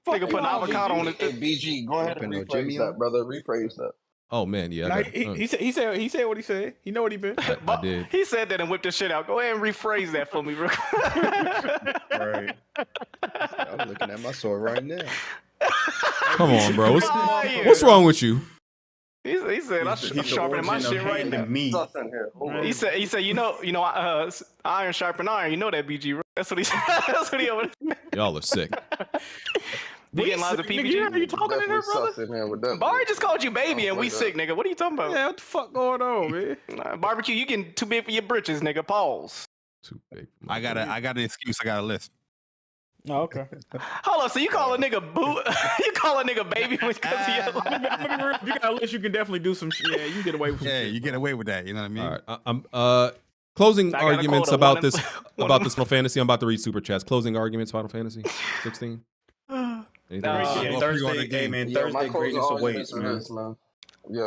Nigga put an avocado on it. BG, go ahead and rephrase that, brother. Rephrase that. Oh man, yeah. He said what he said. He know what he been. I did. He said that and whipped this shit out. Go ahead and rephrase that for me, bro. Right. I'm looking at my sword right now. Come on, bro. What's wrong with you? He said I'm sharpening my shit right now. He said iron sharpen iron. You know that, BG. Right? That's what he said. That's what he over there. Y'all are sick. You getting lots of PPG? Are you talking in here, brother? Barry just called you baby and we sick, nigga. What are you talking about? Yeah, what the fuck going on, man? Barbecue, you getting too big for your britches, nigga. Pause. Too big. I got an excuse. I got a list. Oh, okay. Hold on. So you call a nigga boo? You call a nigga baby because he has you got a list. You can definitely do some shit. Yeah, you get away with. Yeah, you get away with that. You know what I mean? All right. Closing arguments about this Final Fantasy. I'm about to read super chats. Closing arguments. Final Fantasy 16. Thursday game, man. Thursday greatest awaits, man.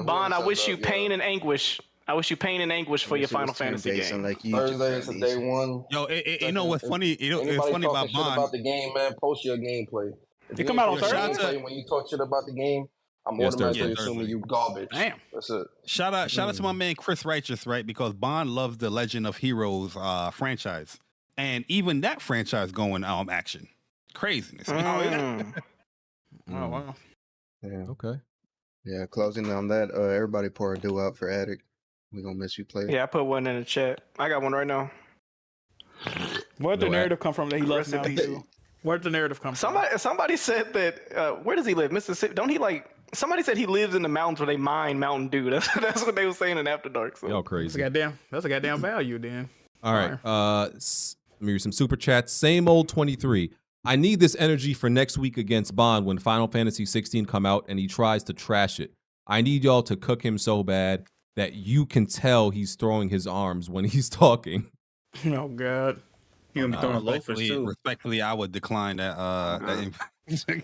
Bond, I wish you pain and anguish. I wish you pain and anguish for your Final Fantasy game. Thursday is day one. Yo, you know what's funny? It's funny about Bond. About the game, man. Post your gameplay. It come out on Thursday. When you talk shit about the game, I'm automatically assuming you garbage. Damn. That's it. Shout out to my man Chris Righteous, right? Because Bond loves the Legend of Heroes franchise, and even that franchise going action. Craziness. Oh wow. Yeah. Okay. Yeah, closing on that. Everybody pour a do out for Addict. We gonna miss you, player. Yeah, I put one in the chat. I got one right now. Where'd the narrative come from that he loves now? Where'd the narrative come from? Somebody said that. Where does he live? Mississippi? Don't he like? Somebody said he lives in the mountains where they mine Mountain Dew. That's what they were saying in After Dark. So. Y'all crazy. That's a goddamn value, then. All right. Let me read some super chats. Same old 23. I need this energy for next week against Bond when Final Fantasy 16 come out and he tries to trash it. I need y'all to cook him so bad that you can tell he's throwing his arms when he's talking. Oh God. You're gonna be throwing loafers too. Respectfully, I would decline that.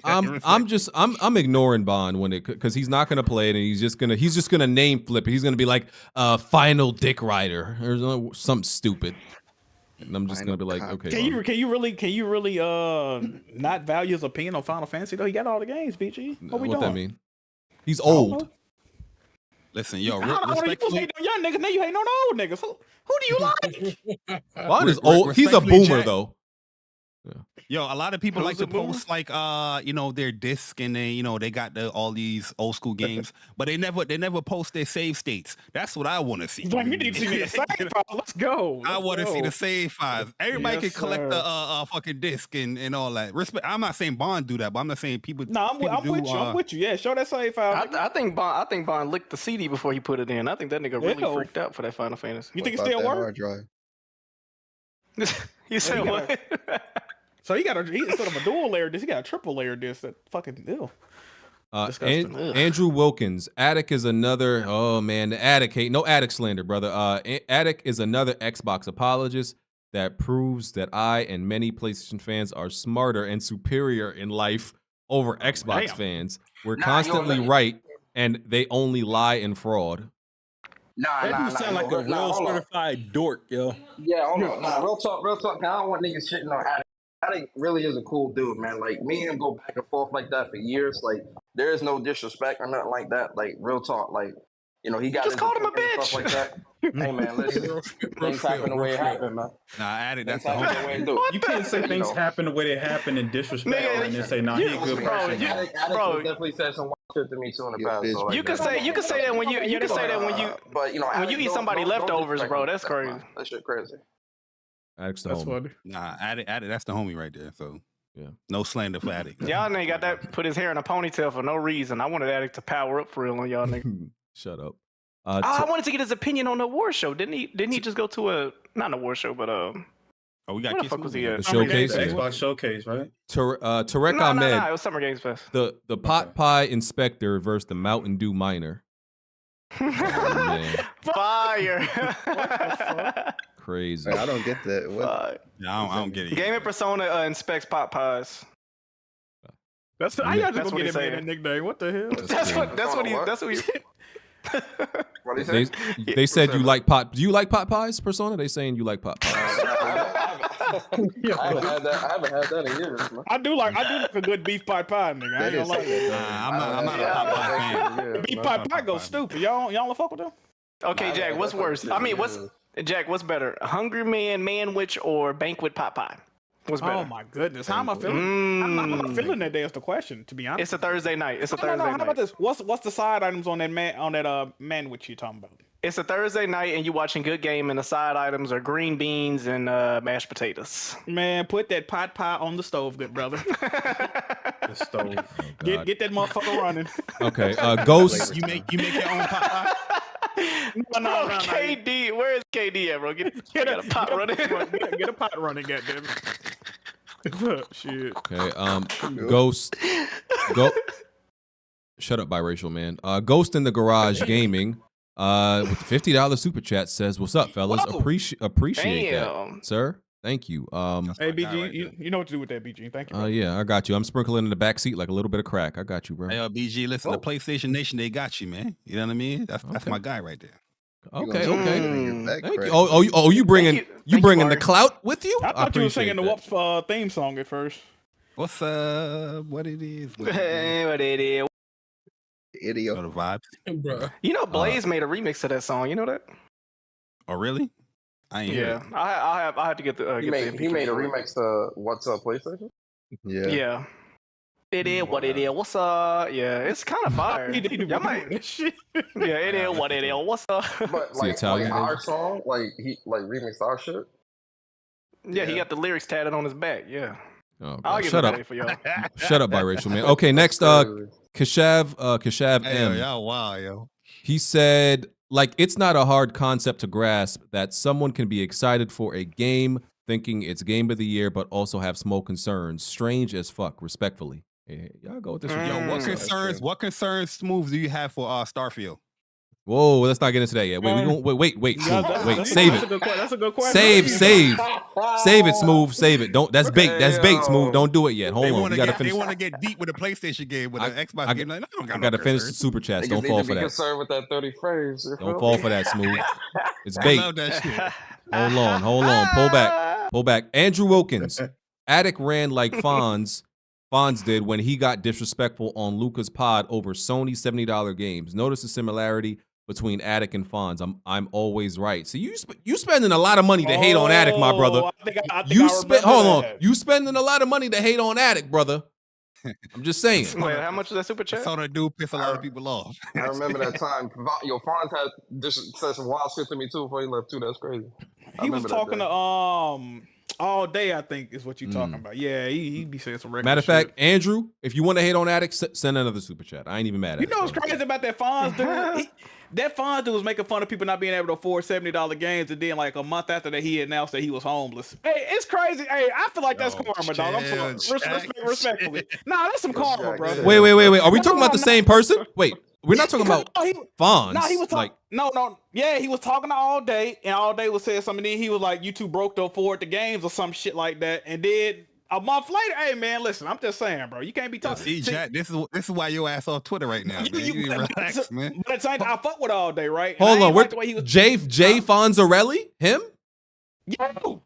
I'm ignoring Bond when because he's not gonna play it and he's just gonna name flip it. He's gonna be like Final Dick Rider or something stupid. And I'm just gonna be like, okay. Can you really not value his opinion on Final Fantasy though? He got all the games, BG. What that mean? He's old. Listen, yo, respectfully, young niggas. Now you hating on the old niggas. Who do you like? Bond is old. He's a boomer though. Yeah. Yo, a lot of people like to post like their disc and they got all these old school games, but they never post their save states. That's what I want to see. Like, you need to see the save files. Let's go. I want to see the save files. Everybody can collect a fucking disc and all that. Respect. I'm not saying Bond do that, but I'm not saying people. No, I'm with you. I'm with you. Yeah, show that save file. I think Bond licked the CD before he put it in. I think that nigga really freaked out for that Final Fantasy. You think it still works? You said what? So he instead of a dual layer disc, he got a triple layer disc. That fucking ew. Disgusting. Ugh. Andrew Wilkins. Attic is another. Oh man, the Attic hate. No Attic slander, brother. Attic is another Xbox apologist that proves that I and many PlayStation fans are smarter and superior in life over Xbox fans. We're constantly right, and they only lie and fraud. That dude sound like a real certified dork, yo. Yeah, hold on. Nah, real talk. I don't want niggas shitting on Attic. Attic really is a cool dude, man. Like, me and him go back and forth like that for years. Like, there is no disrespect or nothing like that. Like, real talk. Like, you know, he got just called him a bitch. Stuff like that. Hey, man, listen. Things happen the way it happened, man. Nah, Attic, that's the homie. You can't say things happen the way they happen and disrespect her and then say, nah, he a good person. Attic definitely said some shit to me too in the past. So, You can say that when you but you know, when you eat somebody leftovers, bro. That's crazy. That shit crazy. Attic's the That's homie. funny. Nah, Attic, that's the homie right there. So yeah, no slander for Attic. Y'all nigga got that put his hair in a ponytail for no reason. I wanted Attic to power up for real on y'all nigga. Shut up. I wanted to get his opinion on the award show. Didn't he just go to not an award show, but we got where the fuck was he at? The showcase, The Xbox Showcase, right? Tarek No, Ahmed. it was Summer Games Fest. The pot pie inspector versus the Mountain Dew miner. Fire. Crazy. I don't get that. What? Yeah, I don't get it. Game and Persona inspects pot pies. That's I got to go get him a nickname. What the hell? That's what he. What did he say? They said you like pot. Do you like pot pies, Persona? They saying you like pot pies. I haven't had that in years, man. I do like a good beef pot pie, nigga. I ain't gonna lie. I'm not a pot pie fan. The beef pot pie goes stupid. Y'all don't fuck with them? Okay, Jack. What's worse? I mean, what's better? Hungry Man Manwich or Banquet Pot Pie? What's better? Oh my goodness, how am I feeling? I'm not feeling that day. Is the question, to be honest. It's a Thursday night. No, how about this? What's the side items on that man which you talking about? It's a Thursday night and you watching Good Game and the side items are green beans and mashed potatoes. Man, put that pot pie on the stove, good brother. The stove. Get that motherfucker running. Okay, Ghost. You make your own pot pie. No. KD, where is KD at, bro? Get a pot running. Get a pot running, goddammit. Shit. Okay, Ghost. Shut up, biracial man. Ghost in the Garage Gaming. With the $50 super chat says, "What's up, fellas? Appreciate that, sir. Thank you." Hey, BG, you know what to do with that, BG. Thank you. Yeah, I got you. I'm sprinkling in the back seat like a little bit of crack. I got you, bro. Hey, BG, listen, the PlayStation Nation, they got you, man. You know what I mean? That's my guy right there. Okay. Thank you. Oh, you bringing the clout with you? I thought you were singing the Whoops theme song at first. What's what it is? What it is? Idiot. The vibes. You know, Blaze made a remix to that song. You know that? Oh, really? I ain't hear it. I have to get the. He made a remix to What's Up PlayStation. Yeah. It is what it is. What's up? Yeah, it's kind of fire. Y'all might. Yeah, it is what it is. What's up? But like our song, he remixed our shit. Yeah, he got the lyrics tatted on his back. Yeah. Oh, I'll get shut up. for y'all. Shut up, biracial man. Okay, next, Kashav M. Yo, wow, yo. He said, like, it's not a hard concept to grasp that someone can be excited for a game, thinking it's game of the year, but also have small concerns. Strange as fuck, respectfully. Hey, y'all go with this. Yo, what concerns, Smooth, do you have for Starfield? Whoa, let's not get into that yet. Wait, Smooth. Save it. That's a good question. Save it, Smooth. Save it. Don't. That's bait. That's bait, Smooth. Don't do it yet. Hold on. You gotta finish. They want to get deep with a PlayStation game, with an Xbox game. Like, I gotta finish the super chats. Don't fall for that. Concerned with that 30 frames. Don't fall for that, Smooth. It's bait. I love that shit. Hold on. Pull back. Andrew Wilkins. Attic ran like Fonz did when he got disrespectful on Luca's pod over Sony $70 games. Notice the similarity between Attic and Fonz. I'm always right. So you spending a lot of money to hate on Attic, my brother. Hold on. You spending a lot of money to hate on Attic, brother. I'm just saying. Wait, how much was that super chat? So that dude piss a lot of people off. I remember that time. Yo, Fonz said some wild shit to me too before he left too. That's crazy. He was talking to all day, I think, is what you talking about. Yeah, he be saying some regular Matter of shit. fact, Andrew, if you want to hate on Addict, send another super chat. I ain't even mad at You it. know what's crazy about that Fonz dude? That Fonz dude was making fun of people not being able to afford $70 games, and then like a month after that, he announced that he was homeless. Hey, it's crazy. Hey, I feel like that's karma, dog. I'm sorry. Respectfully. Nah, that's some karma, bro. Wait. Are we talking about the same person? Wait, we're not talking about Fonz. No, he was like, no. Yeah, he was talking to All Day, and All Day was saying something. Then he was like, "You too broke to afford the games" or some shit like that. And then a month later, hey man, listen, I'm just saying, bro, you can't be talking. See, Jack, this is why your ass off Twitter right now. Man. You relax, man. But at the same time, I fuck with All Day, right? hold on, like the way he was, Jay Fonzarelli? Him? Yo.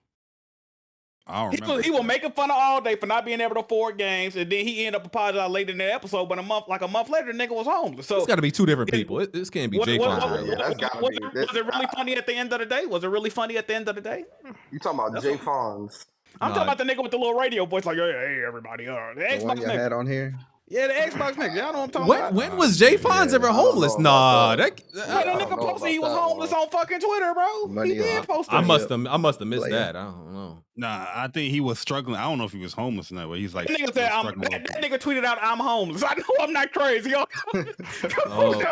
I don't remember. He was making fun of All Day for not being able to afford games, and then he ended up apologizing later in the episode. But a month later, the nigga was homeless. So it's got to be two different people. This can't be Jay Fonzarelli. Was it really funny at the end of the day? Was it really funny at the end of the day? You talking about Jay Fonz? I'm talking about the nigga with the little radio voice, like, hey everybody, the Xbox one you nigga. had on here. Yeah, the Xbox nigga. Y'all know what I'm talking about. When was Jay Fonz ever homeless? Nah, that nigga posted he was homeless on fucking Twitter, bro. He did post it. I must have missed that. I don't know. Nah, I think he was struggling. I don't know if he was homeless in that way. He's like, that nigga said, that nigga tweeted out, "I'm homeless." I know I'm not crazy. Hold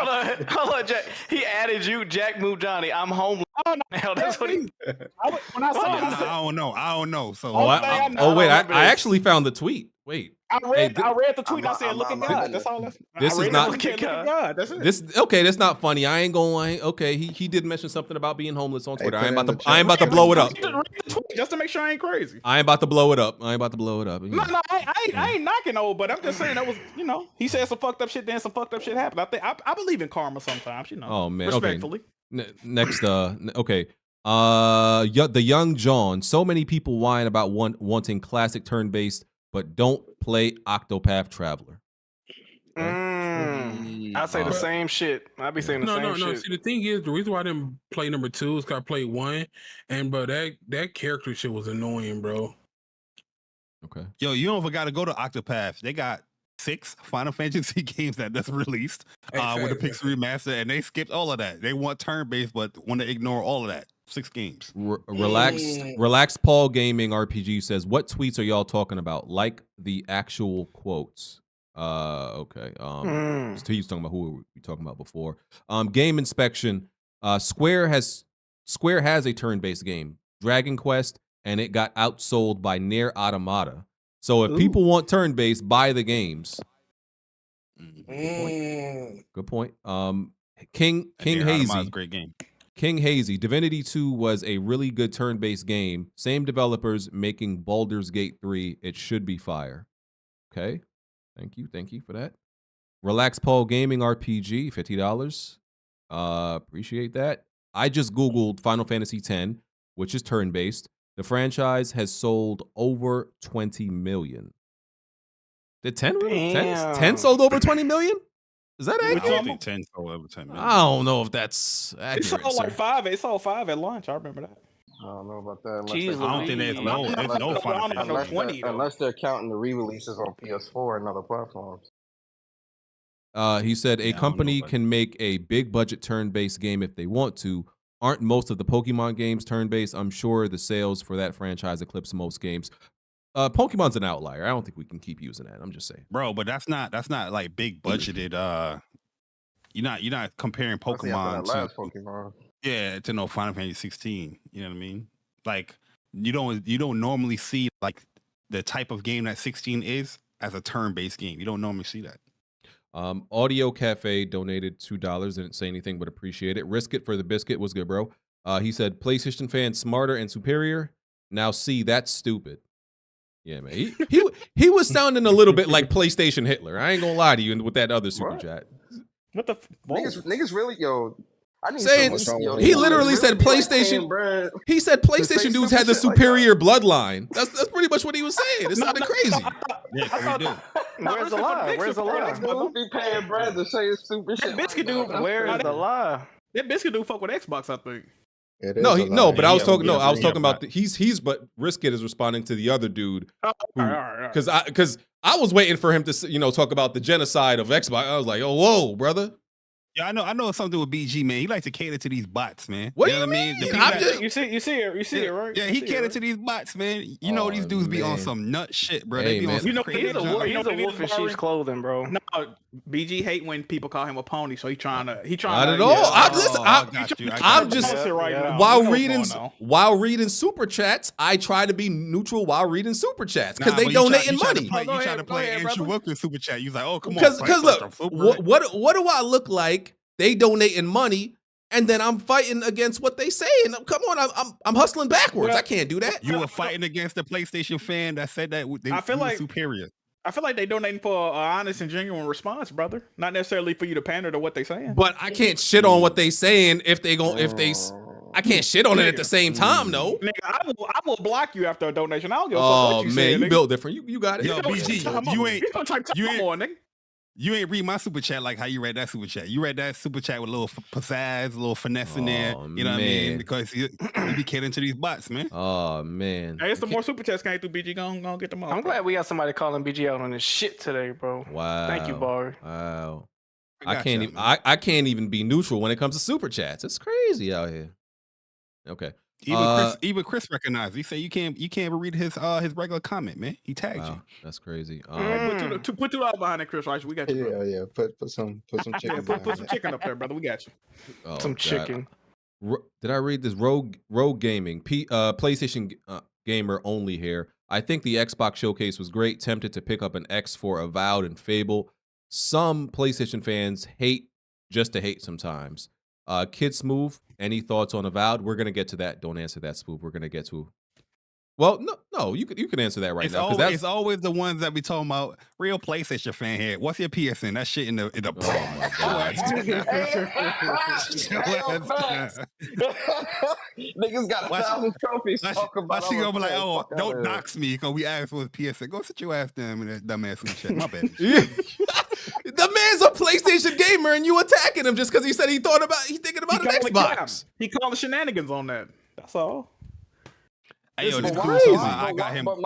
on, Jack. He added you, Jackmove Johnny. I'm homeless. Oh, no. Hell, that's what he. When I saw it, I don't know. So wait, I actually found the tweet. Wait. I read the tweet. I said, "Look at God." That's all. This is not. Look at God. That's it. This okay. That's not funny. I ain't gonna lie. Okay, he did mention something about being homeless on Twitter. I ain't about to blow it up. Just to make sure I ain't crazy. I ain't about to blow it up. No, I ain't knocking old, but I'm just saying that was, he said some fucked up shit. Then some fucked up shit happened. I believe in karma sometimes. Oh man. Respectfully. Okay. Next. Okay. The young John. So many people whine about wanting classic turn-based, but don't play Octopath Traveler. I say the same shit. I be saying the same shit. No. See, the thing is, the reason why I didn't play number 2 is 'cause I played 1, and bro, that character shit was annoying, bro. Okay. Yo, you don't forgot to go to Octopath. They got 6 Final Fantasy games that just released with the Pixel remaster, and they skipped all of that. They want turn-based, but want to ignore all of that. 6 games. Relax. Paul Gaming RPG says, "What tweets are y'all talking about? Like the actual quotes." Okay. He's talking about who we talking about before. Game Inspection. Square has a turn-based game, Dragon Quest, and it got outsold by Nier Automata. So if people want turn-based, buy the games. Good point. King Hazy. Great game. King Hazy. Divinity 2 was a really good turn-based game. Same developers making Baldur's Gate 3. It should be fire. Okay. Thank you for that. Relax Paul Gaming RPG, $50. Appreciate that. I just Googled Final Fantasy X, which is turn-based. The franchise has sold over 20 million. Did 10 sold over 20 million? Is that accurate? I don't think 10 sold over 10 million. I don't know if that's accurate. It sold like 5. It sold 5 at launch. I remember that. I don't know about that. I don't think there's no Final Fantasy. Unless they're counting the re-releases on PS4 and other platforms. He said a company can make a big budget turn-based game if they want to. Aren't most of the Pokemon games turn-based? I'm sure the sales for that franchise eclipse most games. Pokemon's an outlier. I don't think we can keep using that. I'm just saying, bro. But that's not like big budgeted. You're not comparing Pokemon to Pokemon. Yeah, to Final Fantasy 16. You know what I mean? Like you don't normally see like the type of game that 16 is as a turn-based game. You don't normally see that. Audio Cafe donated $2. Didn't say anything, but appreciate it. Risk it for the biscuit was good, bro. He said PlayStation fans smarter and superior. Now see, that's stupid. Yeah, man. He was sounding a little bit like PlayStation Hitler. I ain't gonna lie to you with that other super chat. What the niggas really I need he literally said PlayStation. He said PlayStation dudes had the superior bloodline. That's pretty much what he was saying. It sounded crazy. Where's the lie? Where's the lie? Niggas be paying bread to say it's stupid shit. That biscuit dude. Where's the lie? That biscuit dude fuck with Xbox, I think. But I was talking about he's but Riskit is responding to the other dude because I was waiting for him to talk about the genocide of Xbox. I was like, oh whoa, brother. Yeah, I know something with BG, man. He likes to cater to these bots, man. What you do know you what I mean? mean? The I'm people just- You see it, right? Yeah, You he see it, catered right? to these bots, man. You know these dudes be on man. some nut shit, bro. Hey, They be man. on some You know, crazy he's a junk. wolf in sheep's clothing, bro. No, BG hate when people call him a pony, so he trying Not to. at all. I'm just right now. while You know what's reading super chats. I try to be neutral while reading super chats because they donating money. You try to play Andrew Wilkins super chat. You was like, oh come on, Because look, what do I look like? They donating money, and then I'm fighting against what they saying. Come on, I'm hustling backwards. I can't do that. You were fighting against the PlayStation fan that said that I feel like superior. I feel like they donating for an honest and genuine response, brother. Not necessarily for you to pander to what they saying. But I can't shit on what they saying if they I can't shit on it at the same time, though. Nigga, I will block you after a donation. I don't give a fuck Oh what you man, say, you nigga. built different. You got it. Yo, BG, you ain't read my super chat like how you read that super chat. You read that super chat with a little pizzazz, a little finesse in there. You know what I mean? Because you be catering to these bots, man. Oh man. Hey, it's the more super chats came through. BG gonna get them all. I'm glad we got somebody calling BG out on this shit today, bro. Wow. Thank you, Bar. Wow. I I can't even. I can't even be neutral when it comes to super chats. It's crazy out here. Okay. Even Chris recognized. He said you can't even read his regular comment, man. He tagged you. That's crazy. Put $2 behind it, Chris Rice. We got you. Bro. Yeah. Put some chicken. Put some chicken up there, brother. We got you. Some chicken. Did I read this? Rogue Gaming, PlayStation gamer only here. I think the Xbox Showcase was great. Tempted to pick up an X for Avowed and Fable. Some PlayStation fans hate just to hate sometimes. Kid Smooth, any thoughts on Avowed? We're gonna get to that. Don't answer that, Smooth. We're gonna get to. Well, no, you can answer that right now. It's always the ones that be talking about real PlayStation fan here. What's your PSN? That shit in the. Niggas got 1,000 trophies. Talk about. She gonna be like, oh, don't dox me because we asked for his PSN. Go sit your ass down in that dumbass super chat. My bad. The man's a PlayStation gamer, and you attacking him just because he said he's thinking about an Xbox. He called the shenanigans on that. That's all. Hey, yo, this But cool. why- So why- I got him. But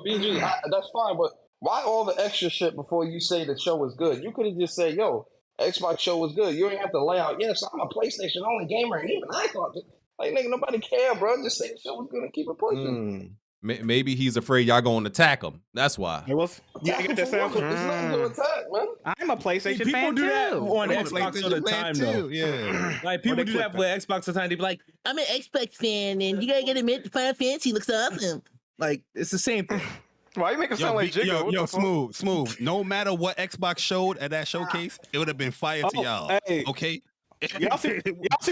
BG, that's fine. But why all the extra shit before you say the show was good? You could have just said, "Yo, Xbox show was good." You ain't have to lay out. Yes, I'm a PlayStation only gamer, and even I thought, like, nigga, nobody care, bro. Just say the show was good and keep it pushing. Maybe he's afraid y'all going to attack him. That's why. It was. You get that sound? It's nothing to attack, man. I'm a PlayStation People fan do that too. on I'm a Xbox all the PlayStation time, fan though. too, yeah. Like people do that with Xbox all the time. They be like, "I'm an Xbox fan, and you gotta get admit Final Fantasy looks awesome." Like it's the same thing. Why you make it sound like Jigga? What Yo, the fuck? smooth. No matter what Xbox showed at that showcase, it would have been fire to y'all. Hey. Okay. Y'all see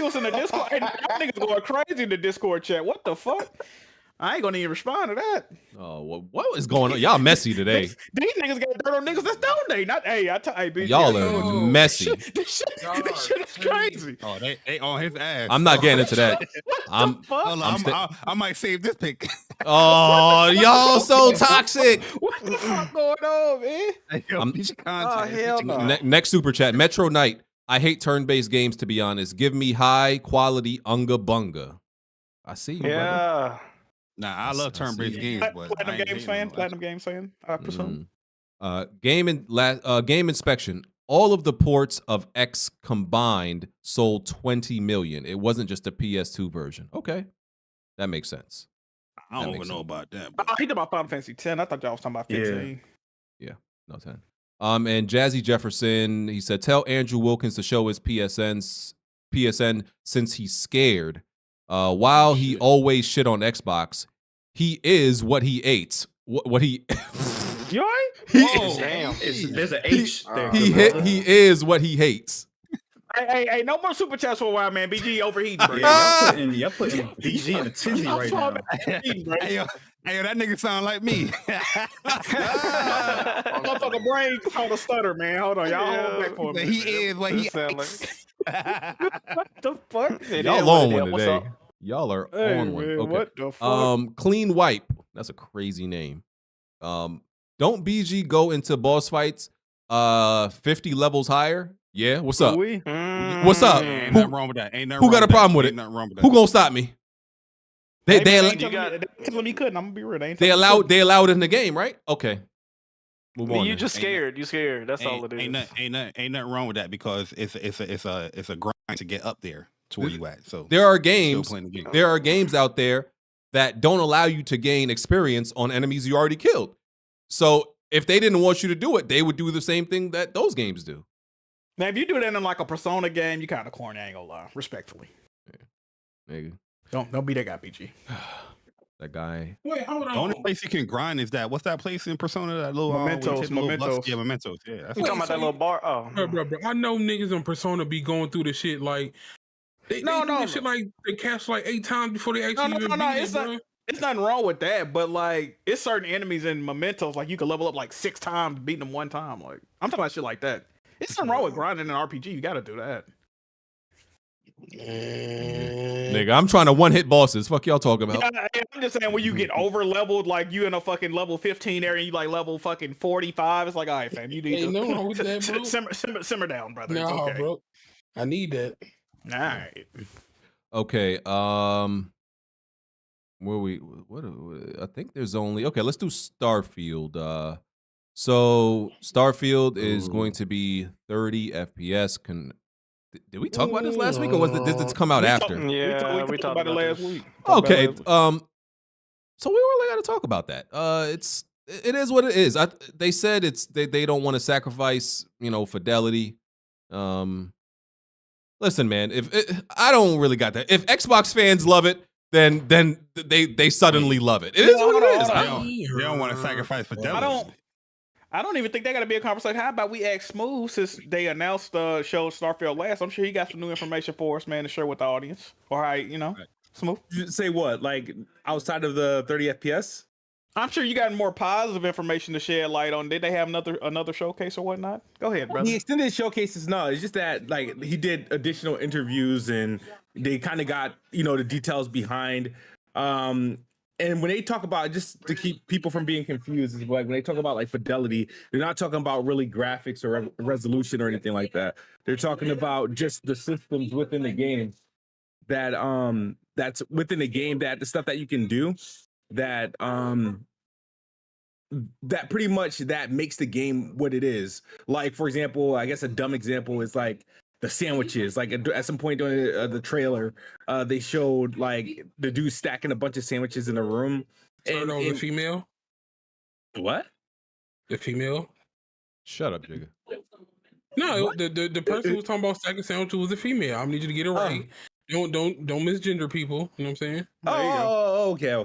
what's in the Discord? Hey, y'all niggas going crazy in the Discord chat. What the fuck? I ain't gonna even respond to that. Oh, what is going on? Y'all messy today. These niggas got dirt on niggas that's donate. Not hey, BG, Y'all are messy. This shit is crazy. Oh, they on his ass. I'm not getting into that. Hold on, I might save this pick. Oh, y'all so toxic. What the fuck going on, man? Hell no. Next super chat, Metro Knight. I hate turn-based games, to be honest. Give me high quality unga bunga. I see you, brother. Nah, I love turn-based games, but Platinum Games fan. I presume. Game inspection. All of the ports of X combined sold 20 million. It wasn't just a PS2 version. Okay, that makes sense. I don't even know about that. He talking about Final Fantasy 10. I thought y'all was talking about 15. Yeah, no 10. And Jazzy Jefferson, he said, tell Andrew Wilkins to show his PSN since he's scared. While he always shit on Xbox, he is what he hates. What he You all right? There's an H there. He is what he hates. Hey, no more super chats for a while, man. BG overheating, bro. Y'all putting BG in a tizzy right now. Hey, yo, that nigga sound like me. Motherfucker brain called a stutter, man. Hold on, y'all hold back for a minute. He is what he hates. What the fuck? Y'all on one today. Y'all are on one. Man, Okay. what the fuck? Clean Wipe. That's a crazy name. Don't BG go into boss fights 50 levels higher? Yeah, what's up? What's up? Ain't nothing wrong with that. Ain't nothing Who wrong got a with that. problem with it? Ain't nothing wrong with that. Who gonna stop me? They telling me couldn't. I'm gonna be real. allowed it in the game, right? Okay. Move on. You then. just scared. You scared. That's all it is. Ain't nothing wrong with that because it's a grind to get up there to where you at. So There are still games. playing the game. There are games out there that don't allow you to gain experience on enemies you already killed. So if they didn't want you to do it, they would do the same thing that those games do. Now, if you do that in like a Persona game, you kind of corny. I ain't gonna lie, respectfully. Nigga. Don't be that guy, PG. That guy. Wait, hold The only on. place you can grind is that. What's that place in Persona? That little where you Mementos, take the little Mementos. blocks? Yeah, Mementos. Yeah, that's You talking about that little bar? Oh, Bro. I know niggas on Persona be going through the shit like they do this shit like they catch like 8 times before they actually even beat it, bro. It's nothing wrong with that, but like it's certain enemies in Mementos, like you can level up like 6 times, beating them 1 time. Like I'm talking about shit like that. It's nothing wrong with grinding an RPG. You got to do that. Nigga, I'm trying to one-hit bosses. Fuck y'all talking about. Yeah, I'm just saying when you get over leveled, like you in a fucking level 15 area, and you like level fucking 45. It's like, all right, fam, you need Ain't to no wrong with that, bro. simmer down, brother. It's Nah, okay. bro. I need that. All right. Okay. Where we? What? I think there's only. Okay, let's do Starfield. So Starfield is going to be 30 FPS. Did we talk about this last week, or did this come out after? We talked about it last week. Okay. So we really got to talk about that. It is what it is. They said they don't want to sacrifice, fidelity. Listen, man, I don't really got that. If Xbox fans love it, then they suddenly love it. It is what it is. They don't want to sacrifice fidelity. I don't even think that got to be a conversation. How about we ask Smooth, since they announced the show Starfield last? I'm sure he got some new information for us, man, to share with the audience. All right, Smooth. Say what? Like outside of the 30 FPS? I'm sure you got more positive information to shed light on. Did they have another showcase or whatnot? Go ahead, brother. The extended showcases, no. It's just that like he did additional interviews and they kind of got the details behind. And when they talk about, just to keep people from being confused, is like when they talk about like fidelity, they're not talking about really graphics or resolution or anything like that. They're talking about just the systems within the game that's within the game, that the stuff that you can do that that pretty much that makes the game what it is. Like, for example, I guess a dumb example is like the sandwiches. Like at some point during the trailer, they showed like the dude stacking a bunch of sandwiches in a room. And the female? What? The female? Shut up, Jigga. No, the person who was talking about stacking sandwiches was a female. I need you to get it right. Don't misgender people. You know what I'm saying? Oh, okay,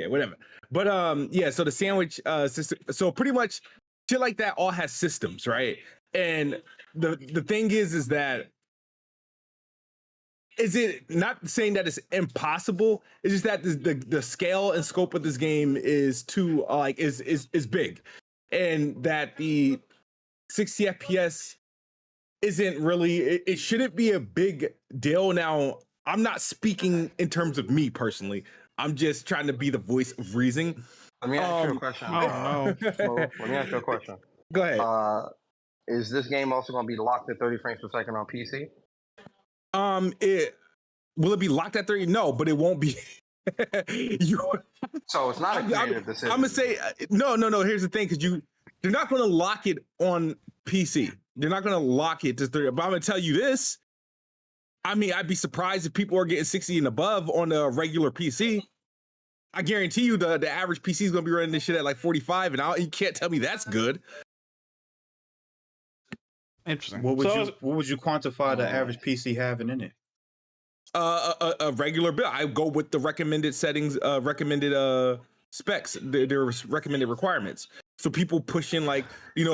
whatever. But yeah. So the sandwich system. So pretty much, shit like that all has systems, right? And the thing is that is it not saying that it's impossible? It's just that the scale and scope of this game is too is big, and that the 60 FPS isn't really. It shouldn't be a big deal. Now, I'm not speaking in terms of me personally. I'm just trying to be the voice of reason. Let me ask you a question. Let me ask you a question. Go ahead. Is this game also going to be locked at 30 frames per second on PC? Will it be locked at 30? No, but it won't be. So it's not a creative decision. I'm gonna say no. Here's the thing, because they're not going to lock it on PC. They're not going to lock it to 30. But I'm going to tell you this. I mean, I'd be surprised if people are getting 60 and above on a regular PC. I guarantee you the average PC is going to be running this shit at like 45, and you can't tell me that's good. Interesting. What would you quantify the average PC having in it? A regular build. I go with the recommended settings, recommended specs, their recommended requirements. So people push in like 8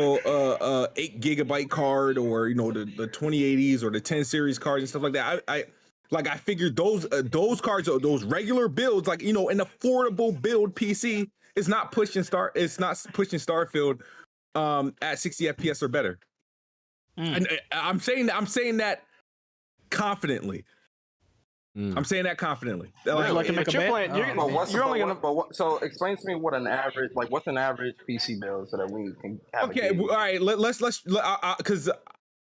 gigabyte card, or the 2080s or the 10 series cards and stuff like that. I figured those cards, those regular builds, like an affordable build PC is not pushing Starfield at 60 FPS or better. And I'm saying that confidently. I'm saying that confidently. So explain to me what an average, what's an average PC build so that we can have all right, let's because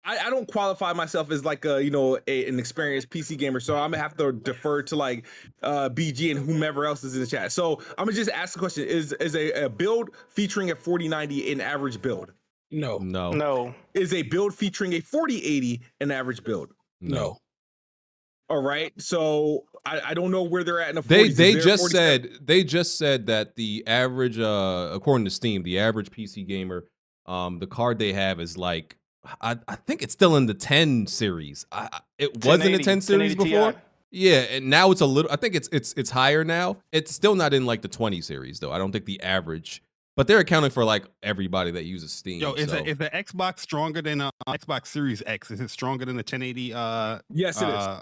I don't qualify myself as like a an experienced PC gamer, so I'm gonna have to defer to like BG and whomever else is in the chat. So I'm gonna just ask the question: Is a build featuring a 4090 an average build? No. No. Is a build featuring a 4080 an average build? No. All right, so I don't know where they're at in the 40s. They just said that the average, according to Steam, the average PC gamer, the card they have is like, I think it's still in the 10 series. It was in the 10 series before. Yeah, and now it's a little. I think it's higher now. It's still not in like the 20 series though. I don't think the average, but they're accounting for like everybody that uses Steam. Yo, is the Xbox stronger than Xbox Series X? Is it stronger than the 1080? Yes, it is.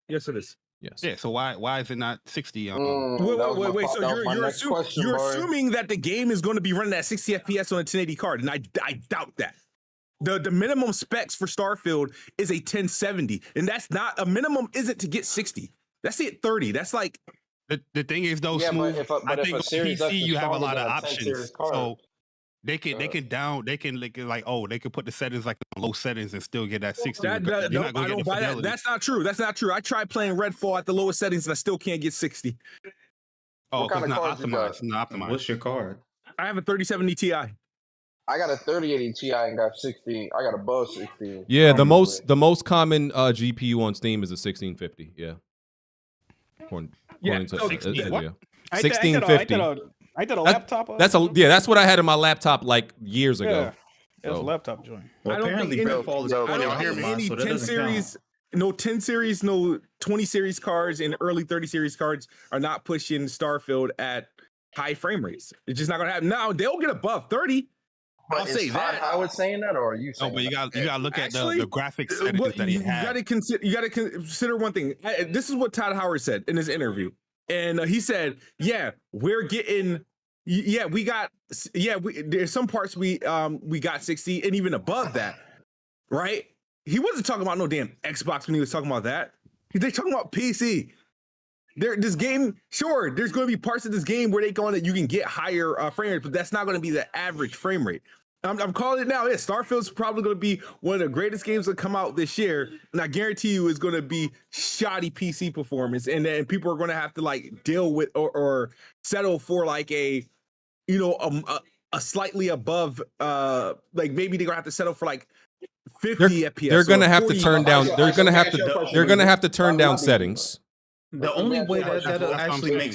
Yes, it is. Yes. Yeah. So why is it not 60? Wait. So you're assuming that the game is going to be running at 60 FPS on a 1080 card, and I doubt that. The minimum specs for Starfield is a 1070, and that's not a minimum. Isn't to get 60. That's it. 30. That's like the thing is though, Yeah, but Smooth. if a- I but if think a on Series X PC is you have a stronger lot than of a 10 options, series card, so they can they can put the settings like low settings and still get that 60. I don't buy that. That's not true. That's not true. I tried playing Redfall at the lowest settings and I still can't get 60. Oh, What kind it's of not cards you got? optimized. Not optimized. What's your card? I have a 3070 Ti. I got a 3080 Ti and got 60. I got above 60. Yeah, the most common GPU on Steam is a 1650. Yeah. According to, so 16, what? yeah. I did 1650. I did a laptop. That's what I had in my laptop like years ago. Yeah, it was a laptop joint. Well, apparently Redfall is Any 10 series, no 10 series, no 20 series cards, and early 30 series cards are not pushing Starfield at high frame rates. It's just not gonna happen. Now they'll get above 30. But I'll say that. Howard saying that, or are you saying? No, but you got to look at Actually, the graphics settings that he had. You got to consider one thing. This is what Todd Howard said in his interview, and he said, "Yeah, we're getting, there's some parts we got 60 and even above that, right?" He wasn't talking about no damn Xbox when he was talking about that. They're talking about PC. This game, sure, there's going to be parts of this game where you can get higher frame rates, but that's not going to be the average frame rate. I'm calling it now. Yeah, Starfield's probably going to be one of the greatest games that come out this year, and I guarantee you it's going to be shoddy PC performance, and then people are going to have to like deal with or settle for like a slightly above, like maybe they're going to have to settle for like 50 FPS. They're going to have to turn down. They're going to have to turn down settings. The only way that'll actually make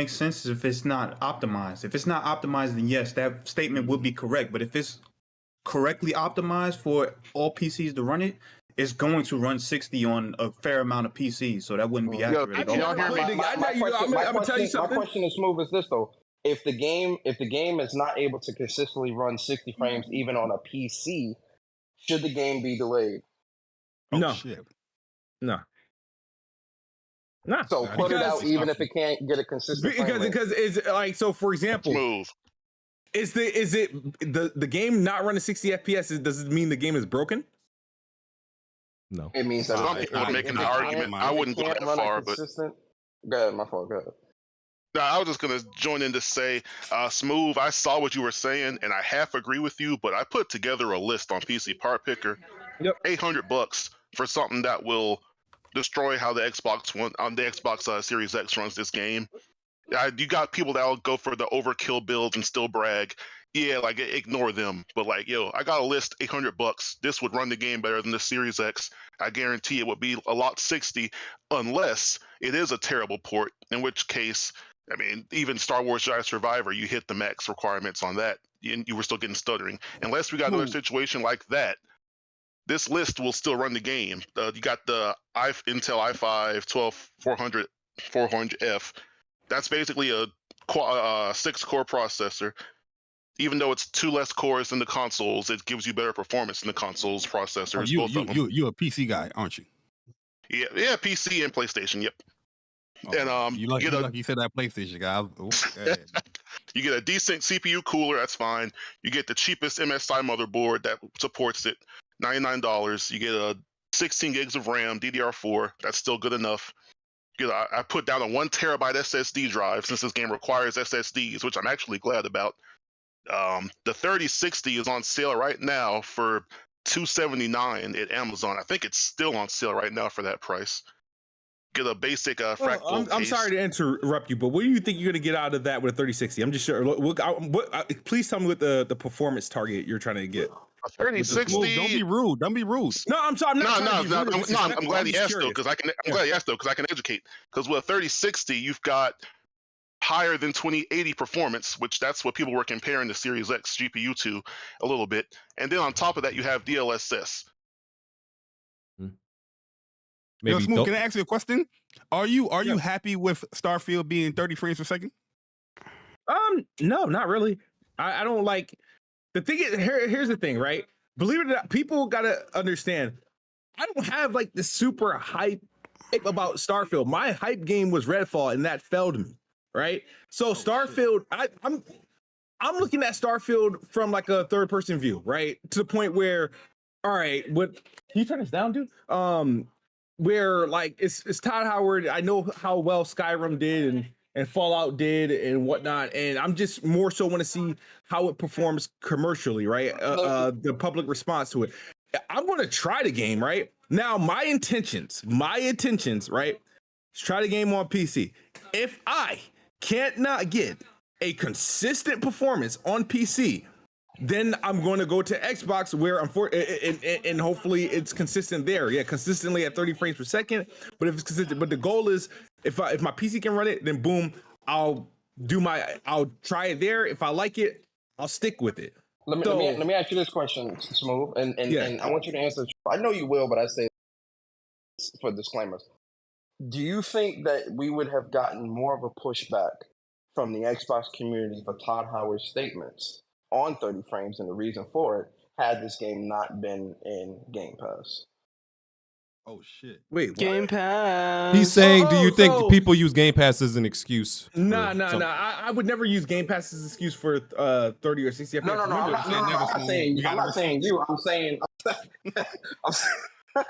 sense is if it's not optimized. If it's not optimized, then yes, that statement would be correct. But if it's correctly optimized for all PCs to run it, it's going to run 60 on a fair amount of PCs. So that wouldn't be accurate at all. My question is Smooth as this though: if the game is not able to consistently run 60 frames even on a PC, should the game be delayed? No. No. So put it out even if it can't get a consistent frame rate. Because it's like, so for example, is the game not running 60 FPS? Does it mean the game is broken? No. It means that some people are making the argument. I wouldn't go that far, but go ahead, my fault. Go ahead. No, I was just gonna join in to say, Smooth. I saw what you were saying, and I half agree with you. But I put together a list on PC Part Picker. Yep. $800 for something that will destroy how the Xbox Series X runs this game. You got people that'll go for the overkill builds and still brag. Yeah, like ignore them. But like, I got a list, $800. This would run the game better than the Series X. I guarantee it would be a lot 60, unless it is a terrible port. In which case, I mean, even Star Wars Jedi Survivor, you hit the max requirements on that, and you were still getting stuttering. Unless we got another situation like that, this list will still run the game. You got the Intel i5 12400F. That's basically a 6-core processor. Even though it's 2 less cores than the consoles, it gives you better performance than the consoles processors. You a PC guy, aren't you? Yeah, PC and PlayStation. Yep. And you said that PlayStation guy. You get a decent CPU cooler. That's fine. You get the cheapest MSI motherboard that supports it. $99. You get a 16 gigs of RAM, DDR4. That's still good enough. I put down a 1 terabyte SSD drive since this game requires SSDs, which I'm actually glad about. The 3060 is on sale right now for $279 at Amazon. I think it's still on sale right now for that price. Get a basic fractal. I'm sorry to interrupt you, but what do you think you're going to get out of that with a 3060? I'm just sure. Please tell me what the performance target you're trying to get. A 3060. Don't be rude. Don't be rude. No, I'm sorry. I'm glad he asked though, because I can. I'm glad he asked though, because I can educate. Because with a 3060, you've got higher than 2080 performance, which that's what people were comparing the Series X GPU to a little bit. And then on top of that, you have DLSS. Yo, Smooth, can I ask you a question? Are you happy with Starfield being 30 frames per second? No, not really. I don't like. The thing is, here's the thing, right? Believe it or not, people gotta understand. I don't have like the super hype about Starfield. My hype game was Redfall, and that failed me, right? So Starfield, I'm looking at Starfield from like a third person view, right? To the point where, all right, what? Can you turn this down, dude? Where like it's Todd Howard. I know how well Skyrim did and Fallout did and whatnot, and I'm just more so want to see how it performs commercially, right? The public response to it. I'm going to try the game, right? Now, my intentions, right? Is try the game on PC. If I can't not get a consistent performance on PC, then I'm going to go to Xbox where and hopefully it's consistent there. Yeah, consistently at 30 frames per second. But if it's consistent, but the goal is if my PC can run it, then boom, I'll try it there. If I like it, I'll stick with it. Let me ask you this question, Smooth, and I want you to answer. I know you will, but I say for disclaimers. Do you think that we would have gotten more of a pushback from the Xbox community for Todd Howard's statements on 30 frames and the reason for it had this game not been in Game Pass? Oh shit! Wait, what? Game Pass. He's saying, do you think people use Game Pass as an excuse? Nah. I would never use Game Pass as an excuse for 30 or 60 FPS. No. I'm not saying you. I'm saying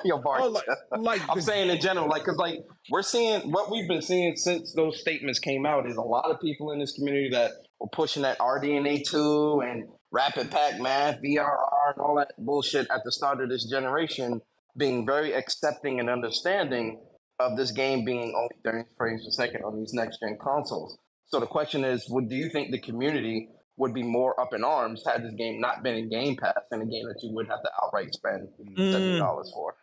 yo, Bart. I'm saying in general, because we're seeing what we've been seeing since those statements came out is a lot of people in this community that were pushing that RDNA 2 and Rapid Pack Math, VRR, and all that bullshit at the start of this generation, being very accepting and understanding of this game being only 30 frames per second on these next-gen consoles. So the question is, do you think the community would be more up in arms had this game not been in Game Pass and a game that you would have to outright spend $70 for?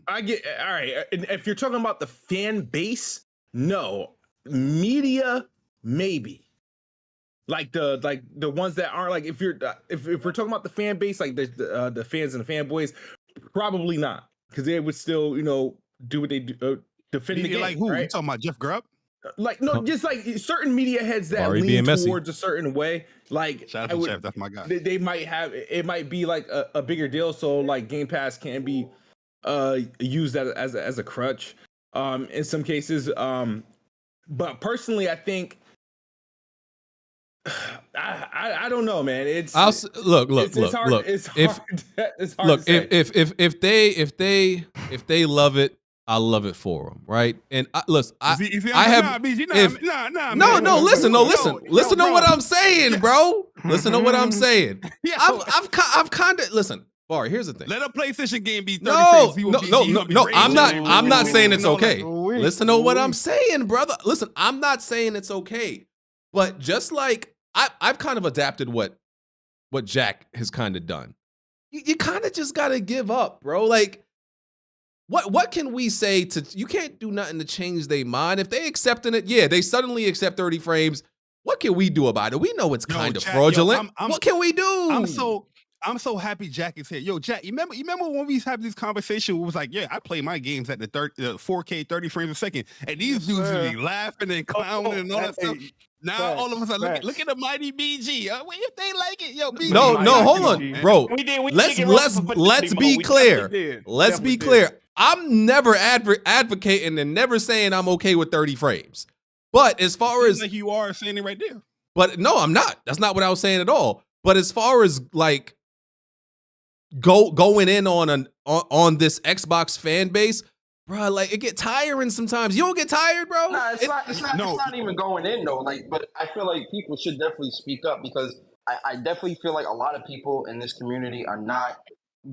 I get all right. If you're talking about the fan base, no. Media, maybe. Like the ones that aren't like if we're talking about the fan base, like the fans and the fanboys, probably not, because they would still do what they do, defend the game. Like who? Right? You talking about Jeff Grubb? Like no, just like certain media heads that lean towards a certain way. Like shout out to Jeff, that's my guy. They might have it might be like a bigger deal. So like Game Pass can be used as a crutch in some cases. But personally, I think I don't know, man. It's hard. If they love it, I love it for them, right? And listen, listen to what I'm saying, bro. Listen to what I'm saying. I've kind of listen. Bar, here's the thing. Let a PlayStation game be 30 frames. No. I'm not saying it's okay. Listen to what I'm saying, brother. Listen, I'm not saying it's okay, but just like I've kind of adapted what Jack has kind of done. You kind of just gotta give up, bro. Like, what can we say to you? Can't do nothing to change their mind. If they accepting it, yeah, they suddenly accept 30 frames. What can we do about it? We know it's kind of fraudulent. What can we do? I'm so happy Jack is here. Yo, Jack, you remember when we used to have this conversation? It was like, yeah, I play my games at the 4K 30 frames a second, and these dudes would be laughing and clowning and all that stuff. Now all of us are look at the mighty BG. If they like it, yo, BG. No, hold on, bro. Let's be clear. Let's be clear. I'm never advocating and never saying I'm okay with 30 frames. But as far as like you are saying it right there. But no, I'm not. That's not what I was saying at all. But as far as like going in on this Xbox fan base, bro, like it get tiring sometimes. You don't get tired, bro? Nah, it's not even going in though. Like, but I feel like people should definitely speak up because I definitely feel like a lot of people in this community are not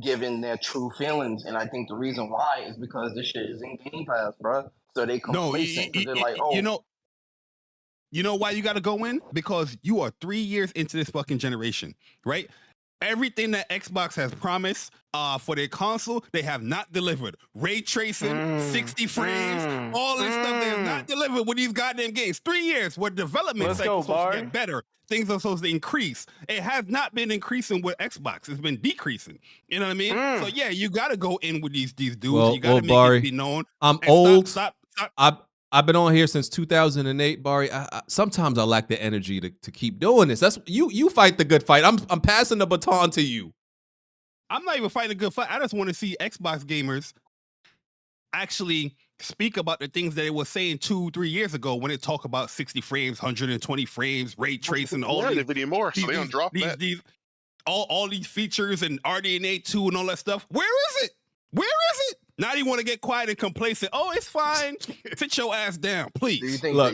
giving their true feelings, and I think the reason why is because this shit is in Game Pass, bro. So they complacent because they're like, oh, you know why you got to go in? Because you are 3 years into this fucking generation, right? Everything that Xbox has promised for their console, they have not delivered. Ray tracing, 60 frames, all this stuff they have not delivered with these goddamn games. 3 years where development cycles supposed to get better. Things are supposed to increase. It has not been increasing with Xbox. It's been decreasing. You know what I mean? So yeah, you got to go in with these dudes. You got to make Barry, it be known. I'm And old. Stop. I've been on here since 2008, Barry. Sometimes I lack the energy to keep doing this. That's you fight the good fight. I'm passing the baton to you. I'm not even fighting a good fight. I just want to see Xbox gamers actually speak about the things that they were saying 2-3 years ago when they talk about 60 frames, 120 frames, ray tracing, all Yeah, these video more, so they don't drop that. All these features and RDNA 2 and all that stuff. Where is it? Where is it? Now you want to get quiet and complacent. Oh, it's fine. Sit your ass down, please. do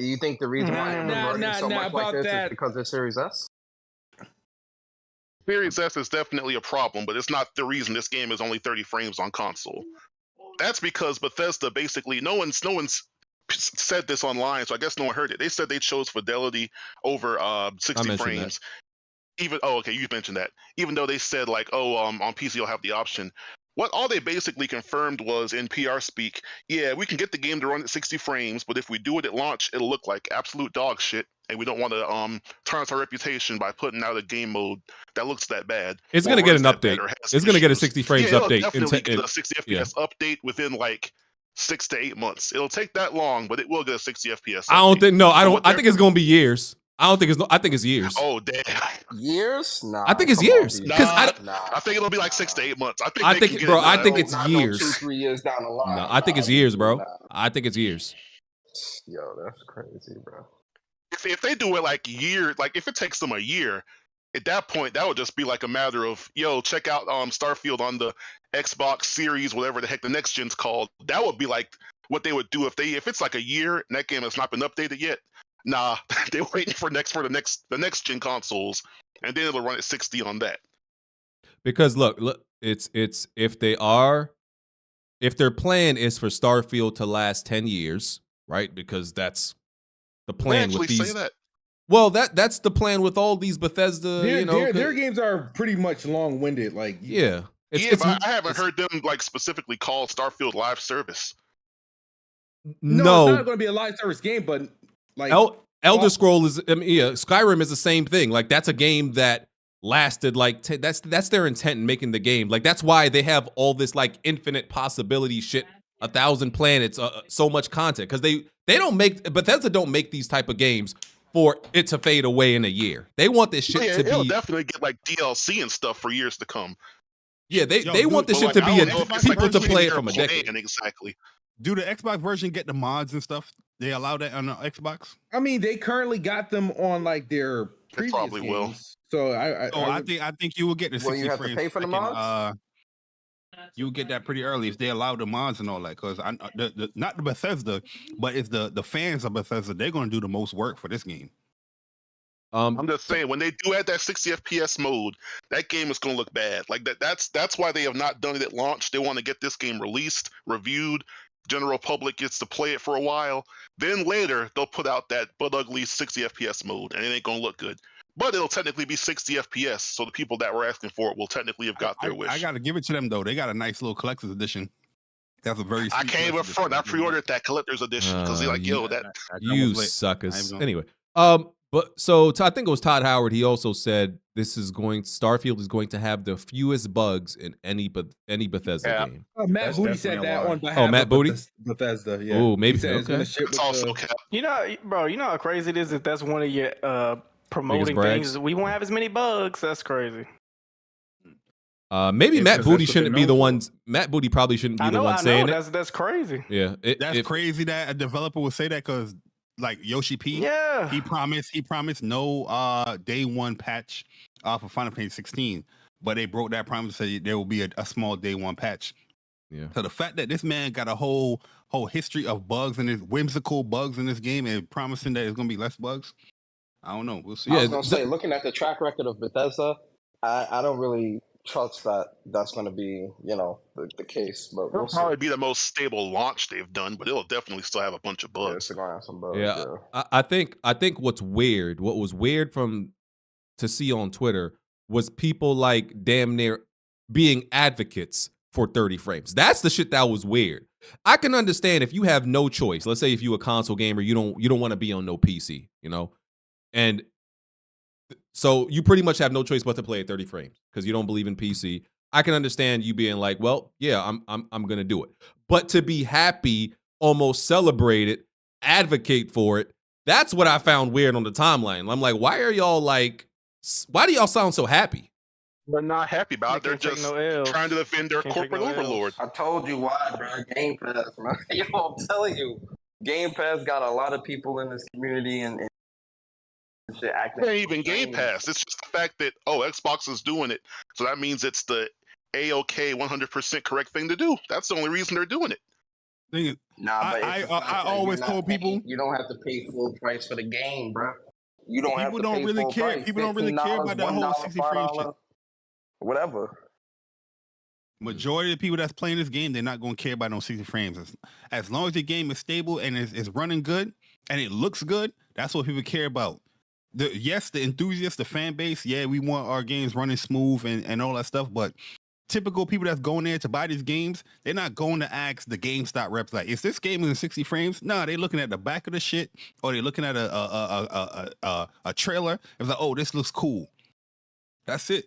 you think the reason why they're running so much like this is because they're Series S? Series S is definitely a problem, but it's not the reason this game is only 30 frames on console. That's because Bethesda basically no one's said this online, so I guess no one heard it. They said they chose fidelity over 60 frames. Okay, you mentioned that. Even though they said like, on PC you'll have the option. All they basically confirmed was in PR speak, yeah, we can get the game to run at 60 frames, but if we do it at launch, it'll look like absolute dog shit, and we don't want to tarnish our reputation by putting out a game mode that looks that bad. It's gonna get an update. It's gonna get a 60 frames update. It'll definitely get a 60 FPS update within like 6 to 8 months. It'll take that long, but it will get a 60 FPS. I don't think. No, I don't. I think it's gonna be years. I don't think it's. I think it's years. Oh damn! Years? Nah. I think it's years because I think it'll be like 6 to 8 months. I think, bro. I think it's years. 2-3 years down the line. No, I think it's years, bro. I think it's years. Yo, that's crazy, bro. If they do it like year, like if it takes them a year, at that point that would just be like a matter of check out Starfield on the Xbox Series, whatever the heck the next gen's called. That would be like what they would do if it's like a year and that game has not been updated yet. Nah, they're waiting for the next gen consoles, and then it'll run at 60 on that. Because look, it's if their plan is for Starfield to last 10 years, right? Because that's the plan with these. Say that. Well, that's the plan with all these Bethesda. Their games are pretty much long-winded. Like yeah, but I haven't heard them like specifically call Starfield live service. No, it's not going to be a live service game, but like Elder Scroll is. Skyrim is the same thing. Like that's a game that lasted like that's their intent in making the game. Like that's why they have all this like infinite possibility shit, 1,000 planets, so much content because they don't make Bethesda don't make these type of games for it to fade away in a year. They want this shit to it'll be definitely get like DLC and stuff for years to come. Yeah, they want this shit to be people to play it from a decade. Exactly. Do the Xbox version get the mods and stuff? They allow that on the Xbox? I mean, they currently got them on like their previous probably games. will. So I think you will get the 60 you have to pay for the mods? You will get that pretty early if they allow the mods and all that. Because not the Bethesda, but it's the fans of Bethesda. They're going to do the most work for this game. I'm just saying, when they do add that 60 FPS mode, that game is going to look bad. Like that's why they have not done it at launch. They want to get this game released, reviewed, general public gets to play it for a while. Then later they'll put out that butt ugly 60 FPS mode, and it ain't going to look good. But it'll technically be 60 FPS, so the people that were asking for it will technically have got their wish. I got to give it to them though. They got a nice little collector's edition. That's a very. I came up front. I pre-ordered that collector's edition because they're like, "Yo, that you suckers." Anyway, but so I think it was Todd Howard. He also said Starfield is going to have the fewest bugs in any Bethesda game. Matt Booty said that on behalf Matt Booty? Bethesda. Yeah. Oh, maybe. Okay. It's also cap. Bro, you know how crazy it is if that's one of your promoting things. We won't have as many bugs. That's crazy. Maybe Matt Booty shouldn't be the ones. Matt Booty probably shouldn't be the one saying it. That's crazy. Yeah, that's crazy that a developer would say that because. Like Yoshi P, he promised no day one patch for Final Fantasy 16, but they broke that promise to say there will be a small day one patch. Yeah. So the fact that this man got a whole history of bugs and his whimsical bugs in this game and promising that it's gonna be less bugs, I don't know. We'll see. I was gonna say, looking at the track record of Bethesda, I don't really trust that that's gonna be, you know, the case. But It'll we'll see. probably be the most stable launch they've done, but it'll definitely still have a bunch of bugs. Yeah, it's gonna have some bugs. Yeah, I think what was weird to see on Twitter was people like damn near being advocates for 30 frames. That's the shit that was weird. I can understand if you have no choice. Let's say if you a console gamer, you don't want to be on no PC, you know, and so you pretty much have no choice but to play at 30 frames because you don't believe in PC. I can understand you being like, well, yeah, I'm gonna do it. But to be happy, almost celebrate it, advocate for it, that's what I found weird on the timeline. I'm like, why do y'all sound so happy? They're not happy about it. They're just trying to defend their corporate overlord. I told you why, bro. Game Pass, man. Yo, I'm telling you, Game Pass got a lot of people in this community and shit acting. It ain't even Game Pass. It's just the fact that Xbox is doing it, so that means it's the A-OK 100% correct thing to do. That's the only reason they're doing it. Nah, but I always told people you don't have to pay full price for the game, bro. You don't have to people don't pay really full care. price. People don't really care about that whole 60 frame shit. Whatever. Majority of the people that's playing this game, they're not going to care about no 60 frames. As long as the game is stable and is running good and it looks good, that's what people care about. The enthusiasts, the fan base, yeah, we want our games running smooth and all that stuff, but typical people that's going there to buy these games, they're not going to ask the GameStop reps like, is this game in 60 frames? No, they're looking at the back of the shit, or they're looking at a trailer. It's like, oh, this looks cool. That's it.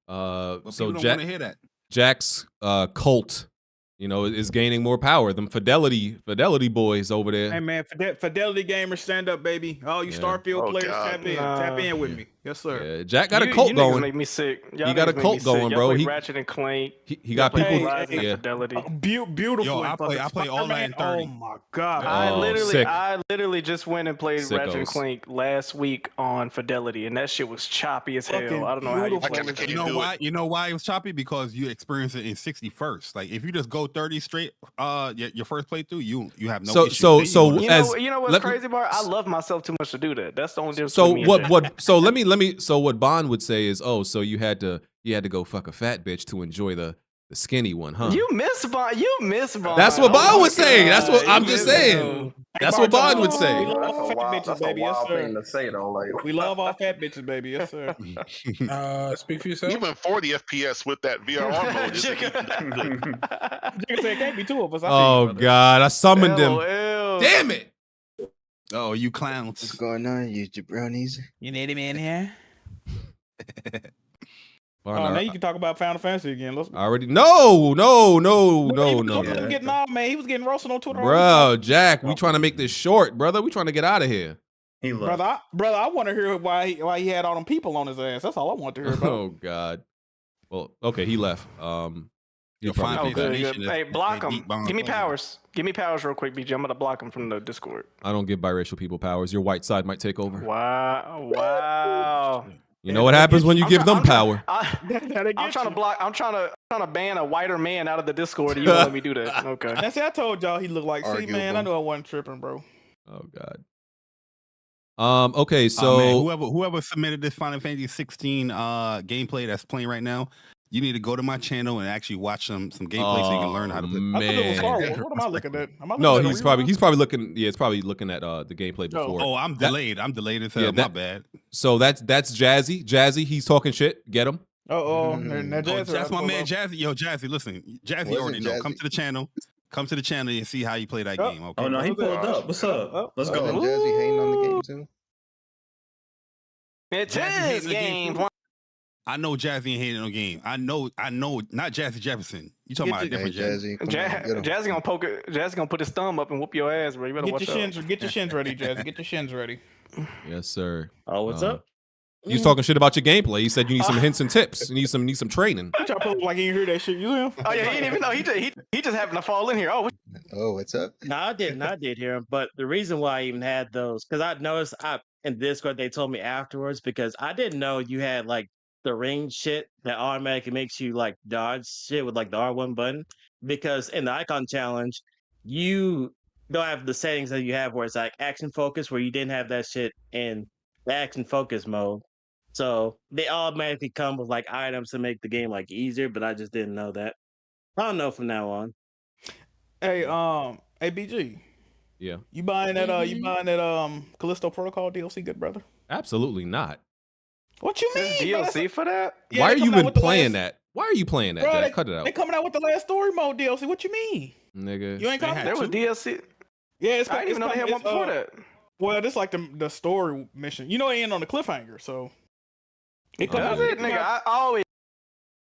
So people don't want to hear that. Jack's cult, you know, is gaining more power. Them Fidelity boys over there. Hey man, Fidelity gamers, stand up, baby. All you Starfield players, tap in with me. Yes, sir. Yeah, Jack got a cult going. Make me sick. He got a cult going, bro. He Ratchet and Clank. He got people. Fidelity. Beautiful. Yo, I play all that in 30. Oh my god. I literally just went and played Ratchet and Sickos. Clank last week on Fidelity, and that shit was choppy as hell. I don't know how you play it. You know why? You know why it was choppy? Because you experience it in 60 first. Like if you just go 30 straight, your first playthrough, you have no issue. You know what's crazy, Bart? I love myself too much to do that. That's the only difference. So between me and Jack. So what Bond would say is, oh, so you had to go fuck a fat bitch to enjoy the skinny one, huh? You miss Bond. That's what Bond would say. That's what I'm just saying. That's what Bond would say. We love all fat bitches, baby. Yes, sir. Thing to say though, like We love all fat bitches, baby. Yes, sir. Speak for yourself. Even 40 FPS with that VRR mode isn't even that good. Jigga said it can't be two of us. Oh God, I summoned him. Damn it! Oh, you clowns! What's going on, you jabronis? You need him in here? Bond, Now you can talk about Final Fantasy again. Let's I already no. Getting off, man. He was getting roasted on Twitter. Bro, Jack, we trying to make this short, brother. We trying to get out of here. Brother, I want to hear why he had all them people on his ass. That's all I want to hear about. Oh God. Well, okay, he left. He'll Final probably- Fantasy Hey, block him. bomb. Give me powers. Give me powers real quick, BG. I'm gonna block him from the Discord. I don't give biracial people powers. Your white side might take over. Wow. You know what happens when you give them power? I'm trying to block. I'm trying to ban a whiter man out of the Discord. And you won't let me do that. Okay. That's it. I told y'all he looked like. See, man, I knew I wasn't tripping, bro. Oh God. Okay, so man, whoever submitted this Final Fantasy 16 gameplay that's playing right now, you need to go to my channel and actually watch some gameplay so you can learn how to play. man. I thought it was Star Wars. What am I looking at? Am I No, looking at he's a probably looking. Yeah, it's probably looking at the gameplay before. Oh, I'm delayed. I'm delayed as hell. Yeah, My bad. So that's Jazzy. Jazzy, he's talking shit. Get him. That's my man Jazzy. Yo, Jazzy, listen. Jazzy Wasn't already know. Jazzy. Come to the channel. Come to the channel and see how you play that game. Okay. Oh no, he pulled up. What's up? Let's go. Wasn't Jazzy hating on the game too? It's Jazzy hating his the game game. I know Jazzy ain't hating no game. I know, not Jazzy Jefferson. You talking about a different Jazzy. Jazzy gonna poke it. Jazzy gonna put his thumb up and whoop your ass, bro. You better watch out. Get your shins ready, Jazzy. Get your shins ready. Yes, sir. Oh, what's up? You was talking shit about your gameplay. You said you need some hints and tips. You need some training. You try to put like you didn't hear that shit. You hear him? Oh yeah, he didn't even know. He just happened to fall in here. Oh, what's up? No, I did hear him. But the reason why I even had those, because I noticed in Discord they told me afterwards, because I didn't know you had like the ring shit that automatically makes you like dodge shit with like the R1 button. Because in the icon challenge, you don't have the settings that you have where it's like action focus, where you didn't have that shit in the action focus mode. So they automatically come with like items to make the game like easier, but I just didn't know that. I'll know from now on. Hey, BG. Yeah. You buying that? You buying that? Callisto Protocol DLC, good brother? Absolutely not. What you mean? DLC for that? Yeah, Why they are you coming out even with the playing last- that? Why are you playing that, Bro, Jack? they, Cut it out. They coming out with the last story mode DLC. What you mean? Nigga. You ain't coming? There was DLC. Yeah, it's I didn't even know they had one before that. Well, this like the story mission. You know, it end on the cliffhanger, so it come Does out. it, nigga? I always.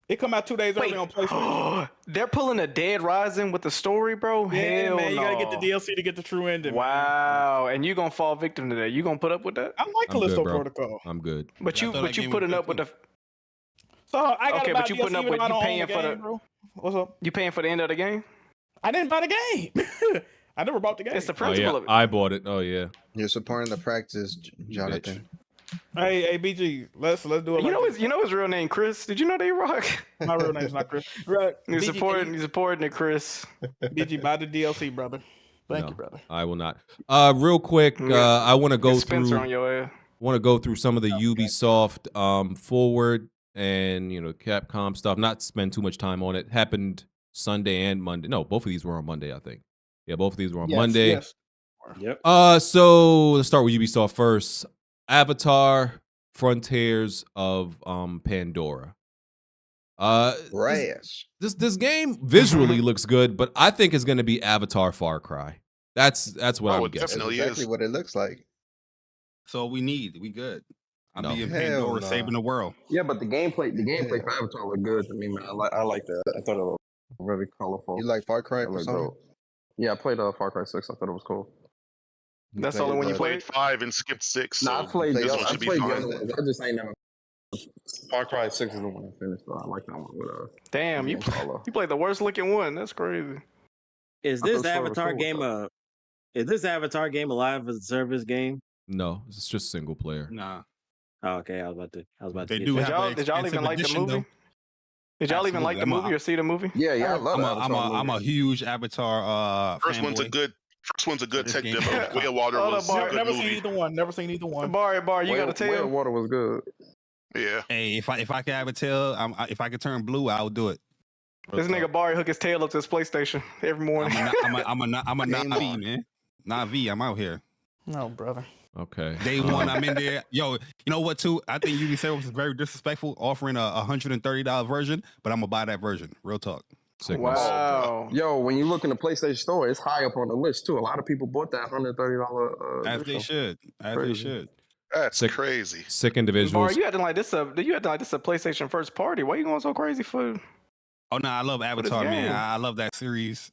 It come out 2 days early on PlayStation. They're pulling a Dead Rising with the story, bro. Yeah, Hell man, you gotta get the no. DLC to get the true ending. Wow, and you gonna fall victim to that? You gonna put up with that? I like I'm Callisto good, bro. Protocol. I'm good. But Yeah, I you thought that game was putting good up with too. the. So I got Okay, about but you DLC putting up even with if I you don't own paying the for game, the. bro. What's up? You paying for the end of the game? I didn't buy the game. I never bought the game. It's the Oh principle yeah, of it. I bought it. Oh yeah. You're supporting the practice, Jonathan. Hey, BG, let's do it. You like know his real name, Chris. Did you know they rock? My real name's not Chris. Right. He's BG, supporting the Chris. BG, buy the DLC, brother. Thank No, you, brother. I will not. Real quick, I want to go Get Spencer through. on your ass. Want to go through some of the Ubisoft Forward and Capcom stuff. Not spend too much time on it. Happened Sunday and Monday. No, both of these were on Monday, I think. Yeah, both of these were on Monday. Yes. Yep. So let's start with Ubisoft first. Avatar: Frontiers of Pandora. This game visually looks good, but I think it's going to be Avatar: Far Cry. That's what I'm guessing. That's exactly what it looks like. So we good. I'm No. being Hell Pandora nah. saving the world. Yeah, but the gameplay for Avatar looked good to me, man. I like that. I thought it was very colorful. You like Far Cry It looked Persona? dope. Yeah, I played Far Cry 6. I thought it was cool. That's the only one you played played? 5 and skipped 6. Nah, I played this the one I should be played the fine. other ones. I just ain't never. Far Cry 6 is the one I finished, though. I like that one with Damn, you played the worst looking one. That's crazy. Is I this thought Star Wars Avatar was game is this Avatar game a live as a service game? No, it's just single player. Nah. Oh, okay, I was about to. They get do that. have Did y'all even like the movie? Did y'all even like the movie or see the movie? Yeah, I love I'm a huge Avatar First one's a fanboy. good tech game- demo. Way of Water Hold was up, a Bart. good Never seen movie. either one. Never seen either one. Bar, you got to Way tell. of Water was good. Yeah. Hey, if I could have a tail, if I could turn blue, I would do it. This nigga Barry hook his tail up to his PlayStation every morning. I'm a Game Navi, on. man. Navi, I'm out here. No, brother. Okay. Day one, I'm in there. Yo, you know what, too? I think Ubisoft was very disrespectful offering a $130 version, but I'm going to buy that version. Real talk. Sickness. Wow. Yo, when you look in the PlayStation Store, it's high up on the list, too. A lot of people bought that $130 As they should. As Crazy. they should. That's Sick- crazy. Sick Bar, individuals. you acting like this a PlayStation first party. Why you going so crazy for? Oh, no, I love Avatar, man. game. I love that series.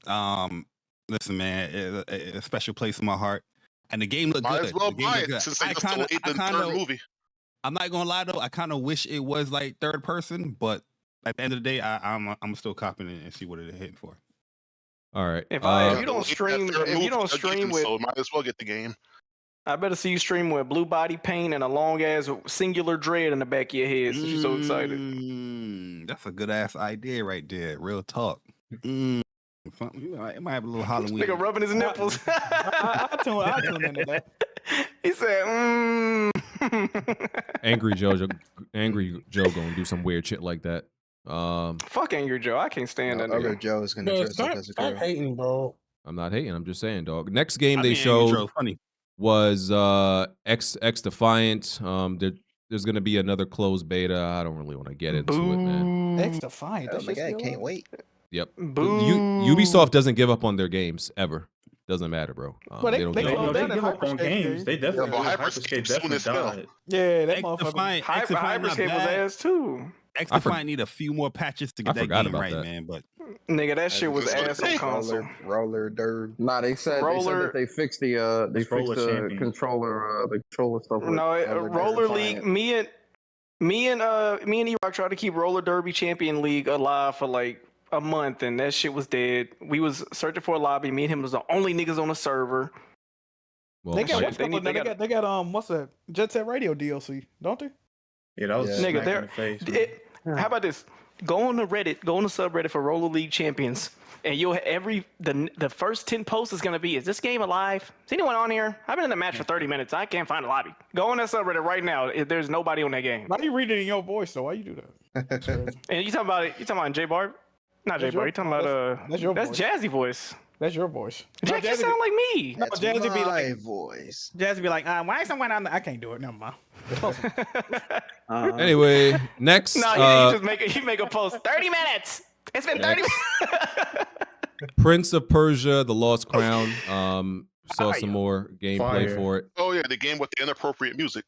Listen, man, a special place in my heart. And the game looked Might good. as well The game buy looked it good. since they I just kinda- delayed I the kinda- third movie. I'm not gonna lie though, I kind of wish it was like third person, but at the end of the day, I'm still copying it and see what it's hitting for. All right. If you don't That stream, third if movie you don't again, stream with, so might as well get the game. I better see you stream with blue body paint and a long ass singular dread in the back of your head. Since you're so excited. That's a good ass idea right there. Real talk. It might have a little Halloween. Nigga rubbing his nipples. I tune into that. He said, Angry Joe gonna do some weird shit like that. Fuck Angry Joe. I can't stand that Other nigga. Joe is gonna Bro, dress up stop, as a stop girl. hating, bro. I'm not hating. I'm just saying, dog. Next game I they mean, Angry showed Joe, funny. was X Defiant. There's gonna be another closed beta. I don't really want to get into it, man. X Defiant. Oh That my shit god, still can't up? wait. Yep. Boo. Ubisoft doesn't give up on their games ever. Doesn't matter, bro. Well, they don't they give up. closed They that in give up on Hyperscape, games. dude. They definitely Yeah, but do. Hyperscape Hyperscape soon definitely as hell. died. Yeah, that X motherfucker. Defiant, X Defiant not Hyperscape was bad. ass too. X I for- Defiant need a few more patches to I get that forgot game about right, that. man. But Nigga, that shit was That's ass what on they- console. Roller derb. Nah, they said Roller- that they fixed the Roller champion. controller stuff. with No, Roller Defiant. League. Me and E-Rock tried to keep Roller Derby Champion League alive for like a month, and that shit was dead. We was searching for a lobby. Me and him was the only niggas on the server. Well, They got shit, what's they up need- with they that? They got what's that? Jet Set Radio DLC, don't they? Yeah, that was Yeah. a smack Nigga, in they're the face. man. how about this? Go on the Reddit, go on the subreddit for Roller League Champions, and you'll the first 10 posts is gonna be, is this game alive? Is anyone on here? I've been in the match for 30 minutes. I can't find a lobby. Go on that subreddit right now. There's nobody on that game. Why do you read it in your voice though? Why you do that? And you talking about it? You talking about J Barb? Not J Barb. You talking about that's voice. Jazzy voice. That's your voice. Jack, you sound like me. No, Jazzy be like voice. Jazzy be like, why is someone on the I can't do it. Never mind. Anyway, next. No, you just make a post. 30 minutes. It's been 30 minutes. Prince of Persia: The Lost Crown. Saw some more gameplay for it. Oh yeah, the game with the inappropriate music.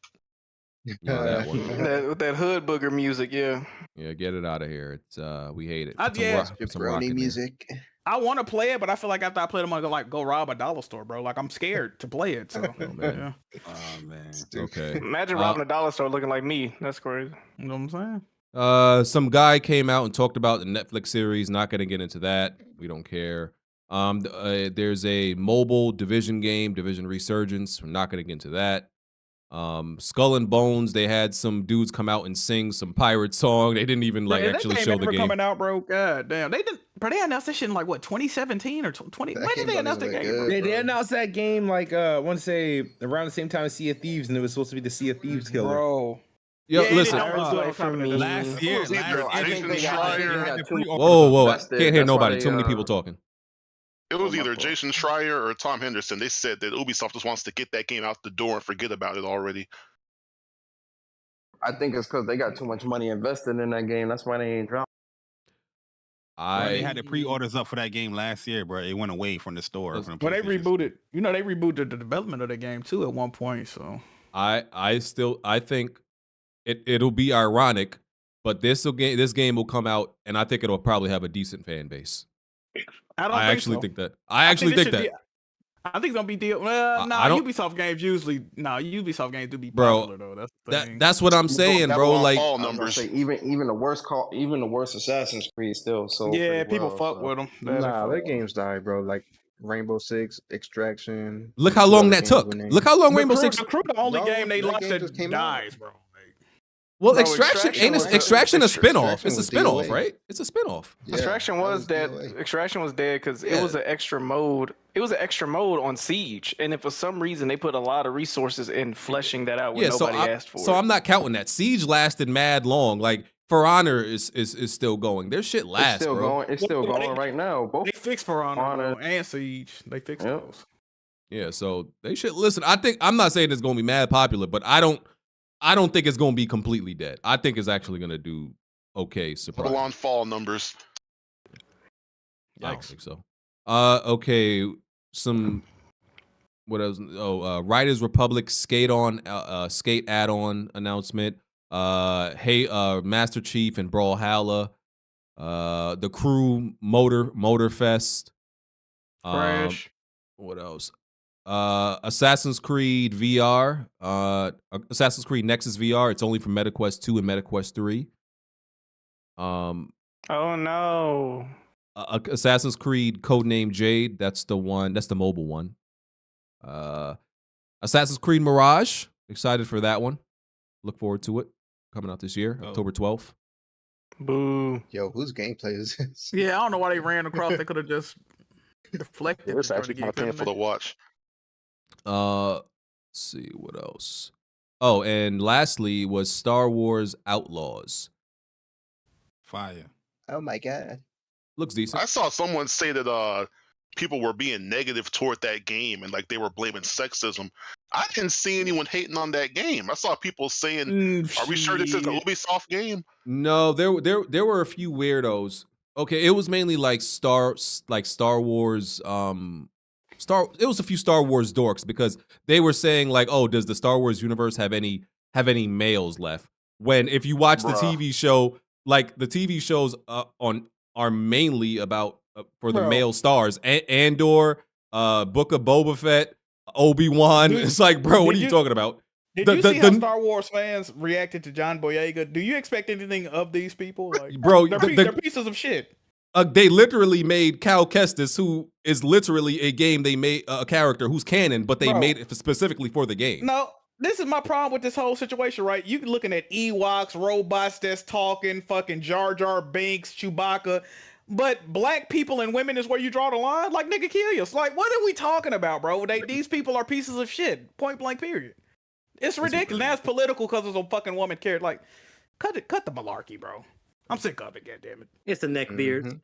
That one. that hood booger music, yeah. Yeah, get it out of here. It's we hate it. Some Brony rock in there. music. I want to play it, but I feel like after I play it, I'm gonna go rob a dollar store, bro. Like I'm scared to play it. So. man. Yeah. Oh man. Okay. Imagine robbing a dollar store looking like me. That's crazy. You know what I'm saying? Some guy came out and talked about the Netflix series. Not going to get into that. We don't care. There's a mobile Division game, Division Resurgence. We're not going to get into that. Skull and Bones. They had some dudes come out and sing some pirate song. They didn't even actually show the game. Coming out, bro. God damn. They didn't. Bro, they announced this shit in like what 2017 or 20. When did they announce that game? Bro? They announced that game like I want to say around the same time as Sea of Thieves, and it was supposed to be the Sea of Thieves killer. Bro. Yo, listen. Last year, Whoa! I can't hear nobody. Too many people talking. It was either Jason Schreier or Tom Henderson. They said that Ubisoft just wants to get that game out the door and forget about it already. I think it's because they got too much money invested in that game. That's why they ain't dropped. They had the pre-orders up for that game last year, bro. It went away from the store. But they rebooted. You know, they rebooted the development of the game too at one point. So I think it'll be ironic, but this game will come out, and I think it'll probably have a decent fan base. I actually think that. I think it's gonna be deal. Well, Ubisoft games usually. Ubisoft games do be popular though. That's the thing. That's what I'm saying, bro. Like even the worst Assassin's Creed still. So yeah, people fuck with them. Nah, their games die, bro. Like Rainbow Six, Extraction. Look how long that took. Look how long Rainbow Six. The Crew, the only game they launched that dies, bro. Well, Extraction a spinoff. It's a spinoff, right? It's a spinoff. Yeah, Extraction was dead. Extraction was dead because it was an extra mode. It was an extra mode on Siege, and if for some reason they put a lot of resources in fleshing that out when nobody asked for it. So I'm not counting that. Siege lasted mad long. Like For Honor is still going. Their shit lasts, it's still bro. going. It's still going right now. Both they fixed For Honor and Siege. They fixed those. Yeah, so they should listen. I'm not saying it's gonna be mad popular, but I don't think it's gonna be completely dead. I think it's actually gonna do okay. Surprise. Full on fall numbers. I don't think so. Okay. What else? Riders Republic skate add-on announcement. Master Chief and Brawlhalla. The Crew Motorfest. Crash. What else? Assassin's Creed VR. Assassin's Creed Nexus VR. It's only for MetaQuest 2 and MetaQuest 3. Oh no. Assassin's Creed Codename Jade. That's the one. That's the mobile one. Assassin's Creed Mirage. Excited for that one. Look forward to it. Coming out this year, October 12th. Boo. Yo, whose gameplay is this? Yeah, I don't know why they ran across. They could have just deflected. It's actually kind of painful to watch. Let's see what else. Oh, and lastly was Star Wars Outlaws. Fire. Oh my god. Looks decent. I saw someone say that people were being negative toward that game and like they were blaming sexism. I didn't see anyone hating on that game. I saw people saying, "Are we sure this is an Ubisoft game?" No, there were a few weirdos. Okay, it was mainly like Star Wars. It was a few Star Wars dorks because they were saying like, "Oh, does the Star Wars universe have any males left?" When if you watch the TV show, like the TV shows are mainly about for the male stars. Andor, Book of Boba Fett, Obi-Wan. It's like, bro, what are you talking about? Did you see how Star Wars fans reacted to John Boyega? Do you expect anything of these people? Like, bro, they're pieces of shit. They literally made Cal Kestis, who is literally a game they made a character who's canon, but they made it specifically for the game. No, this is my problem with this whole situation, right? You looking at Ewoks, robots that's talking, fucking Jar Jar Binks, Chewbacca, but black people and women is where you draw the line. Like, nigga, kill us. Like, what are we talking about, bro? These people are pieces of shit. Point blank. Period. It's ridiculous. Now it's political because it's a fucking woman character. Like, cut the malarkey, bro. I'm sick of it. Goddammit. It's the neck beard.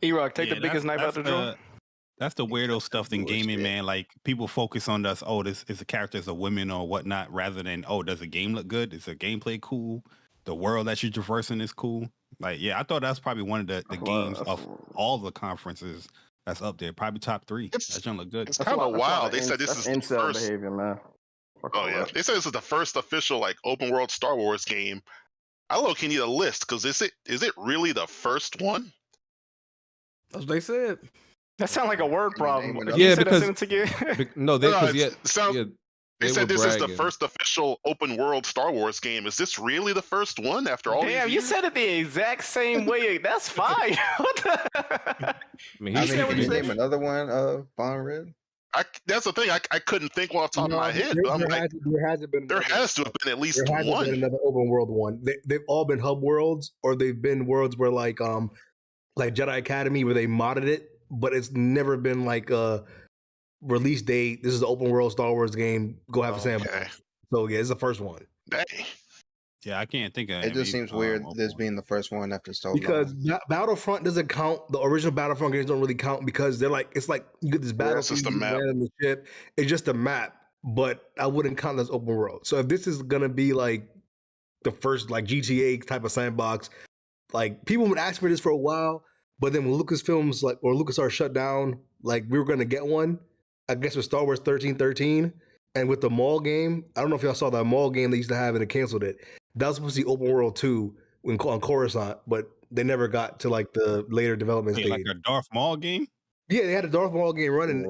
E-Rock, take the biggest knife out the drawer. That's the weirdo stuff in gaming, man. Like, people focus on this, this is the characters of women or whatnot, rather than, does the game look good? Is the gameplay cool? The world that you're traversing is cool. Like, yeah, I thought that's probably one of the games of all the conferences that's up there. Probably top 3. That doesn't look good. It's kind of wild. They said this is the incel first behavior, man. Oh yeah, they said this is the first official like open world Star Wars game. I low-key need a list because is it really the first one? That's what they said. That sounds like a word problem. Yeah, because No, they They said this is the bragging. first official open world Star Wars game. Is this really the first one after all? Damn, these you years? said it the exact same way. That's fine. What the? I mean, I mean, can you name another one? Von Red. That's the thing. I couldn't think off the top of my head. But I'm like, there hasn't been. there has to have been at least There hasn't one. been another open world one. They've all been hub worlds, or they've been worlds where like Jedi Academy where they modded it, but it's never been like a release date. This is the open world Star Wars game. Go have a sandbox. So yeah, it's the first one. Dang. Yeah, I can't think of It just seems weird this being the first one after so long. Because Battlefront doesn't count. The original Battlefront games don't really count because they're like it's like you get this it's just a battlefield, map. you land on the ship. It's just a map, but I wouldn't count it as open world. So if this is gonna be like the first like GTA type of sandbox, like people would ask for this for a while, but then when Lucasfilms or LucasArts shut down, like we were gonna get one. I guess with Star Wars 1313 and with the Maul game, I don't know if y'all saw that Maul game they used to have and they canceled it. That was supposed to be open world 2 on Coruscant, but they never got to like the later development Wait, stage. like a Darth Maul game? Yeah, they had a Darth Maul game running.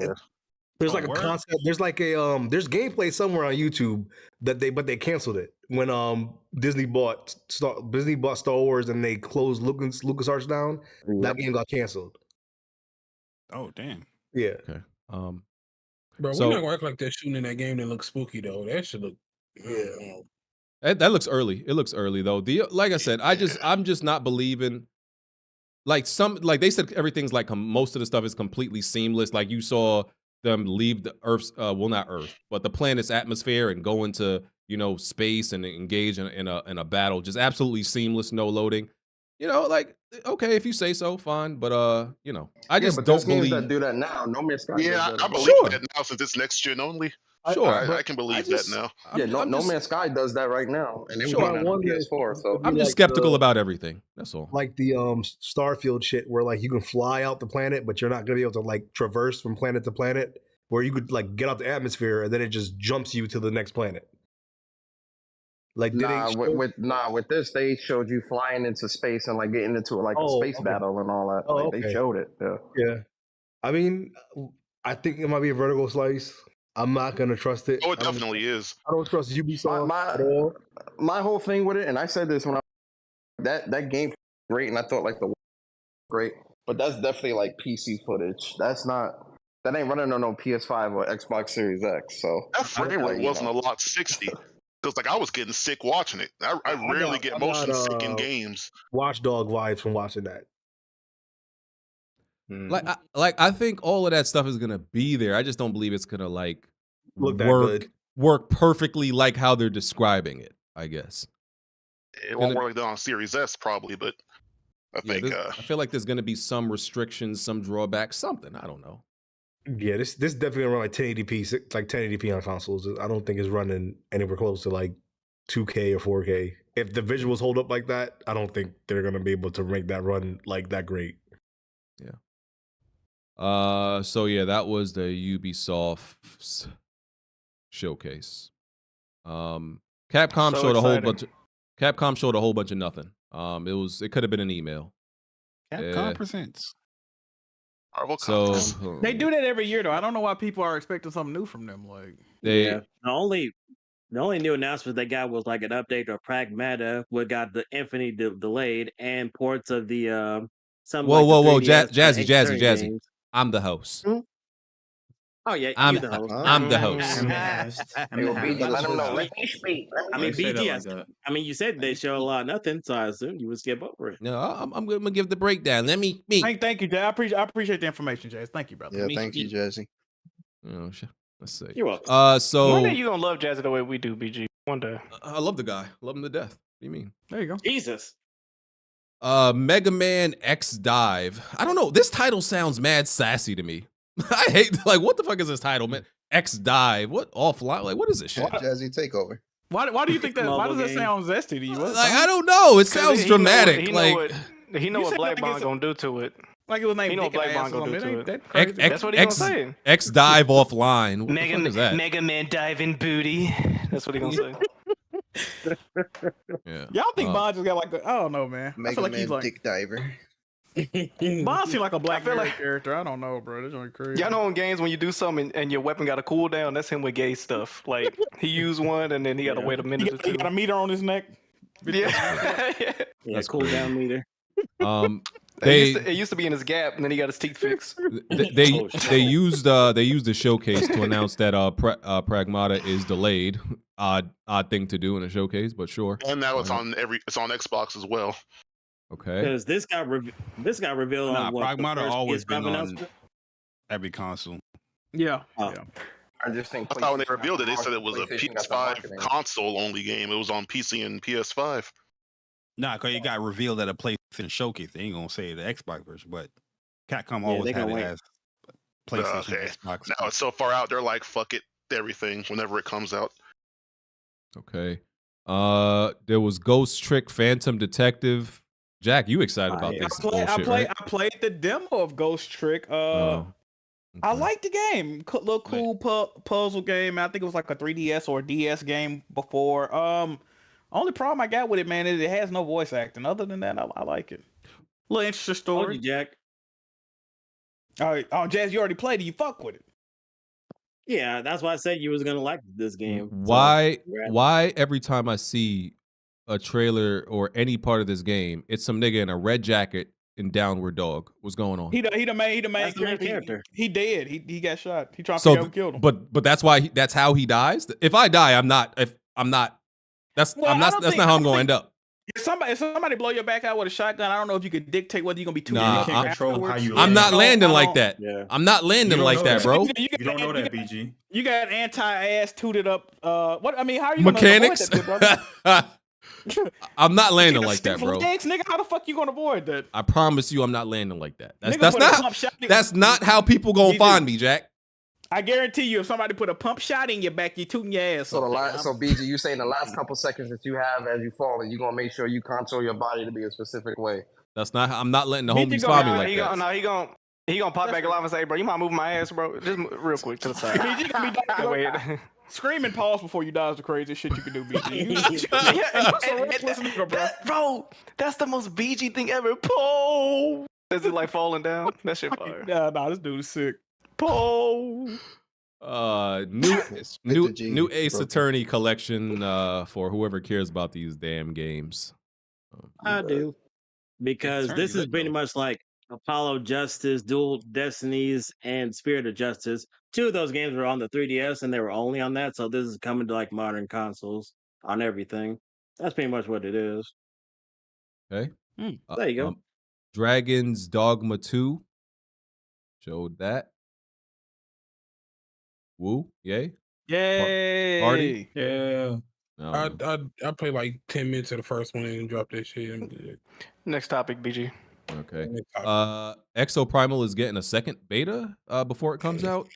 There's like a word? concept. There's like a there's gameplay somewhere on YouTube that they canceled it when Disney bought Star Wars and they closed LucasArts down. That game got canceled. Oh damn. Yeah. Okay. Bro, So- we're not gonna act like that shooting in that game that looks spooky though. That should look. Yeah. That looks early. It looks early though. Like I said, I'm just not believing. Like they said, everything's like most of the stuff is completely seamless. Like you saw them leave the Earth's, well not Earth, but the planet's atmosphere and go into space and engage in a battle. Just absolutely seamless, no loading. Like okay, if you say so, fine. But I just but don't there's games believe. that do that now. No Man's Sky. Yeah, does I that. believe that now since it's next gen only. Sure, I but can believe I just- that now. Yeah, No Man's Sky does that right now, and they Sure. were doing that on wonder if- PS4. So I'm just skeptical about everything. That's all. Like the Starfield shit where like you can fly out the planet, but you're not gonna be able to like traverse from planet to planet. Where you could like get out the atmosphere and then it just jumps you to the next planet. Like did nah, they with this they showed you flying into space and like getting into like a space battle and all that. Oh, Like okay. they showed it. Yeah. Yeah. I mean, I think it might be a vertical slice. I'm not gonna trust it. Oh, it definitely is. I don't trust Ubisoft My- at all. My whole thing with it, and I said this when that game great, and I thought like the great, but that's definitely like PC footage. That ain't running on no PS5 or Xbox Series X. So That frame rate wasn't a lot 60. Because like I was getting sick watching it. I rarely get motion sick in games. Watchdog vibes from watching that. I think all of that stuff is gonna be there. I just don't believe it's gonna like Look that good. work perfectly like how they're describing it. I guess. It won't work like that on Series S probably, but I think I feel like there's gonna be some restrictions, some drawbacks, something. I don't know. Yeah, this definitely gonna run like 1080p, like 1080p on consoles. I don't think it's running anywhere close to like 2K or 4K. If the visuals hold up like that, I don't think they're gonna be able to make that run like that great. Yeah. So yeah, that was the Ubisoft showcase. Capcom So showed a whole exciting. bunch. Capcom showed a whole bunch of nothing. It could have been an email. Capcom presents. Marvel So They do that every year though. I don't know why people are expecting something new from them. Like they The only new announcement they got was like an update of Pragmata, what got the Infinity delayed, and ports of the some. whoa, like the whoa, whoa, 3DS for Jazzy, Xturn Jazzy. games. I'm the host. Oh yeah, I'm you the host. I'm the host. I'm the host. I'm Hey, the well, BG, host. let them know. Let me speak. Let I me mean, Say that BG. like that. I mean, you said they show a lot of nothing, so I assumed you would skip over it. No, I'm gonna give the breakdown. Let me Thank you, Jay. I appreciate the information, Jay. Thank you, brother. Yeah, thank you, Jesse. Oh, let's see. You're welcome. One So day you gonna love Jazzy the way we do, BG. One day. I love the guy. Love him to death. What do you mean? There you go. Jesus. Mega Man X Dive. I don't know. This title sounds mad sassy to me. I hate what the fuck is this title, man? X Dive. What offline? Like what is this shit? Jazzy takeover. Why do you think that? Why does that game. sound zesty to you? Like I don't know. It sounds He know dramatic. he know You what said Black like Bond it's gonna do to it. Like it was named He know Dick Black and Bond Ass or gonna do something. to Ain't it. that crazy? That's what he gonna say. X Dive offline. What the fuck is that? Mega Man diving booty. That's what he gonna say. Yeah. Y'all think Bond just got like I don't know, man. I Mega feel like Man he's like Dick Diver. Bond seems like a Black feel Mirror like- character. I don't know, bro. This is crazy. Y'all know in games when you do something and your weapon got a cooldown, that's him with gay stuff. Like he used one and then he gotta wait a minute or He two. got a meter on his neck. Yeah. Yeah, cool down meter. It used to be in his gap and then he got his teeth fixed. They used the showcase to announce that Pragmata is delayed. Odd thing to do in a showcase, but sure. And now it's on Xbox as well. Okay. Because this got revealed Nah, on what, the Pragmata first always PS5 been on announcement? every console. Yeah. Oh. I just think. I thought when they PlayStation revealed it, they got said it was a PlayStation got the PS5 marketing. console only game. It was on PC and PS5. Nah, because it got revealed at a PlayStation Showcase. They ain't gonna say the Xbox version, but Capcom Yeah, always they had gonna it wait. as PlayStation, Okay. Xbox. Now it's so far out, they're like, fuck it, everything whenever it comes out. Okay. There was Ghost Trick Phantom Detective. Jack, you excited about this bullshit, right? I played the demo of Ghost Trick. I like the game. Little cool puzzle game. I think it was like a 3DS or DS game before. Only problem I got with it, man, is it has no voice acting. Other than that, I like it. Little interesting story. Jack. All right. Oh, Jazz, you already played it. You fuck with it. Yeah, that's why I said you was gonna like this game. Why every time I see a trailer or any part of this game, it's some nigga in a red jacket and downward dog? What's going on? He the main That's the main character. He dead. He got shot. He tried to figure out who killed him. but that's why that's how he dies. If I die, that's not how I'm gonna end up. If somebody blow your back out with a shotgun, I don't know if you could dictate whether you're gonna be too. Nah, you can't control how you. I'm not landing like that. Yeah. I'm not landing like that, bro. You don't know that, BG. You got anti-ass tooted up. What I mean, how are you Mechanics? gonna avoid that, brother? I'm not landing You got like that, stiff bro. legs, nigga, how the fuck you gonna avoid that? I promise you, I'm not landing like that. Nigga put a pump shot in- That's not how people gonna find me, Jack. I guarantee you, if somebody put a pump shot in your back, you tooting your ass. So up. so BG, you saying the last couple seconds that you have as you fall, and you gonna make sure you contour your body to be a specific way. That's not. I'm not letting the homies find me like that. He gonna pop back alive and say, "Bro, you might move my ass, bro. Just real quick to the side." BG gonna be dying. Wait. Scream and pause before you die is the craziest shit you can do, BG. Bro, that's the most BG thing ever. Pole. Is it like falling down? That shit fire. Nah, this dude is sick. Pole. New Ace Attorney collection for whoever cares about these damn games. I do. Because It's this is turning pretty much like Apollo Justice, Dual Destinies, and Spirit of Justice. 2 of those games were on the 3DS and they were only on that, so this is coming to like modern consoles on everything. That's pretty much what it is. Okay. There you go. Dragon's Dogma 2 showed that. Woo, yay. Yay. Party. Yeah. No. I played like 10 minutes of the first one and then dropped that shit. I'm good. Next topic, BG. Okay. Exo Primal is getting a second beta before it comes out.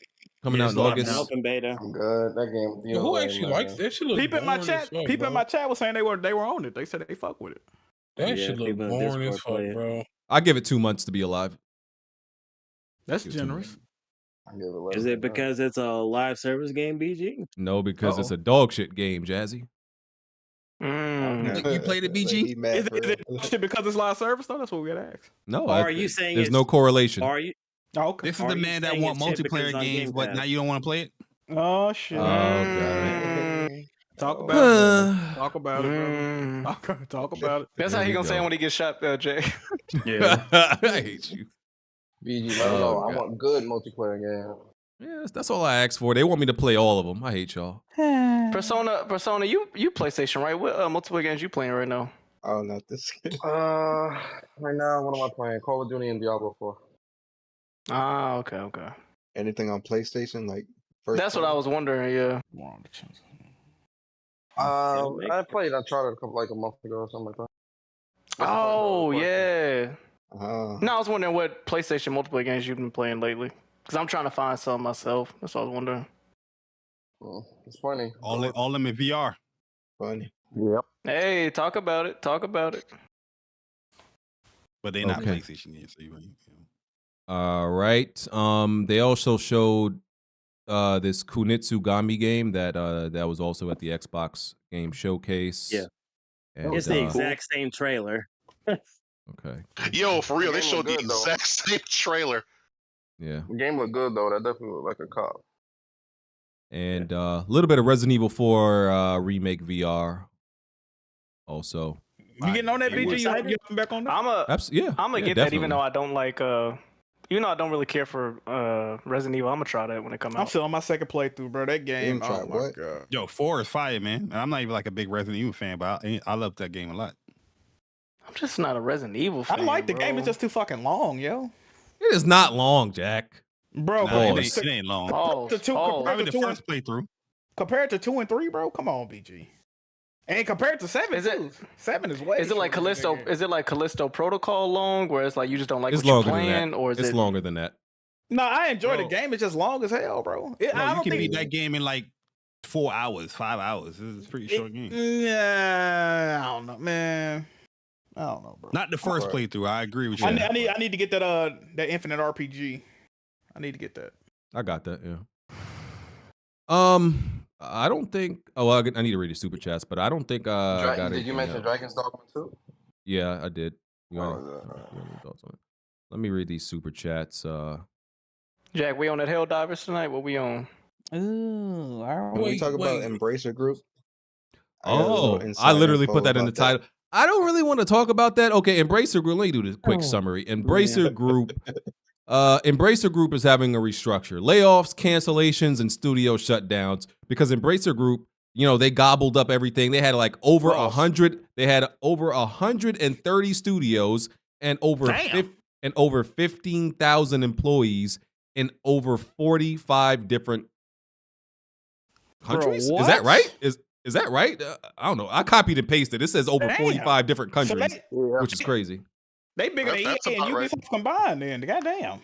Coming out in August. Open beta. I'm good. That game. Yeah, who actually likes that? Shit look People in my boring chat, as fuck, people in bro. my chat was saying they were on it. They said they fuck with it. That shit look people in boring as Discord fuck, play it. bro. I give it 2 months to be alive. That's generous. Is it because it's a live service game, BG? No, because it's a dog shit game, Jazzy. You played it, BG? Is it shit because it's live service though? That's what we gotta ask. No, Or are you saying there's it's- no correlation. Are you? Oh, okay. This is Are the you man that saying want it's shit because multiplayer it's on games, Game but Pass? now you don't want to play it? Oh shit. Oh god. Talk about it. Talk about it, bro. Talk about it. That's how he gonna say it when he gets shot, Jay. Yeah. I hate you. BG, let me know. Oh, I God. want good multiplayer game. Yeah, that's all I asked for. They want me to play all of them. I hate y'all. Persona, you PlayStation, right? What multiple games you playing right now? Oh, not this game. Right now, what am I playing? Call of Duty and Diablo 4. Ah, okay. Anything on PlayStation? Like first That's what I was wondering. Yeah. I played Uncharted a month ago or something like that. Oh yeah. Oh. No, I was wondering what PlayStation multiplayer games you've been playing lately. Because I'm trying to find some myself. That's what I was wondering. It's funny. All them in VR. Funny. Yep. Hey, talk about it. But they're not Okay. PlayStation yet, so you ain't. All right. They also showed this Kunitsugami game that was also at the Xbox Game Showcase. Yeah. And, It's the exact same trailer. Okay. Yo, for real, they Game showed the look good, though. exact same trailer. Yeah. The game looked good though. That definitely looked like a cop. And a little bit of Resident Evil 4 remake VR. Also. You getting on that, BG? You getting back on that? I'm gonna get that, even though I don't like. Even though I don't really care for Resident Evil, I'm gonna try that when it comes out. I'm still on my second playthrough, bro. That game. try Oh my what? god. Yo, 4 is fire, man. And I'm not even like a big Resident Evil fan, but I love that game a lot. I'm just not a Resident Evil fan. I like the bro. game. It's just too fucking long, yo. It is not long, Jack. Bro, Nah, but it ain't long. Pause. Probably the first playthrough. Compared to 2 and 3, bro. Come on, BG. And compared to 7, Is it- too. 7 is way. Is it like shorter than Callisto? that game. Is it like Callisto Protocol long, where it's like you just don't like It's what you're longer than playing, that. or is It's it longer than that. No, I enjoy the game. It's just long as hell, bro. No, I you don't can think beat that game in like 4 hours, 5 hours. It's a pretty short game. Yeah, I don't know, man. I don't know, bro. Not the first playthrough. I agree with you. I need to get that Infinite RPG. I need to get that. I got that, yeah. I don't think. Oh, well, I need to read the super chats, but I don't think I got it. Did you mention Dragon's Dogma 2? Yeah, I did. You Oh, got any thoughts on it? Let me read these super chats. Jack, we on that Helldivers tonight? What we on? Ooh, When we talk about Embracer Group. Oh, I literally put that in the title. I don't really want to talk about that. Okay, Embracer Group. Let me do this quick summary. Embracer Group. Embracer Group is having a restructure, layoffs, cancellations, and studio shutdowns because Embracer Group, they gobbled up everything. They had like over 100. They had over 130 studios and over 15,000 employees in over 45 different countries. Bro, is that what? right? Is that right? I don't know. I copied and pasted. It says over Damn. 45 different So countries, which is crazy. They bigger than EA That's and about Ubisoft right. combined. Then, goddamn.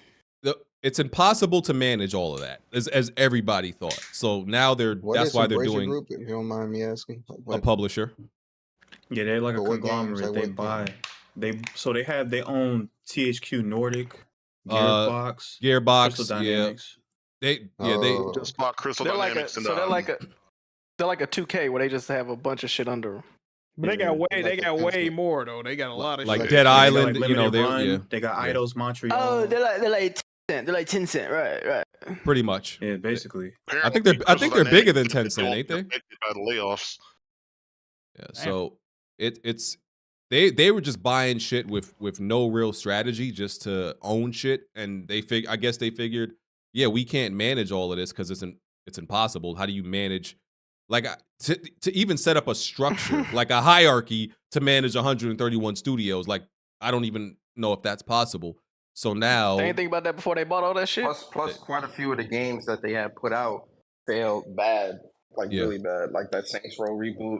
It's impossible to manage all of that, as everybody thought. So now that's why they're Embracer doing Group, if you don't mind me asking. a publisher. Yeah, they're like a But what games? conglomerate. Like They what buy. games? They have their own THQ Nordic, Gearbox, Gearbox, Crystal yeah. Dynamics. They Just bought Crystal They're like a, Dynamics and so they're like a 2K where they just have a bunch of shit under them. But they got way more though. They got a lot of like shit. Dead They got, Island, like, you know, Limited Run, yeah, they got yeah. Eidos Montreal. Oh, they're like 10 cent. They're like 10 cent. Right. pretty much. Yeah, basically. I think they're bigger than Tencent, ain't they? By the layoffs. Yeah. So they were just buying shit with no real strategy, just to own shit, and I guess they figured, yeah, we can't manage all of this because it's impossible. How do you manage? Like to even set up a structure, like a hierarchy to manage 131 studios, like I don't even know if that's possible. So now, They ain't think about that before they bought all that shit. Plus, quite a few of the games that they had put out failed bad, really bad, like that Saints Row reboot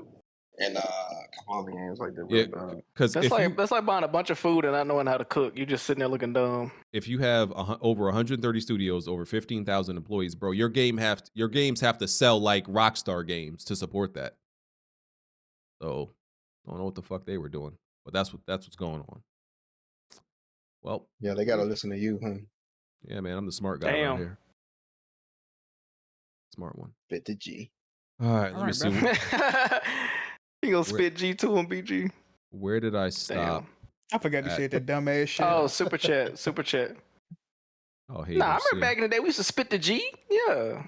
and a couple other games like that. Really bad. because That's like buying a bunch of food and not knowing how to cook. You just sitting there looking dumb. if you have over 130 studios, over 15,000 employees, bro, your games have to sell like Rockstar Games to support that. So I don't know what the fuck they were doing, but that's what's going on. Well, Yeah, they gotta listen to you, huh? yeah, man, I'm the smart guy Damn. right here. Smart one. Bit the G. All right, let me see. You gonna spit G2 on BG? Where did I stop? I forgot to say that dumbass shit. Oh, super chat. Oh, hey, Nah, I remember back in the day we used to spit the G. Yeah.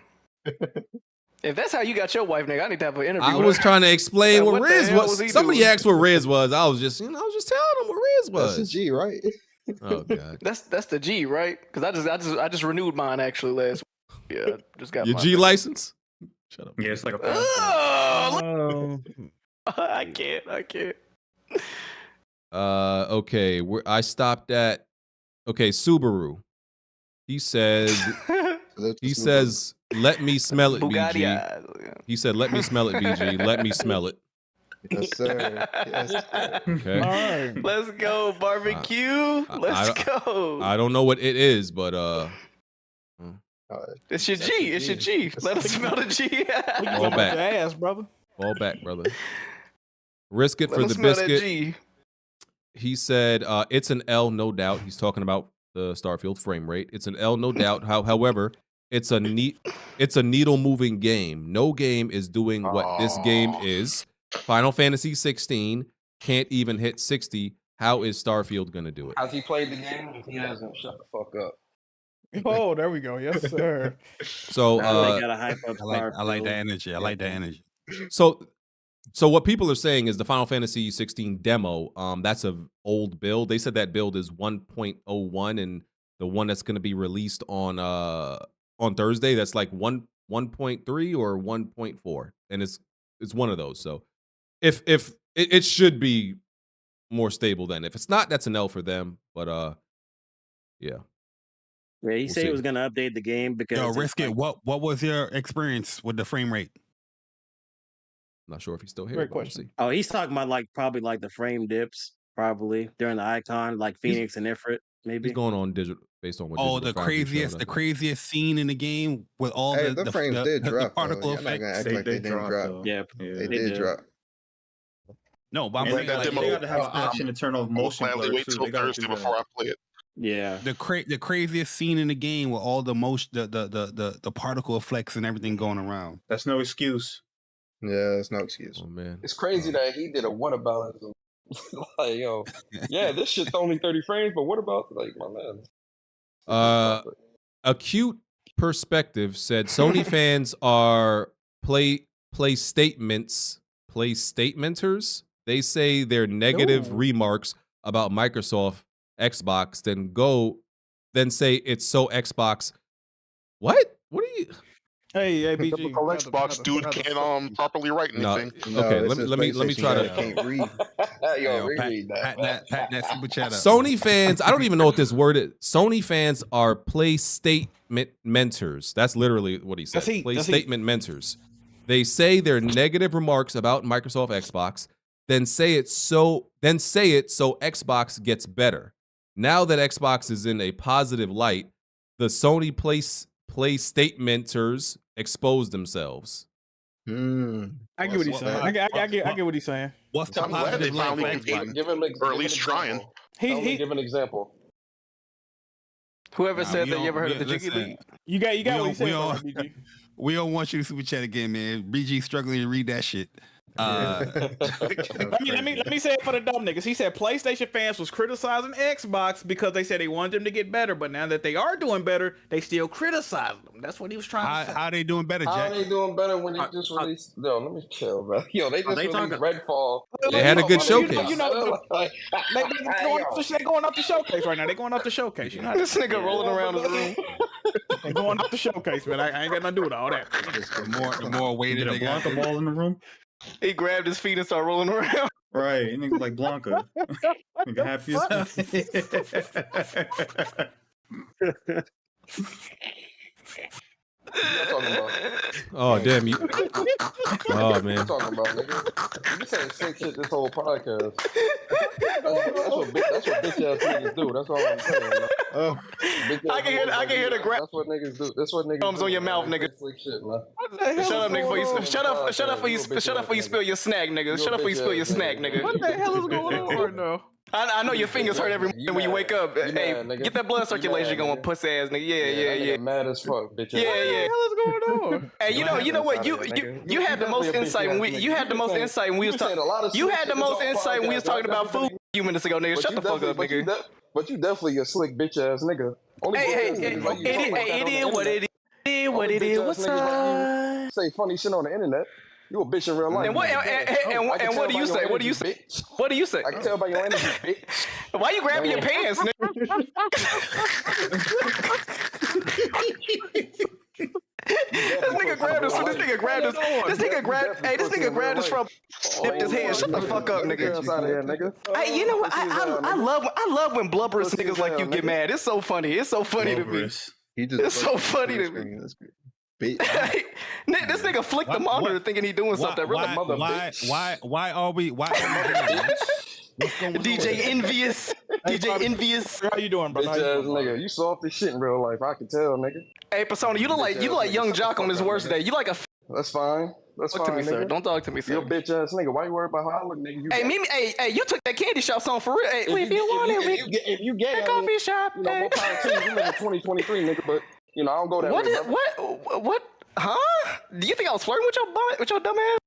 If that's how you got your wife, nigga, I need to have an interview. I with was her. trying to explain what the Riz hell was. he Somebody doing? asked what Riz was. I was just telling them what Riz was. That's a G, right? Oh god. That's the G, right? Because I just renewed mine actually last week. Yeah, just got Your my G license? Shut up. Yeah, it's like a Oh, I can't. Okay. I stopped at. Okay, Subaru. He says. Let me smell it, Bugatti BG. eyes. He said, "Let me smell it, BG. Let me smell it." Yes, sir. Yes, sir. Okay. All right. Let's go barbecue. Let's go. I don't know what it is, but It's your G. It's your G. Let us smell the G. fall back. Your ass, brother. Fall back, brother. Risk it Let for us the smell that biscuit. G. He said, "It's an L, no doubt." He's talking about the Starfield frame rate. It's an L, no doubt. However, it's a needle moving game. No game is doing what this game is. Final Fantasy 16 can't even hit 60. How is Starfield gonna do it? Has he played the game? If he hasn't, shut the fuck up. Oh, there we go. Yes, sir. So they gotta hype up I like Starfield. that energy. I like that energy. So what people are saying is the Final Fantasy 16 demo, that's an old build. They said that build is 1.01, and the one that's going to be released on Thursday, that's like 1.3 or 1.4, and it's one of those. So if it should be more stable than. If it's not, that's an L for them. But yeah. Yeah, he said see. he was gonna update the game because Yo, it's Risk It. like- What was your experience with the frame rate? Not sure if he's still here. Great but we'll question. see. Oh, he's talking about probably the frame dips, probably during the icon, like Phoenix and Ifrit, maybe. He's going on digital based on what. Oh, Digital the Foundry showed craziest, us. the craziest scene in the game with all Hey, the frames did the drop. particle Though. You're not gonna effects. act like they didn't drop. though. Yeah, They did drop. No, but I'm And saying they like, gotta have option to turn off motion Gladly blur wait too. till They gotta Thursday do that. before I play it. Yeah. the craziest scene in the game with all the motion, the particle effects and everything going around. That's no excuse. Yeah, it's no excuse. Oh man, It's crazy that he did a what about it? Like, yo, yeah, this shit's only 30 frames, but what about like my man? Acute Perspective said Sony fans are play statementers. They say their negative Ooh. remarks about Microsoft Xbox, then say it's so Xbox. What? What are you? Hey, BG. Typical Xbox dude can't properly write No. anything. Okay, this let me is try PlayStation to. guy can't read. Yo, reread that. Pat that super chat up. Sony fans, I don't even know what this word is. Sony fans are play statement mentors. That's literally what he said. That's heat. Play That's statement mentors. They say their negative remarks about Microsoft Xbox, then say it so Xbox gets better. Now that Xbox is in a positive light, the Sony play statementers expose themselves. I get what he's saying. I get what he's saying. What's the I'm glad they positive light finally for competed, Xbox? Give him or at least trying. Give an example. Whoever Nah, said we that, you don't- ever heard of we- the Jiggy listen, League? You got we what he don't- we said, don't- BG. We don't want you to super chat again, man. BG struggling to read that shit. Let me say it for the dumb niggas. He said PlayStation fans was criticizing Xbox because they said they wanted them to get better, but now that they are doing better, they still criticize them. That's what he was trying to say. How they doing better, How Jack? are they doing better when they just released? Yo, let me chill, bro. Yo, they just they released talking- Redfall. They had a good showcase. You know, they going off the showcase right now. They going off the showcase. You know, This nigga rolling around in the room. they going off the showcase, man. I ain't got nothing to do with all that. The more weighted Did a they got. Blanca ball in the room? He grabbed his feet and started rolling around. Right, and nigga like Blanca. Nigga happy What you talking about? Oh damn you! Oh What man. you talking about, nigga? You saying sick shit this whole podcast. That's what bitch ass niggas do. That's all I'm saying. Man. Oh, I can hear the grab. That's what niggas do. That's what niggas Thumbs do. on your man. mouth, They nigga. Slick shit, man. Shut up, nigga. Before you shut up before you spill your snack, nigga. Shut up before you spill your snack, nigga. What the hell is going on right now? I know your fingers hurt every morning when you wake up. Hey, mad, nigga. get that blood You circulation mad, going, nigga. pussy ass nigga. Yeah. That nigga mad as fuck, bitch. Yeah, yeah. What the hell is going on? Hey, you know what? You had the most insight when we had the most insight when we was talking. You had the most insight when we was talking about food a few minutes ago, nigga. Shut the fuck up, nigga. But you definitely a slick bitch ass nigga. Only Hey, bitch ass niggas like you it talk like that on the is what internet. it is. What Only it bitch is. ass What's niggas up? like you say funny shit on the internet. You a bitch in real life. And what do you say? What do you say? What do you say? I can tell by your energy, bitch. Why you grabbing your pants, nigga? nigga grabbed his. This nigga grabbed. Hey, this nigga grabbed his from. Snipped his head. Shut the fuck up, nigga. Hey, you know what? I love when blubberous niggas like you get mad. It's so funny. It's so funny to me. It's so funny to me. This nigga flicked the monitor thinking he doing something. Why are we? DJ Envious. DJ Envious. How you doing, bro? Bitch ass nigga, you saw off this shit in real life. I can tell, nigga. Hey, Persona, you look like Young Jock on his worst day. You like a. That's fine. That's Talk fine, to me, sir. nigga. Don't talk to me, sir. You a bitch ass nigga. Why you worried about how I look, nigga? Hey, Mimi. Hey, you took that candy shop song for real. Hey, if you want it, if you gay, the coffee shop. You know, more power to you. You live in 2023, nigga. But you know, I don't go that way. What? Huh? Do you think I was flirting with your dumb ass?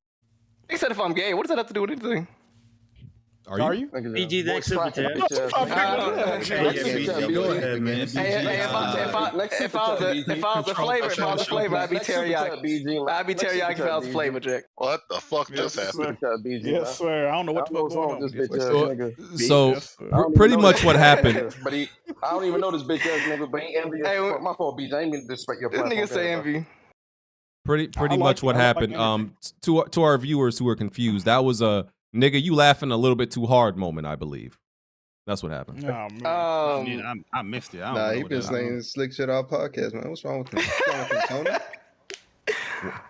He said if I'm gay, what does that have to do with anything? Are you? PG, that super chat. If I was a flavor, I'd be teriyaki. I'd be teriyaki if I was a flavor, Jack. What the fuck just happened? Yes, sir. I don't know what the fuck going on. So pretty much what happened. But I don't even know this bitch ass nigga. But he envious. My fault, BJ. I ain't mean to disrespect your platform. This nigga say envy. Pretty much what happened. To our viewers who are confused, that was a nigga you laughing a little bit too hard moment, I believe. That's what happened. I missed it. Nah, he been saying slick shit off podcast, man. What's wrong with him? What's wrong with him, Tony?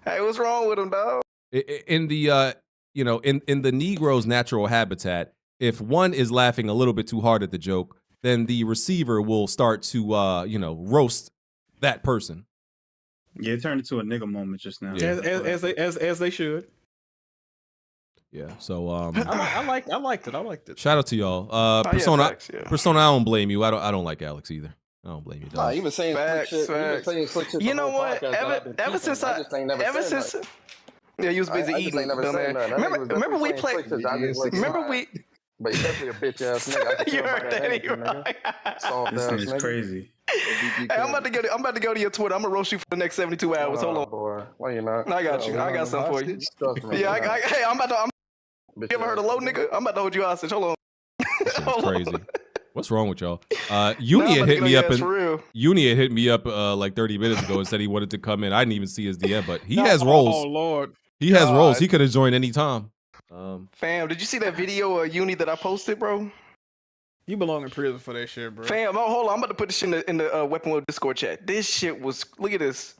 Hey, what's wrong with him, dog? In the in the Negro's natural habitat, if one is laughing a little bit too hard at the joke, then the receiver will start to roast that person. Yeah, it turned into a nigga moment just now. Yeah. As they should. Yeah. So I liked it. shout out to y'all. Persona, I don't blame you. I don't like Alex either. I don't blame you. Nah, even saying slick shit. You know what? Ever since yeah, you was busy eating. Remember we played. Remember we. But you're definitely a bitch ass nigga. You heard that? This thing is crazy. Hey, I'm about to go to your Twitter. I'm gonna roast you for the next 72 hours. Hold on. Boy. Why you not? I got you. I got something for you. Yeah, hey, I'm about to. You ever heard of low nigga? I'm about to hold you hostage. Hold on. That's crazy. What's wrong with y'all? Uni had hit me up like 30 minutes ago and said he wanted to come in. I didn't even see his DM, but he has roles. Oh Lord. He has roles. He could have joined any time. Fam, did you see that video of Uni that I posted, bro? You belong in prison for that shit, bro. Fam, hold on. I'm about to put this shit in the Weapon Wheel Discord chat. This shit was. Look at this.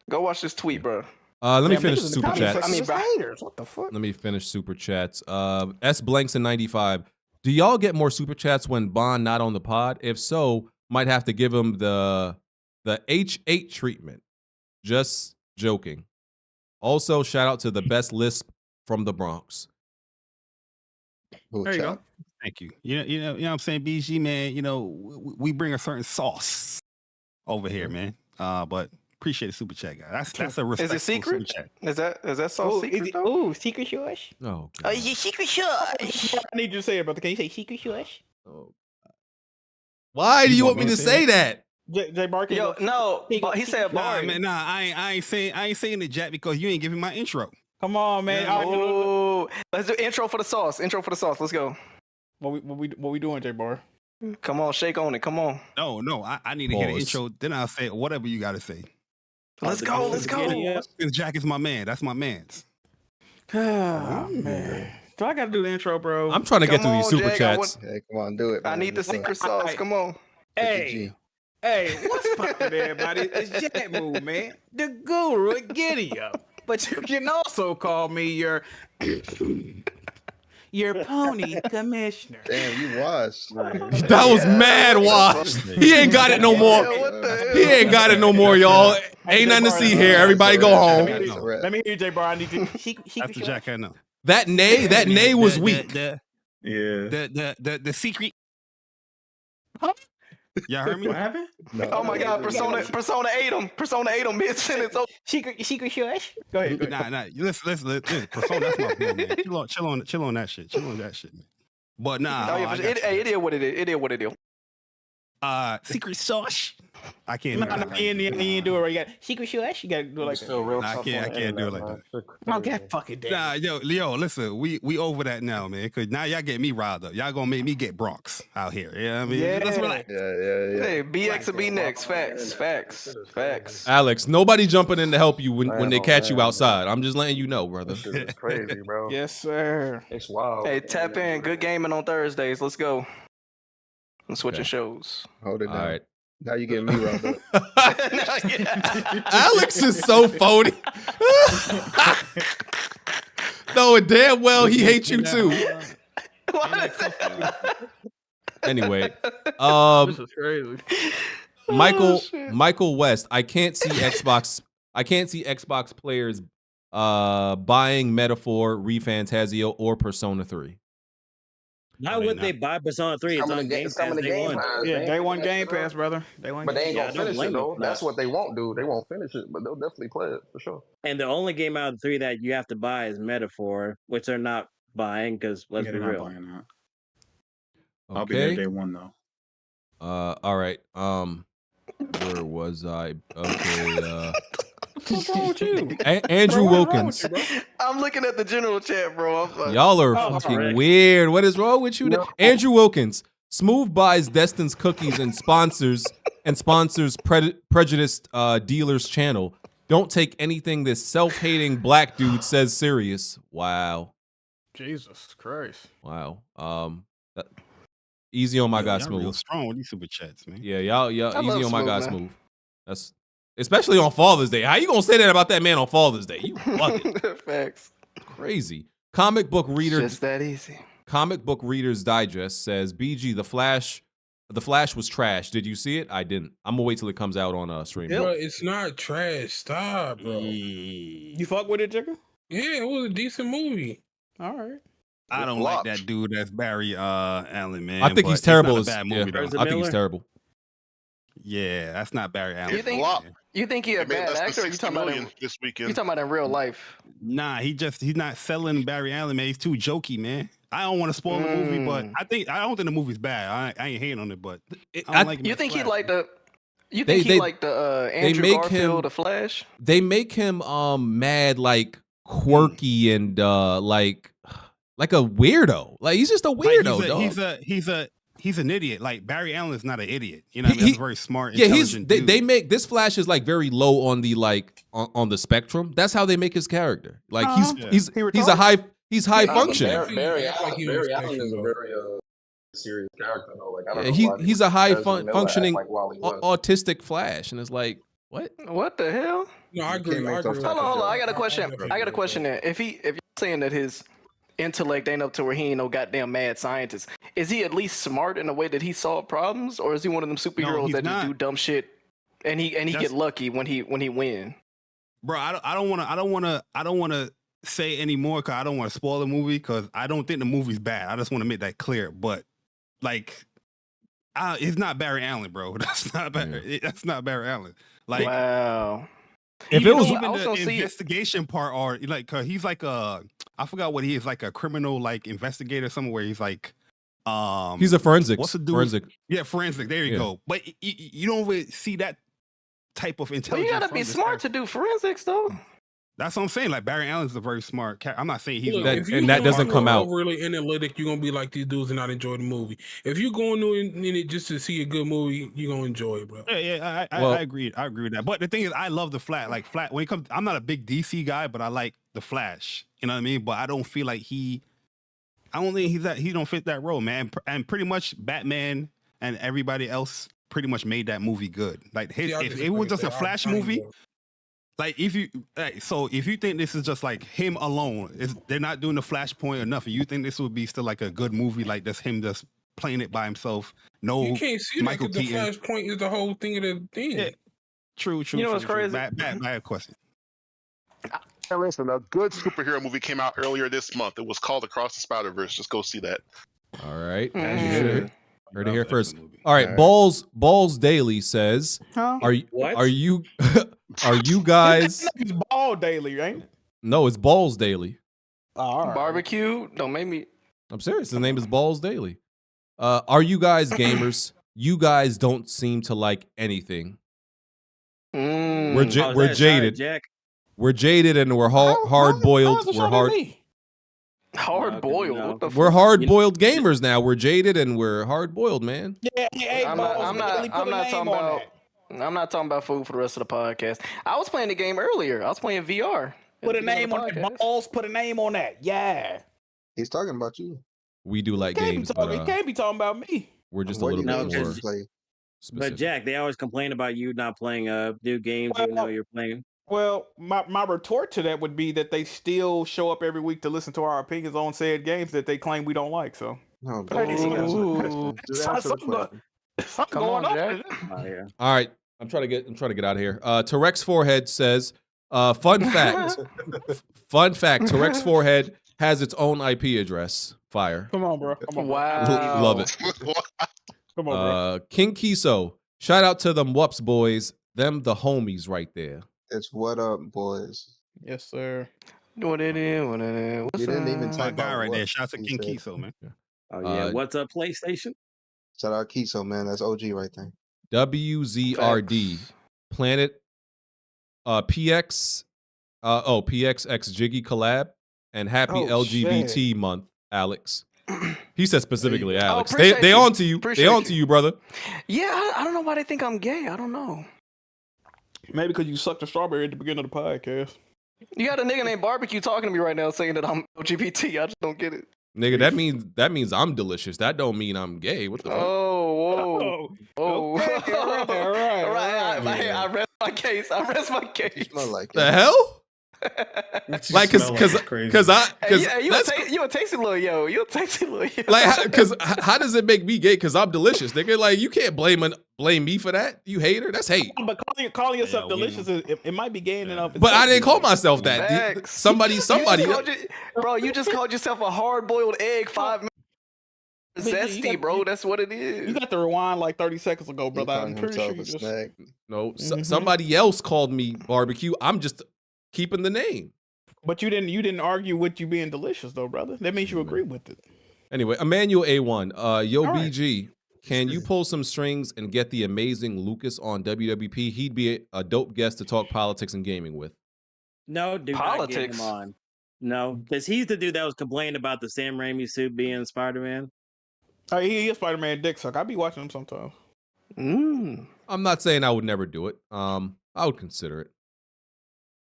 Go watch this tweet, bro. Let me finish super chats. Haters. What the fuck? Let me finish super chats. S Blanks in 95. Do y'all get more super chats when Bond not on the pod? If so, might have to give him the H8 treatment. Just joking. Also, shout out to the best lisp from the Bronx. There you go. Thank you. You know what I'm saying, BG, man. You know, we bring a certain sauce over here, man. But appreciate the super chat, guy. That's a respectful. Is it secret? Super chat. Is that sauce secret? Ooh, secret shush. Oh, oh, yeah, secret shush. I need you to say it, brother. Can you say secret shush? Oh. Why do you want me to say that? J Barker. Yo, no, he said bar. Nah, man, I ain't saying it, Jack, because you ain't giving my intro. Come on, man. Oh, let's do intro for the sauce. Intro for the sauce. Let's go. What we doing, J Bar? Come on, shake on it. Come on. No, I need to hear the intro. Then I'll say whatever you got to say. Let's go. Since Jack is my man. That's my man's. Oh, man. Do I got to do the intro, bro? I'm trying to get through these super chats. Hey, come on, do it. I need the secret sauce. Come on. Hey, what's poppin', everybody? It's Jackmove, man. The guru at Giddy Up. But you can also call me your pony commissioner. Damn, you washed. That was mad washed. He ain't got it no more. He ain't got it no more, y'all. Ain't nothing to see here. Everybody go home. Let me hear you, J Bar. I need to. That's the Jack I know. That nay was weak. The secret. Huh? Y'all heard me? What happened? No. Oh my God, Persona 8 him. Persona 8 him mid sentence. Secret shush. Go ahead. Nah. Listen. Persona, that's my boy, man. Chill on that shit. Chill on that shit, man. But nah. It is what it is. It is what it is. Secret sauce. I can't. No, do that. you ain't do it right. You got secret show. Actually, got to do it like that. I can't do it like that. Okay, fucking damn. Nah, yo, listen, we over that now, man. Cause now y'all get me riled up. Y'all gonna make me get Bronx out here. You know what I mean? Yeah. Let's relax. Hey, BX will be next. Facts. Alex, nobody jumping in to help you when they catch you outside. I'm just letting you know, brother. It's crazy, bro. Yes, sir. It's wild. Hey, tap in. Good gaming on Thursdays. Let's go. I'm switching shows. Hold it All down. right. Now you getting me riled up. Alex is so phony. Knowing damn well he hates you too. Anyway, This is crazy. Michael West. I can't see Xbox players buying Metaphor, ReFantazio, or Persona 3. Why would they buy Persona 3? It's on Game Pass day one. Yeah, day one Game Pass, brother. Day one. But they ain't Yeah, I gonna don't finish blame it them though. for That's that. what they won't do. They won't finish it, but they'll definitely play it for sure. And the only game out of the 3 that you have to buy is Metaphor, which they're not buying because let's Yeah, be they're not real. buying that. I'll be there Okay. day one though. All right. Where was I? Okay. What's wrong with you? Andrew Bro, what's wrong Wilkins. with you, bro? I'm looking at the general chat, bro. I'm like, Y'all are oh, fucking Rick. weird. What is wrong with you? Andrew Wilkins. Smooth buys Destin's cookies and sponsors prejudiced dealers channel. Don't take anything this self-hating black dude says serious. Wow. Jesus Christ. Wow. Easy on my guy Y'all real Smooth. strong with these super chats, man. Yeah, y'all I easy love on my Smooth, guy man. Smooth. That's especially on Father's Day. How you gonna say that about that man on Father's Day? You bugging. Facts. Crazy. Comic book reader. Just that easy. Comic Book Reader's Digest says, BG, The Flash was trash. Did you see it? I didn't. I'm gonna wait till it comes out on stream. Bro, it's not trash. Stop, bro. You fuck with it, Jigga? Yeah, it was a decent movie. All right. I don't like that dude. That's Barry Allen, man. I think but he's it's terrible. not a as- bad yeah, movie, though. I think he's terrible. Yeah, that's not Barry Allen. You think he a It made bad less than actor? Or you 60 talking about million in, this weekend. you talking about in real life? Nah, he's not selling Barry Allen, man. He's too jokey, man. I don't want to spoil the movie, but I don't think the movie's bad. I ain't hating on it, but I don't like him You as think he Flash. like the? You They- think he they- like the they Andrew make Garfield, him- the Flash? They make him mad, like quirky and like a weirdo. Like he's just a weirdo. dog. He's an idiot. Like Barry Allen is not an idiot. You know, what I mean? He's very smart. Yeah, intelligent dude. they make this Flash is like very low on the on the spectrum. That's how they make his character. Like he's high functioning. Barry Allen is a very serious character though. Like I don't Yeah, know why he's a high Ezra Miller functioning act like Wally West. autistic Flash, and it's like what? What the hell? No, I agree. Hold on. I got a question. I got a question there. If you're saying that his intellect ain't up to where he ain't no goddamn mad scientist, is he at least smart in the way that he solve problems, or is he one of them superheroes he's that not. just do dumb shit and he That's- get lucky when he win? Bro, I don't want to say any more because I don't want to spoil the movie because I don't think the movie's bad. I just want to make that clear. But like, it's not Barry Allen, bro. That's not Barry. That's not Barry Allen. Like, wow. If it was even I was the gonna see it. investigation part, or like, cause he's like I forgot what he is, like a criminal like investigator somewhere. He's like, He's a forensics. What's the dude? Forensic. Yeah, forensic. There you Yeah. go. But you don't really see that type of Well, intelligence. you gotta from be this smart character. to do forensics, though. That's what I'm saying. Like Barry Allen's a very smart character. I'm not saying he's Look, no- if you and that go doesn't into come it out. overly analytic, you're gonna be like these dudes and not enjoy the movie. If you going in it just to see a good movie, you're gonna enjoy it, bro. Yeah, Well- I agree. I agree with that. But the thing is, I love the Flash. Like Flash, when it comes, I'm not a big DC guy, but I like the Flash. You know what I mean? But I don't feel like I don't think he don't fit that role, man. And pretty much Batman and everybody else pretty much made that movie good. Like See, I if just it was like just a that. Flash I movie. know. Like if you think this is just like him alone, they're not doing the Flashpoint enough, and you think this would be still like a good movie, like that's him just playing it by himself. No, You can't see that Michael because the Keaton. Flashpoint is the whole thing of the thing. Yeah. True. You know what's crazy? Bad question. Hey, listen, a good superhero movie came out earlier this month. It was called Across the Spider-Verse. Just go see that. All right. Mm. As you should. Heard it here Love that first. movie. All right. Balls Daily says, Huh? are you What? are you guys? It's ball daily, right? No, it's Balls Daily. Oh, all right. Barbecue. Don't make me. I'm serious. His name is Balls Daily. Are you guys gamers? you guys don't seem to like anything. Mm. We're jaded. Jack? We're jaded and we're hard boiled. We're hard. Hard boiled. What the We're fuck? hard boiled gamers now. We're jaded and we're hard boiled, man. I'm not talking about food for the rest of the podcast. I was playing the game earlier. I was playing VR. Put a name on that, balls. Put a name on that. Yeah. He's talking about you. We do like He games, but can't be talking about me. we're just a little bit more But specific. Jack, they always complain about you not playing new games even though you're playing. Well, my retort to that would be that they still show up every week to listen to our opinions on said games that they claim we don't like. So, no, something going on. All right, I'm trying to get out of here. Terex Forehead says, fun fact, Terex Forehead has its own IP address. Fire. Come on, bro. Come on. Wow. Love it. Come on, bro. King Kiso, shout out to them Wups boys, them the homies right there. It's what up, boys. Yes, sir. What it is? What it is? What's You didn't even My talk guy about right there. what Shout out to he King said. Kiso, man. Oh yeah, what's up, PlayStation? Shout out Kiso, man. That's OG right there. WZRD Planet PX PXX Jiggy collab and happy LGBT month, Alex. He said specifically, Alex. They on to you. They on to you, brother. Yeah, I don't know why they think I'm gay. I don't know. Maybe because you sucked a strawberry at the beginning of the podcast. You got a nigga named Barbecue talking to me right now saying that I'm LGBT. I just don't get it. Nigga, that means I'm delicious. That don't mean I'm gay. What the fuck? Oh, whoa. Okay, all right. I rest my case. Smell like The hell? Like, cause you a tasty little yo. You a tasty little yo. like, cause how does it make me gay? Cause I'm delicious, nigga. Like, you can't blame me for that. You hater. That's hate. But calling yourself delicious, it might be gay enough. But I didn't call myself that. Facts. Somebody. Bro, you just called yourself a hard-boiled egg 5 minutes. Zesty, bro. That's what it is. You got to rewind like 30 seconds ago, brother. I'm pretty sure you just... No, somebody else called me barbecue. I'm just keeping the name. But you didn't argue with you being delicious though, brother. That means you agree with it. Anyway, Emmanuel A1, yo All right. BG, can you pull some strings and get the amazing Lucas on WWP? He'd be a dope guest to talk politics and gaming with. No, do not get him on. No, because he's the dude that was complaining about the Sam Raimi suit being Spider-Man. Oh, he is Spider-Man dick suck. I be watching him sometimes. I'm not saying I would never do it. I would consider it.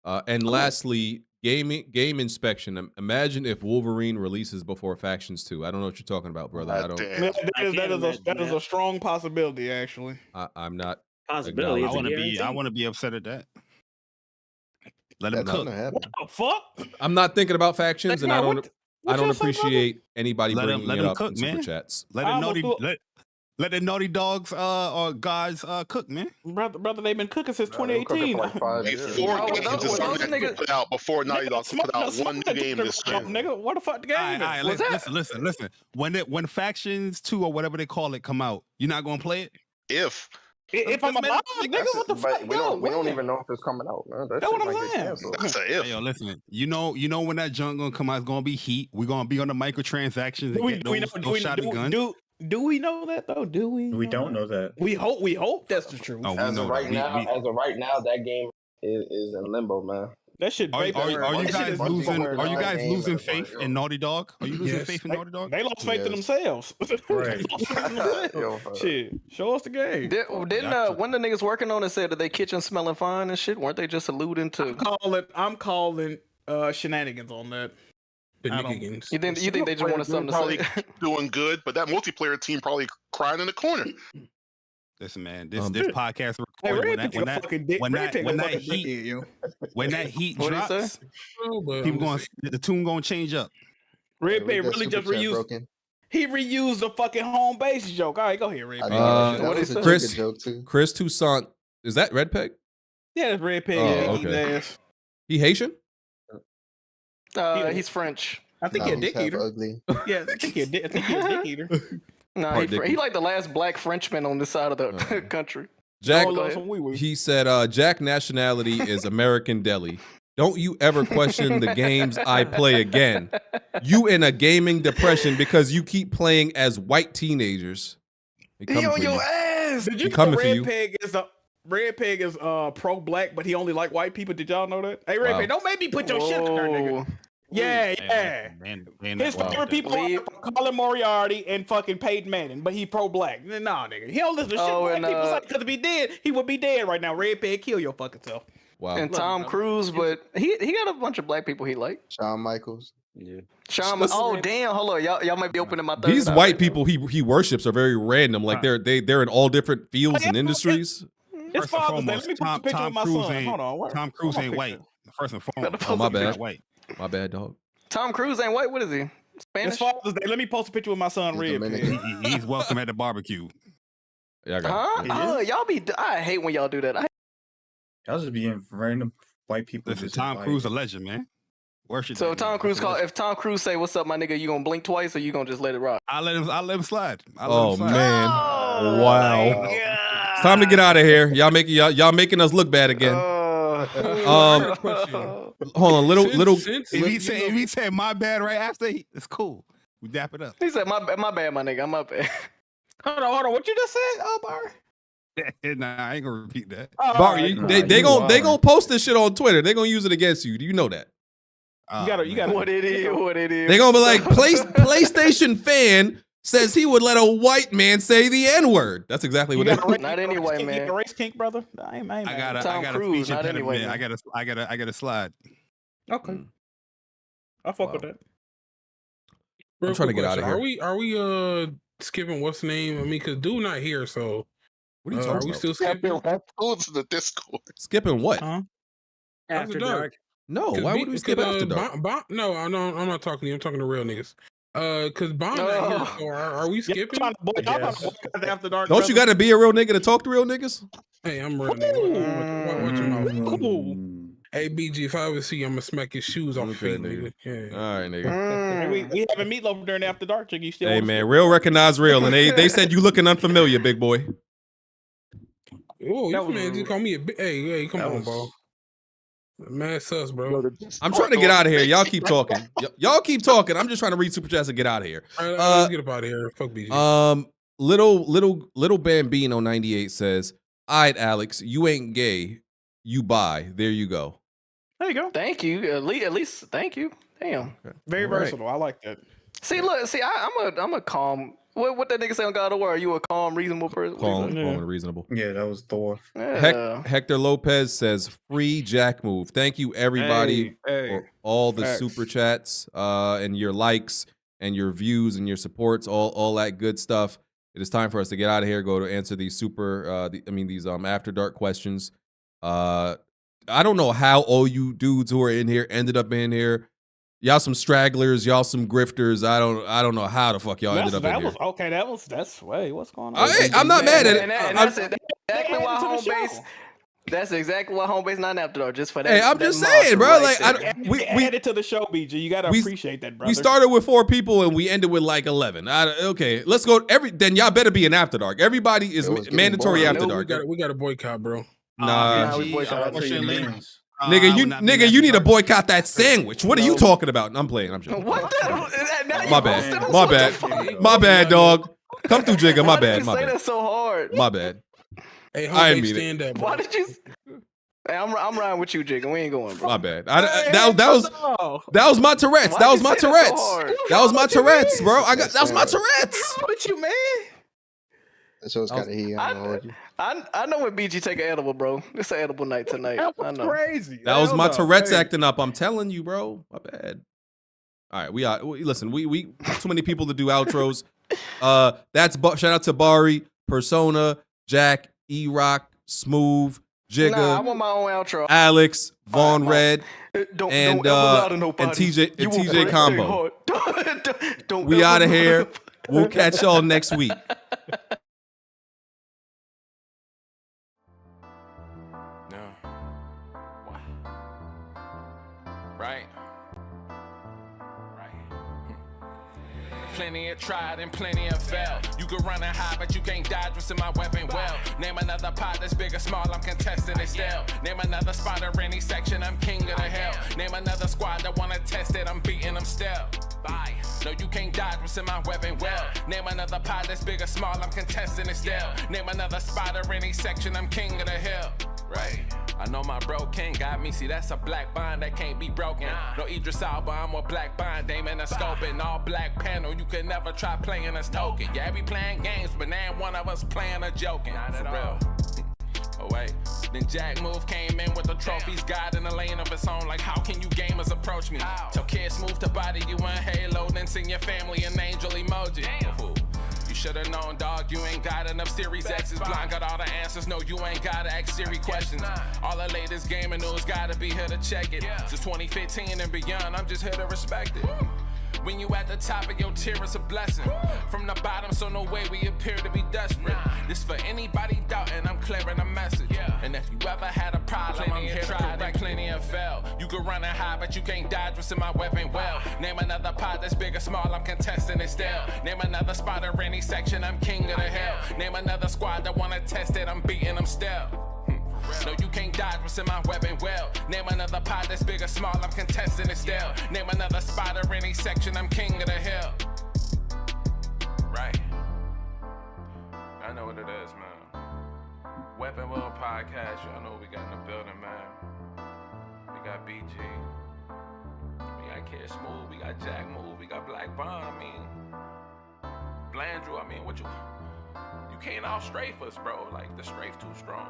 And lastly, game inspection. Imagine if Wolverine releases before Factions 2. I don't know what you're talking about, brother. I don't. That is a strong possibility, actually. I'm not. Possibility. I want to be upset at that. Let him cook. What the fuck? I'm not thinking about Factions, and I don't appreciate anybody bringing it up in Super Chats. Let the naughty dogs or guys cook, man. Brother, they've been cooking since 2018. Before Naughty Dog put out one new game this year. Nigga, what the fuck the game is? Listen. When Factions 2 or whatever they call it come out, you're not gonna play it? If I'm alive, nigga, what the fuck? We don't even know if it's coming out, man. That's what I'm saying. That's a if. Hey, yo, listen. You know when that junk gonna come out, it's gonna be heat. We're gonna be on the microtransactions and get those shotguns. Do we know that though? Do we? We don't know that. We hope that's the truth. Oh, as of right now, that game is in limbo, man. That shit. Are you guys losing faith in Naughty Dog? Are you losing faith in Naughty Dog? They lost faith in themselves. Right. Shit, show us the game. Didn't one of the niggas working on it said that they kitchen smelling fine and shit? Weren't they just alluding to? I'm calling shenanigans on that. You think they just wanted something to probably say? doing good, but that multiplayer team probably crying in the corner. Listen, man, this podcast recording when that heat drops, the tune gonna change up. Red Bay really just reused. He reused the fucking home base joke. All right, go ahead, Red Bay. Chris Toussaint, is that Red Peg? Yeah, that's Red Peg. Oh, okay. He Haitian? He's French. I think he's a dick eater. Yeah, I think he's a dick eater. No, he like the last black Frenchman on this side of the country. Jack, he said, Jack nationality is American Deli. Don't you ever question the games I play again. You in a gaming depression because you keep playing as white teenagers. He on your ass. Did you He know coming for you. Red Peg is pro black, but he only like white people? Did y'all know that? Hey, Red Wow. Peg, don't make me put your shit on there, nigga. Yeah, yeah. His favorite people are Colin Moriarty and fucking Peyton Manning, but he pro black. Nah, nigga. He don't listen to shit black people say, because if he did, he would be dead right now. Red Peg, kill your fucking self. Wow. And Tom Cruise, but he got a bunch of black people he like. Shawn Michaels. Yeah. Oh damn! Hold on, y'all might be opening my. These white people he worships are very random. Like they're in all different fields and industries. It's Father's Day. Let me put a picture of my son. Hold on. Tom Cruise ain't white. First and foremost. Oh, my bad. White. My bad, dog. Tom Cruise ain't white. What is he? Spanish? It's Father's Day. Let me post a picture with my son, Red Pig. He's welcome at the barbecue. Yeah, I got it. Oh, y'all be. I hate when y'all do that. Y'all just being random white people. Listen, Tom Cruise a legend, man. Worship. So if Tom Cruise say, "What's up, my nigga?" You gonna blink twice, or you gonna just let it rock? I'll let him slide. Oh man! Wow! It's time to get out of here. Y'all making us look bad again. Hold on, little. If he say my bad right after, it's cool. We dap it up. He said, "My bad, my nigga. I'm up." Hold on. What you just said, Bar? Nah, I ain't gonna repeat that. Barry, they gonna post this shit on Twitter. They gonna use it against you. Do you know that? You gotta. What it is? They gonna be like, PlayStation fan says he would let a white man say the N-word. That's exactly what. Not any white man. You got a race kink, brother. I got a Cruise, speech not impediment. anyway, I got a slide. Okay. I fuck with that. I'm trying to get out of here. Are we skipping what's the name? I mean, because dude not here, so what are you talking about? We still skipping? Who's in the Discord? Skipping what? After dark. No, why would we skip After Dark? No, I'm not talking to you. I'm talking to real niggas. Because Bond not here. So are we skipping? After Dark. Don't you got to be a real nigga to talk to real niggas? Hey, I'm real nigga. Watch your mouth. Hey, BG, if I ever see you, I'm gonna smack his shoes off feet, nigga. Yeah. All right, nigga. We having meatloaf during After Dark, chick. You still? Hey, man, real recognize real, and they said you looking unfamiliar, big boy. Oh, you man just call me a hey, come on, bro. Mad sus, bro. I'm trying to get out of here. Y'all keep talking. Y'all keep talking. I'm just trying to read super chats and get out of here. All right, let's get up out of here. Fuck BG. Little Bambino 98 says, "All right, Alex, you ain't gay. You bi. There you go." There you go. Thank you. At least thank you. Damn. Okay. Very versatile. I like that. See, look. See, I'm a calm. What that nigga say on God of War? Are you a calm, reasonable person? Calm and reasonable. Yeah, that was Thor. Hector Lopez says, "Free Jackmove." Thank you, everybody, for all the super chats and your likes and your views and your supports, all that good stuff. It is time for us to get out of here. Go to answer these these After Dark questions. I don't know how all you dudes who are in here ended up in here. Y'all some stragglers, y'all some grifters. I don't know how the fuck y'all ended up in here. What's going on? I'm not mad at it. That's exactly why home base. That's exactly why home base not After Dark. Just for that. Hey, I'm just saying, bro. Like we added to the show, BG. You gotta appreciate that, brother. We started with 4 people and we ended with like 11. Okay, let's go. Then y'all better be in After Dark. Everybody is mandatory After Dark. We got to boycott, bro. Nah, Nigga, you need to boycott that sandwich. What are you talking about? I'm playing. I'm joking. What the? My bad, dog. Come through, Jigga. My bad. Why did you say that so hard? My bad. Hey, I didn't mean stand it. up. Bro. Why did you? Hey, I'm riding with you, Jigga. We ain't going, bro. My bad. That was my Tourette's. That was my Tourette's. That was my Tourette's, bro. That was my Tourette's. What you, man? So it's kind of heat. I know when BG take an edible, bro. It's an edible night tonight. I know. Crazy. That was my Tourette's acting up. I'm telling you, bro. My bad. All right, listen. We too many people to do outros. That's shout out to Bari, Persona, Jack, E-Rock, Smooth, Jigga. Nah, I want my own outro. Alex, Vaughn Red, and TJ Combo. We out of here. We'll catch y'all next week. Plenty of tried and plenty of failed. You can run and hide, but you can't dodge what's in my weapon well. Name another pot that's big or small, I'm contesting it still. Name another spot or any section, I'm king of the hill. Name another squad that wanna test it, I'm beating them still. Bye. No, you can't dodge what's in my weapon well. Name another pot that's big or small, I'm contesting it still. Name another spot or any section, I'm king of the hill. Right. I know my bro King got me, see that's a black bond that can't be broken. No Idris Elba, I'm a black bond, Dame in a scope and all black panel, you can never try playing us token. Yeah, we playing games, but now one of us playing or joking. Not at all. Oh wait, then Jackmove came in with the trophies, God in a lane of its own. Like how can you gamers approach me? Tell kids move to body you in Halo, then send your family an angel emoji. You should've known, dog, you ain't got enough Series X's. Blind got all the answers, no, you ain't gotta ask Siri questions. All the latest gaming news gotta be here to check it. Since 2015 and beyond, I'm just here to respect it. When you at the top of your tier, it's a blessing. From the bottom, so no way we appear to be desperate. This for anybody doubting, I'm clearing a message. And if you ever had a problem, I'm here to correct. Plenty of fail. You can run and hide, but you can't dodge what's in my weapon well. Name another pot that's big or small, I'm contesting it still. Name another spot or any section, I'm king of the hill. Name another squad that wanna test it, I'm beating them still. No, you can't dodge what's in my weapon well. Name another pot that's big or small, I'm contesting it still. Name another spot or any section, I'm king of the hill. Right. I know what it is, man. Weapon Will Podcast, y'all know what we got in the building, man. We got BG. We got Kid Smooth, we got Jackmove, we got Black Bond, I mean. Blandrew, I mean, what you can't out strafe us, bro. Like, the strafe too strong.